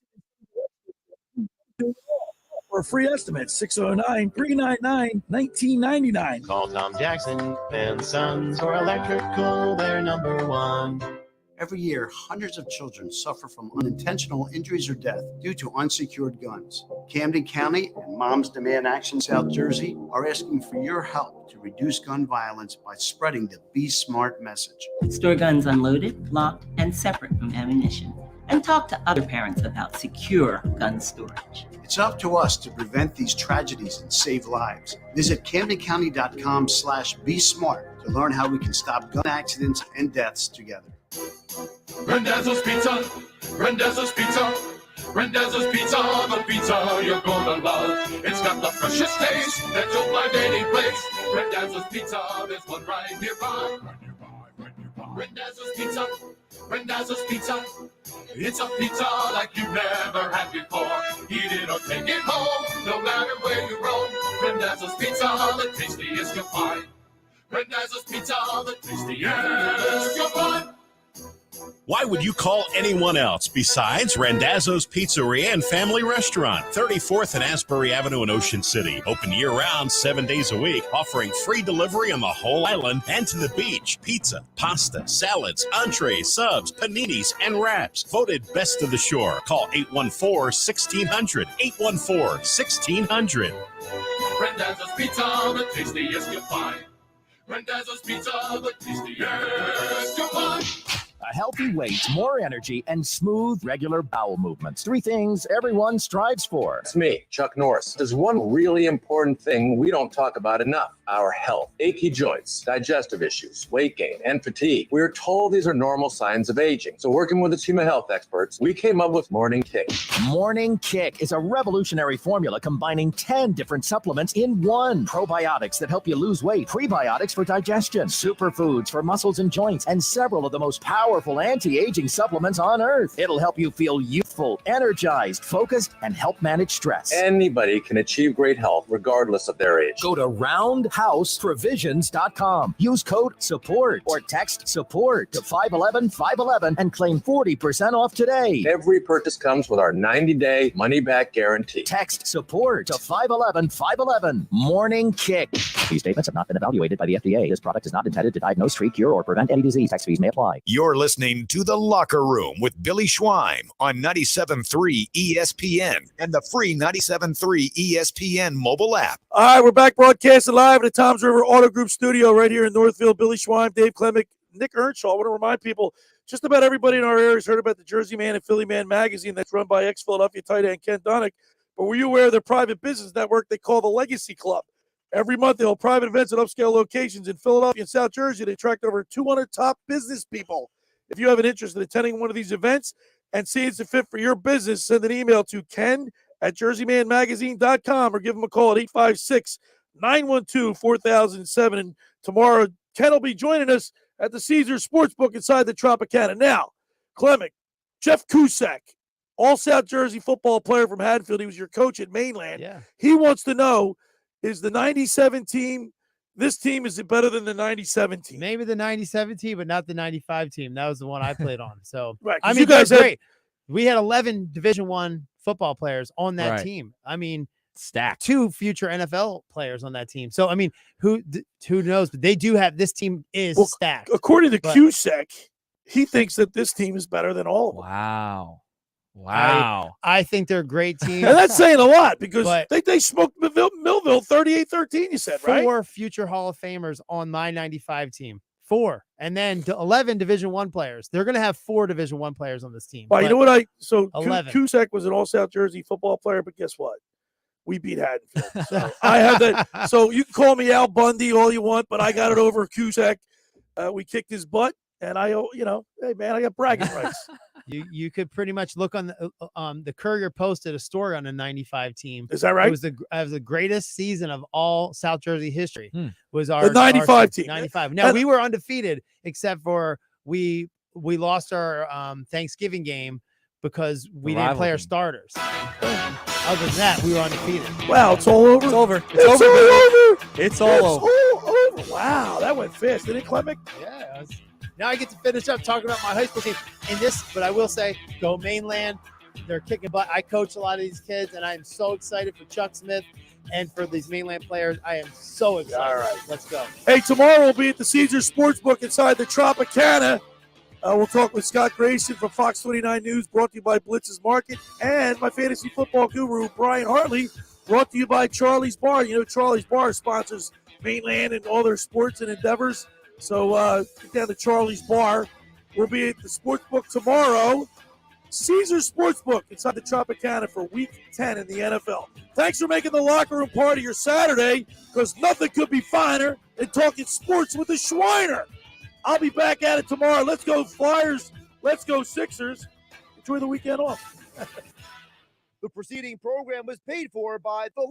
for a free estimate, 609-399-1999. Call Tom Jackson and Sons for electrical, they're number one. Every year, hundreds of children suffer from unintentional injuries or death due to unsecured guns. Camden County and Moms Demand Action South Jersey are asking for your help to reduce gun violence by spreading the Be Smart message. Store guns unloaded, locked, and separate from ammunition. And talk to other parents about secure gun storage. It's up to us to prevent these tragedies and save lives. Visit CamdenCounty.com/BeSmart to learn how we can stop gun accidents and deaths together. Rendezvous Pizza, Rendezvous Pizza, Rendezvous Pizza, the pizza you're gonna love. It's got the freshest taste that you'll find any place. Rendezvous Pizza, there's one right nearby. Rendezvous Pizza, Rendezvous Pizza. It's a pizza like you've never had before. Eat it or take it home, no matter where you roam. Rendezvous Pizza, the tastiest you'll find. Rendezvous Pizza, the tastiest you'll find. Why would you call anyone else besides Randazzo's Pizzeria and Family Restaurant, 34th and Asbury Avenue in Ocean City. Open year-round, 7 days a week, offering free delivery on the whole island and to the beach. Pizza, pasta, salads, entrees, subs, paninis, and wraps. Voted best of the shore. Call 814-1600. 814-1600. Rendezvous Pizza, the tastiest you'll find. Rendezvous Pizza, the tastiest you'll find. A healthy weight, more energy, and smooth, regular bowel movements. 3 things everyone strives for. It's me, Chuck Norris. There's one really important thing we don't talk about enough: our health. Achy joints, digestive issues, weight gain, and fatigue. We're told these are normal signs of aging. So working with the team of health experts, we came up with Morning Kick. Morning Kick is a revolutionary formula combining 10 different supplements in one. Probiotics that help you lose weight, prebiotics for digestion, superfoods for muscles and joints, and several of the most powerful anti-aging supplements on earth. It'll help you feel youthful, energized, focused, and help manage stress. Anybody can achieve great health regardless of their age. Go to roundhouseprovisions.com. Use code SUPPORT or text SUPPORT to 511-511 and claim 40% off today. Every purchase comes with our 90-day money-back guarantee. Text SUPPORT to 511-511. Morning Kick. These statements have not been evaluated by the FDA. This product is not intended to diagnose, treat, cure, or prevent any disease. Tax fees may apply. You're listening to The Locker Room with Billy Schwein on 97.3 ESPN and the free 97.3 ESPN mobile app. All right, we're back broadcasting live at the Toms River Auto Group studio right here in Northfield. Billy Schwein, Dave Klemic, Nick Earnshaw. I want to remind people, just about everybody in our area has heard about the Jersey Man and Philly Man magazine that's run by ex-Philadelphia tight end Ken Donick. But were you aware of their private business network they call the Legacy Club? Every month, they hold private events at upscale locations in Philadelphia and South Jersey. They attract over 200 top business people. If you have an interest in attending one of these events and see it's a fit for your business, send an email to ken@jerseymanmagazine.com or give them a call at 856-912-4007. And tomorrow, Ken will be joining us at the Caesars Sportsbook inside the Tropicana. Now, Klemic, Jeff Cusack, all South Jersey football player from Haddonfield. He was your coach at Mainland. Yeah. He wants to know, is the 97 team, this team, is it better than the 97 team? Maybe the 97 team, but not the 95 team. That was the one I played on. So, right, I mean, you guys great. We had 11 Division I football players on that team. I mean, stacked. 2 future NFL players on that team. So, I mean, who knows? But they do have, this team is stacked. According to Cusack, he thinks that this team is better than all of them. Wow. I think they're a great team. And that's saying a lot because But- they smoked Millville 38-13, you said, right? 4 future Hall of Famers on my 95 team. 4. And then 11 Division I players. They're going to have 4 Division I players on this team. Well, you know what? So 11. Cusack was an all-South Jersey football player, but guess what? We beat Haddonfield. So I have that. So you can call me Al Bundy all you want, but I got it over Cusack. We kicked his butt, and hey, man, I got bragging rights. You could pretty much look on the Courier posted a story on the 95 team. Is that right? It was the greatest season of all South Jersey history. Was The 95 team. 95. Now we were undefeated except for we lost our Thanksgiving game because we didn't play our starters. Other than that, we were undefeated. Wow, it's all over. It's over. It's all over. It's all over. Wow, that went fast, didn't it, Klemic? Yeah. Now I get to finish up talking about my high school team. But I will say, go Mainland. They're kicking butt. I coach a lot of these kids, and I am so excited for Chuck Smith and for these Mainland players. I am so excited. All right. Let's go. Hey, tomorrow we'll be at the Caesars Sportsbook inside the Tropicana. We'll talk with Scott Grayson from Fox 29 News, brought to you by Blitz's Market, and my fantasy football guru, Brian Hartley, brought to you by Charlie's Bar. You know, Charlie's Bar sponsors Mainland and all their sports and endeavors. So get down to Charlie's Bar. We'll be at the Sportsbook tomorrow. Caesars Sportsbook inside the Tropicana for Week 10 in the NFL. Thanks for making the locker room part of your Saturday, because nothing could be finer than talking sports with the Schweiner. I'll be back at it tomorrow. Let's go Flyers. Let's go Sixers. Enjoy the weekend off. The preceding program was paid for by the